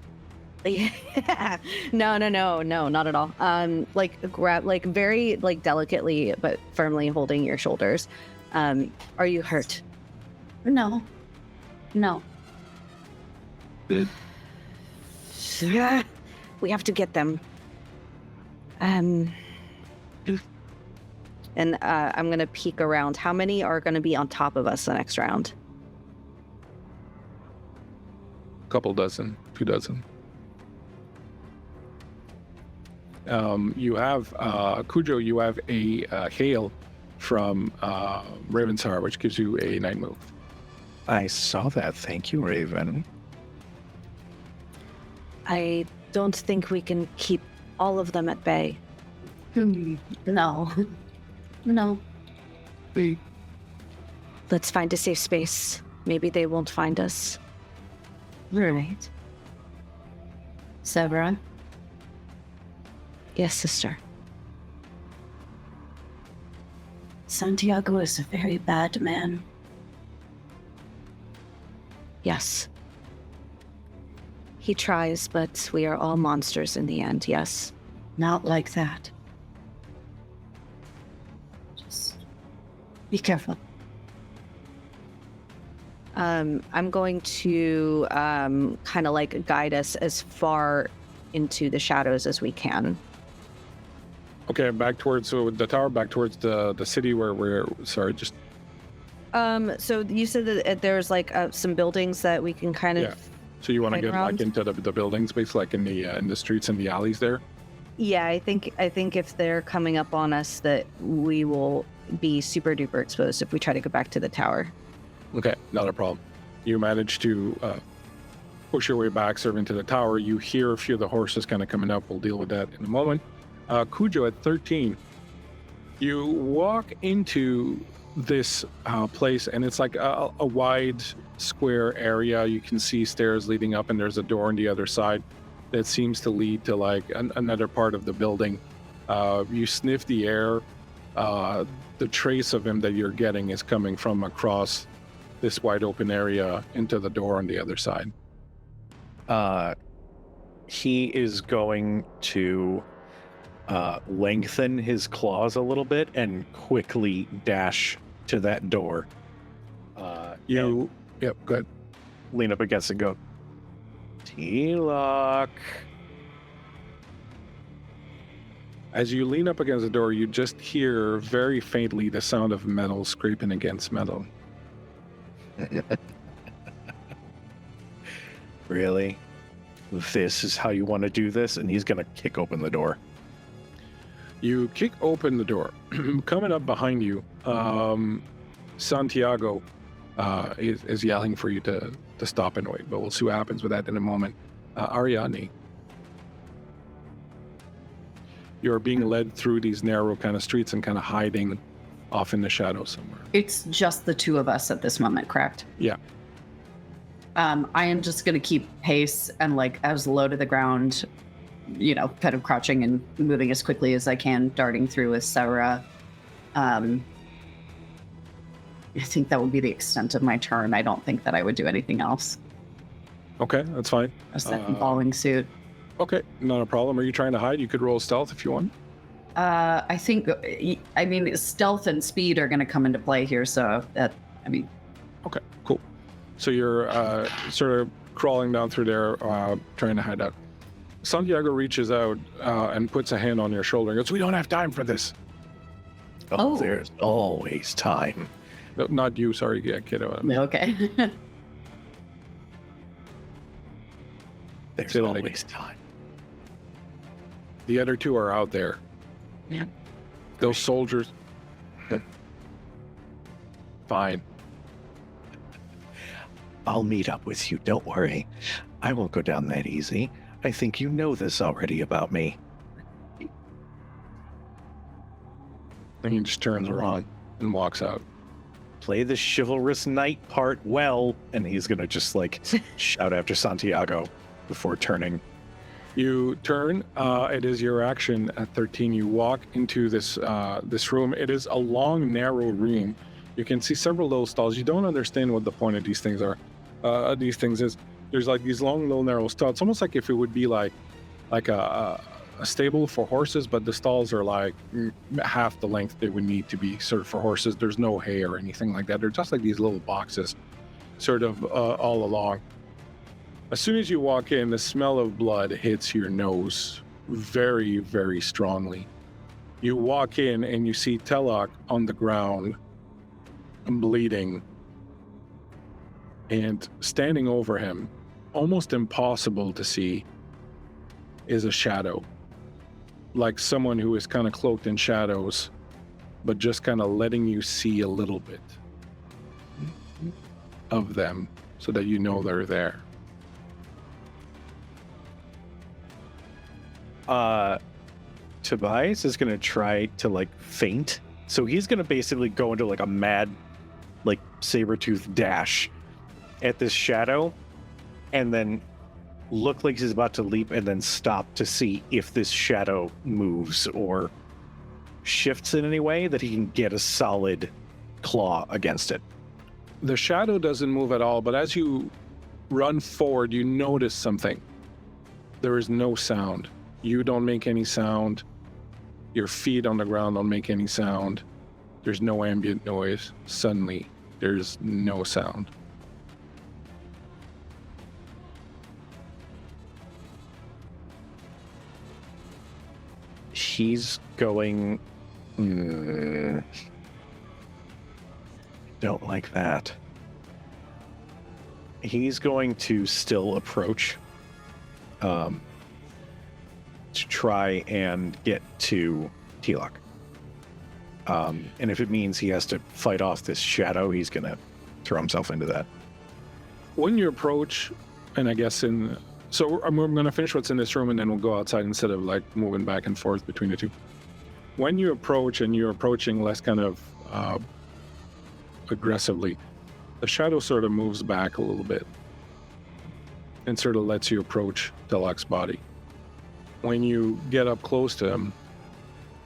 Yeah. No, not at all. Like grab, like very like delicately but firmly holding your shoulders. Are you hurt? No. Yeah. We have to get them. And I'm gonna peek around. How many are gonna be on top of us the next round? Couple dozen, 2 dozen. You have Cujo. You have a hail from Ravensar, which gives you a night move. I saw that. Thank you, Raven. I don't think we can keep all of them at bay. No. Let's find a safe space. Maybe they won't find us. Right. Severa? Yes, sister. Santiago is a very bad man. Yes. He tries, but we are all monsters in the end, yes. Not like that. Just be careful. I'm going to kind of like guide us as far into the shadows as we can. Okay, back towards the tower, back towards the city where we're. Sorry, just. So you said that there's like some buildings that we can kind of. Yeah. So you want to Right get around? like into the buildings, basically, like in the streets and the alleys there. Yeah, I think if they're coming up on us, that we will be super duper exposed if we try to go back to the tower. Okay, not a problem. You manage to push your way back, serving to the tower. You hear a few of the horses kind of coming up. We'll deal with that in a moment. Cujo at 13. You walk into this place, and it's like a wide square area. You can see stairs leading up, and there's a door on the other side that seems to lead to like another part of the building. You sniff the air. The trace of him that you're getting is coming from across this wide open area into the door on the other side. He is going to lengthen his claws a little bit and quickly dash to that door. Yep, good. Lean up against it and go, T-lock. As you lean up against the door, you just hear very faintly the sound of metal scraping against metal. Really? This is how you want to do this? And he's going to kick open the door. You kick open the door. Coming up behind you, Santiago is yelling for you to stop and wait, but we'll see what happens with that in a moment. Ariadne, you're being led through these narrow kind of streets and kind of hiding off in the shadows somewhere. It's just the two of us at this moment, correct? Yeah. I am just going to keep pace and like as low to the ground, you know, kind of crouching and moving as quickly as I can, darting through with Severa. I think that would be the extent of my turn. I don't think that I would do anything else. Okay, that's fine. A second following suit. Okay, not a problem. Are you trying to hide? You could roll stealth if you want. I think, I mean, stealth and speed are going to come into play here. So that, I mean. Okay, cool. So you're sort of crawling down through there, trying to hide out. Santiago reaches out and puts a hand on your shoulder and goes, "We don't have time for this." Oh, there's always time. No, not you, sorry, yeah, kiddo. Okay. There's Say that always time. The other two are out there. Yeah. Those soldiers. Fine. I'll meet up with you, don't worry. I won't go down that easy. I think you know this already about me. And he just turns around and walks out. Play the chivalrous knight part well. And he's going to just like shout after Santiago before turning. You turn. It is your action at 13. You walk into this room. It is a long, narrow room. You can see several little stalls. You don't understand what the point of these things are. There's like these long, little, narrow stalls. It's almost like if it would be like a stable for horses, but the stalls are like half the length they would need to be sort of for horses. There's no hay or anything like that. They're just like these little boxes, sort of all along. As soon as you walk in, the smell of blood hits your nose very, very strongly. You walk in and you see Telok on the ground, bleeding, and standing over him, almost impossible to see, is a shadow. Like someone who is kind of cloaked in shadows, but just kind of letting you see a little bit of them so that you know they're there. Tobias is going to try to like feint. So he's going to basically go into like a mad, like saber-tooth dash at this shadow and then look like he's about to leap and then stop to see if this shadow moves or shifts in any way that he can get a solid claw against it. The shadow doesn't move at all, but as you run forward, you notice something. There is no sound. You don't make any sound. Your feet on the ground don't make any sound. There's no ambient noise. Suddenly, there's no sound. He's going... Don't like that. He's going to still approach. to try and get to Telok. And if it means he has to fight off this shadow, he's going to throw himself into that. When you approach, and I guess so I'm going to finish what's in this room and then we'll go outside instead of like moving back and forth between the two. When you approach and you're approaching less kind of aggressively, the shadow sort of moves back a little bit and sort of lets you approach Telok's body. When you get up close to him,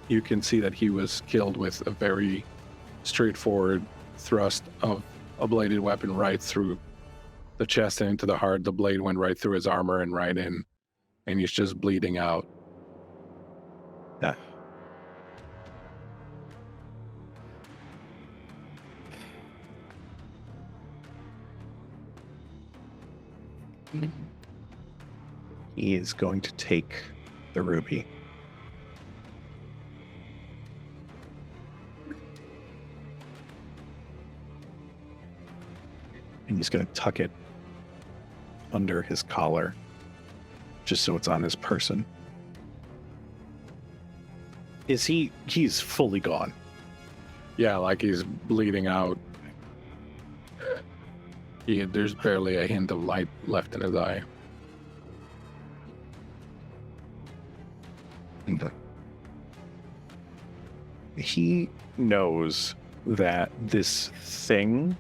you can see that he was killed with a very straightforward thrust of a bladed weapon right through the chest and into the heart. The blade went right through his armor and right in, and he's just bleeding out. Yeah. He is going to take the ruby. And he's going to tuck it under his collar, just so it's on his person. He's fully gone? Yeah, like he's bleeding out. There's barely a hint of light left in his eye. He knows that this thing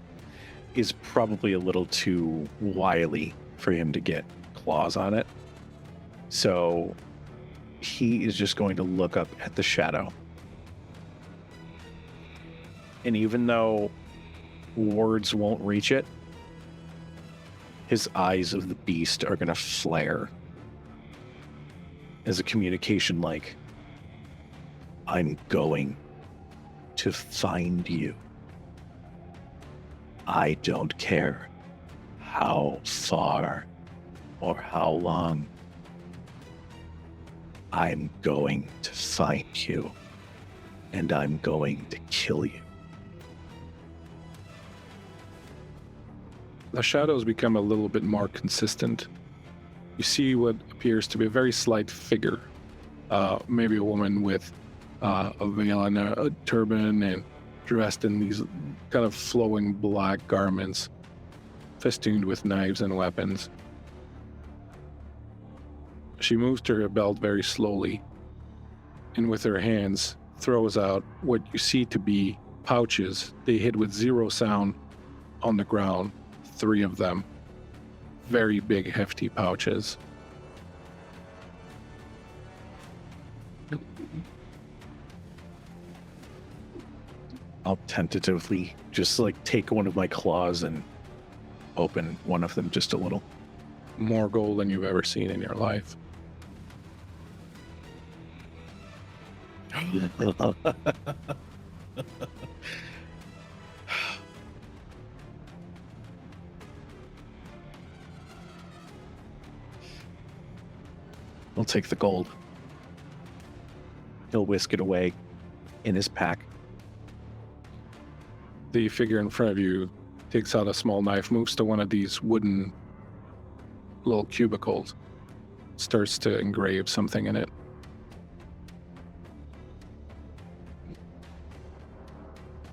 is probably a little too wily for him to get claws on it. So he is just going to look up at the shadow. And even though words won't reach it, his eyes of the beast are going to flare as a communication like, I'm going to find you. I don't care how far or how long. I'm going to find you, and I'm going to kill you. The shadows become a little bit more consistent. You see what appears to be a very slight figure, maybe a woman with a veil and a turban and dressed in these kind of flowing black garments, festooned with knives and weapons. She moves to her belt very slowly, and with her hands throws out what you see to be pouches. They hit with zero sound on the ground, 3 of them. Very big, hefty pouches. I'll tentatively just like take one of my claws and open one of them just a little. More gold than you've ever seen in your life. I'll take the gold. He'll whisk it away in his pack. The figure in front of you takes out a small knife, moves to one of these wooden little cubicles, starts to engrave something in it.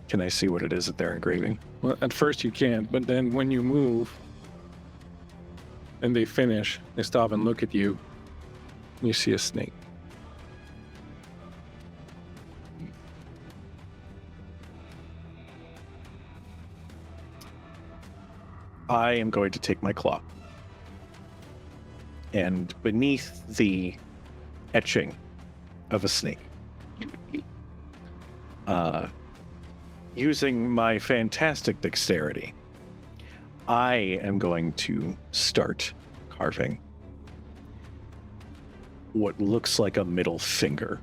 Can I see what it is that they're engraving? Well, at first you can't, but then when you move and they finish, they stop and look at you, and you see a snake. I am going to take my claw, and beneath the etching of a snake, using my fantastic dexterity, I am going to start carving what looks like a middle finger.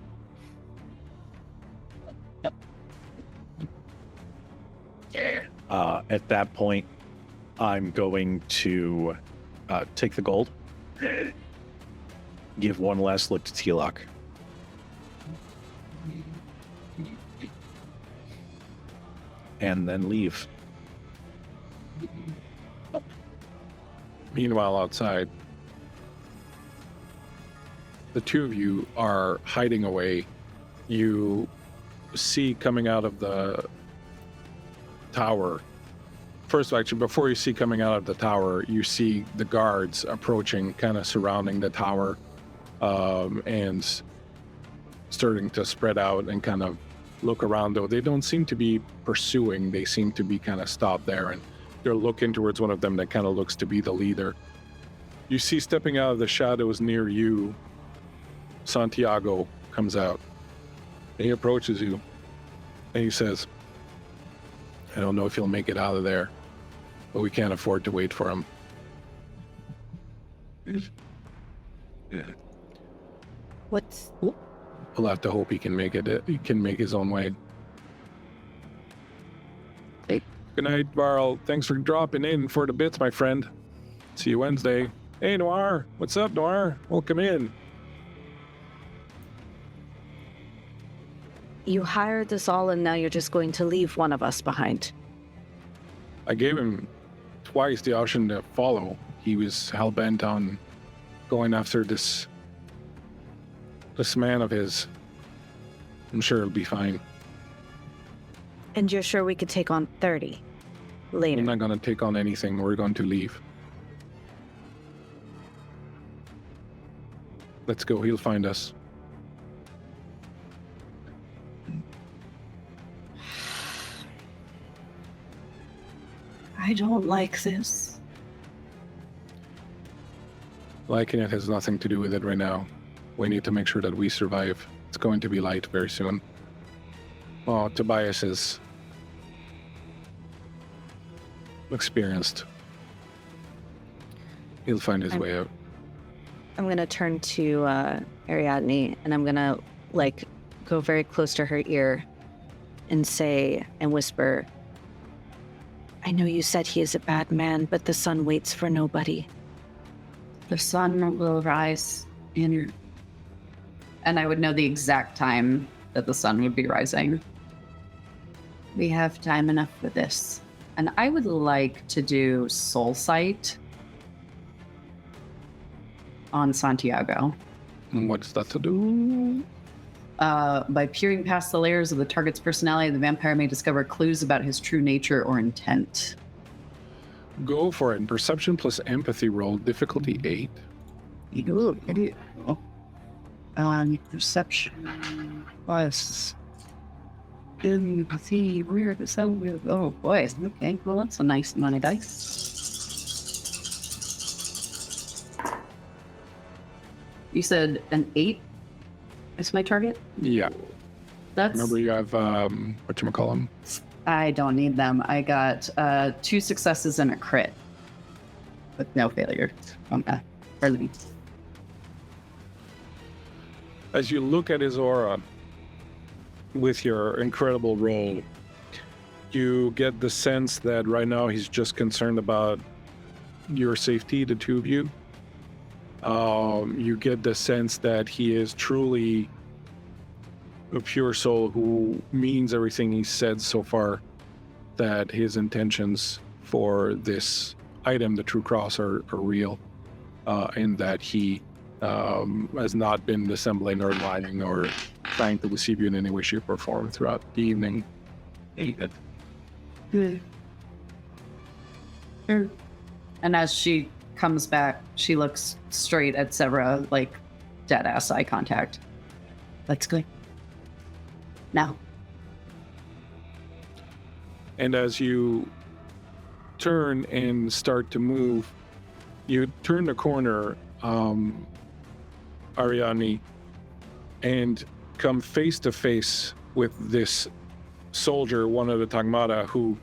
At that point, I'm going to take the gold, give one last look to Telok, and then leave. Meanwhile, outside, the two of you are hiding away, you see coming out of the tower. First, actually, before you see coming out of the tower, you see the guards approaching, kind of surrounding the tower, and starting to spread out and kind of look around, though they don't seem to be pursuing. They seem to be kind of stopped there, and they're looking towards one of them that kind of looks to be the leader. You see stepping out of the shadows near you, Santiago comes out. And he approaches you, and he says, I don't know if he'll make it out of there, but we can't afford to wait for him. Yeah. What's... We'll have to hope he can make it. He can make his own way. Hey. Good night, Varl. Thanks for dropping in for the bits, my friend. See you Wednesday. Hey, Noir. What's up, Noir? Welcome in. You hired us all and now you're just going to leave one of us behind. I gave him twice the option to follow. He was hell-bent on going after this man of his. I'm sure it'll be fine. And you're sure we could take on 30 later? We're not going to take on anything. We're going to leave. Let's go. He'll find us. I don't like this. Liking it has nothing to do with it right now. We need to make sure that we survive. It's going to be light very soon. Oh, Tobias is experienced. He'll find his way out. I'm going to turn to Ariadne and I'm going to go very close to her ear and say and whisper, I know you said he is a bad man, but the sun waits for nobody. The sun will rise in... And I would know the exact time that the sun would be rising. We have time enough for this. And I would like to do Soul Sight on Santiago. And what's that to do? By peering past the layers of the target's personality, the vampire may discover clues about his true nature or intent. Go for it. Perception plus empathy roll, difficulty 8. Ooh, idiot. Perception plus empathy. Where does that with? Oh boy. Okay, well that's a nice amount of dice. You said an 8 is my target? Yeah. That's... Remember you have, whatchamacallem? I don't need them. I got 2 successes and a crit. With no failure. Early. As you look at his aura with your incredible roll, you get the sense that right now he's just concerned about your safety, the two of you. You get the sense that he is truly a pure soul who means everything he's said so far, that his intentions for this item, the True Cross, are real, and that he has not been dissembling or lying or trying to deceive you in any way, shape, or form throughout the evening. Good. And as she comes back, she looks straight at Severa, like dead-ass eye contact. Let's go. Now. And as you turn and start to move, you turn the corner, Ariadne, and come face to face with this soldier, one of the Tagmata, who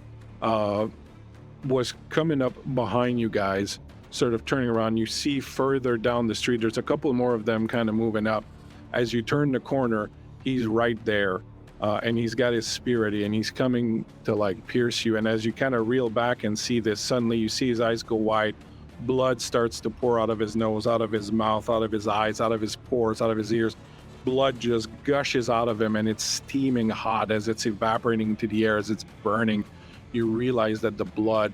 was coming up behind you guys, sort of turning around. You see further down the street, there's a couple more of them kind of moving up. As you turn the corner, he's right there, and he's got his spear ready, and he's coming to pierce you. And as you kind of reel back and see this, suddenly you see his eyes go wide. Blood starts to pour out of his nose, out of his mouth, out of his eyes, out of his pores, out of his ears. Blood just gushes out of him, and it's steaming hot as it's evaporating into the air, as it's burning. You realize that the blood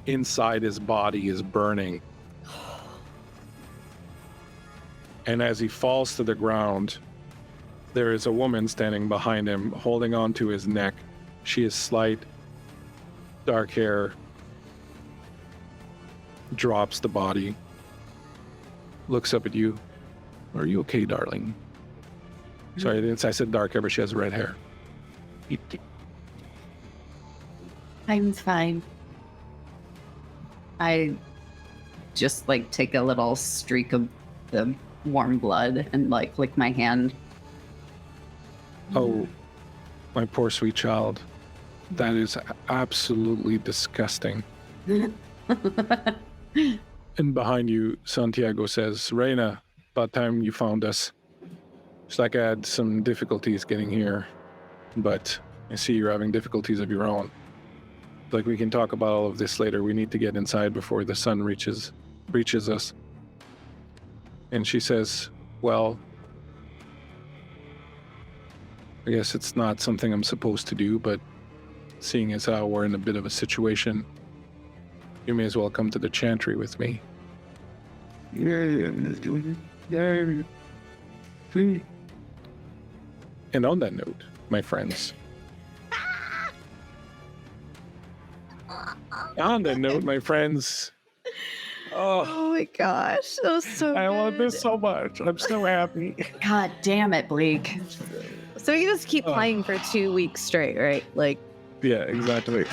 inside his body is burning. And as he falls to the ground, there is a woman standing behind him, holding on to his neck. She is slight, dark hair, drops the body, looks up at you. Are you okay, darling? Sorry, I said dark hair, but she has red hair. I'm fine. I just like take a little streak of the warm blood and like lick my hand. Oh, my poor sweet child. That is absolutely disgusting. And behind you, Santiago says, Reina, about time you found us. It's like I had some difficulties getting here, but I see you're having difficulties of your own. Like we can talk about all of this later. We need to get inside before the sun reaches us. And she says, well, I guess it's not something I'm supposed to do, but seeing as how we're in a bit of a situation, you may as well come to the chantry with me. And on that note, my friends. On that note, my friends. Oh my gosh, that was so I good. love this so much. I'm so happy. God damn it, Bleak. So we can just keep playing for 2 weeks straight, right? Like, Yeah, exactly.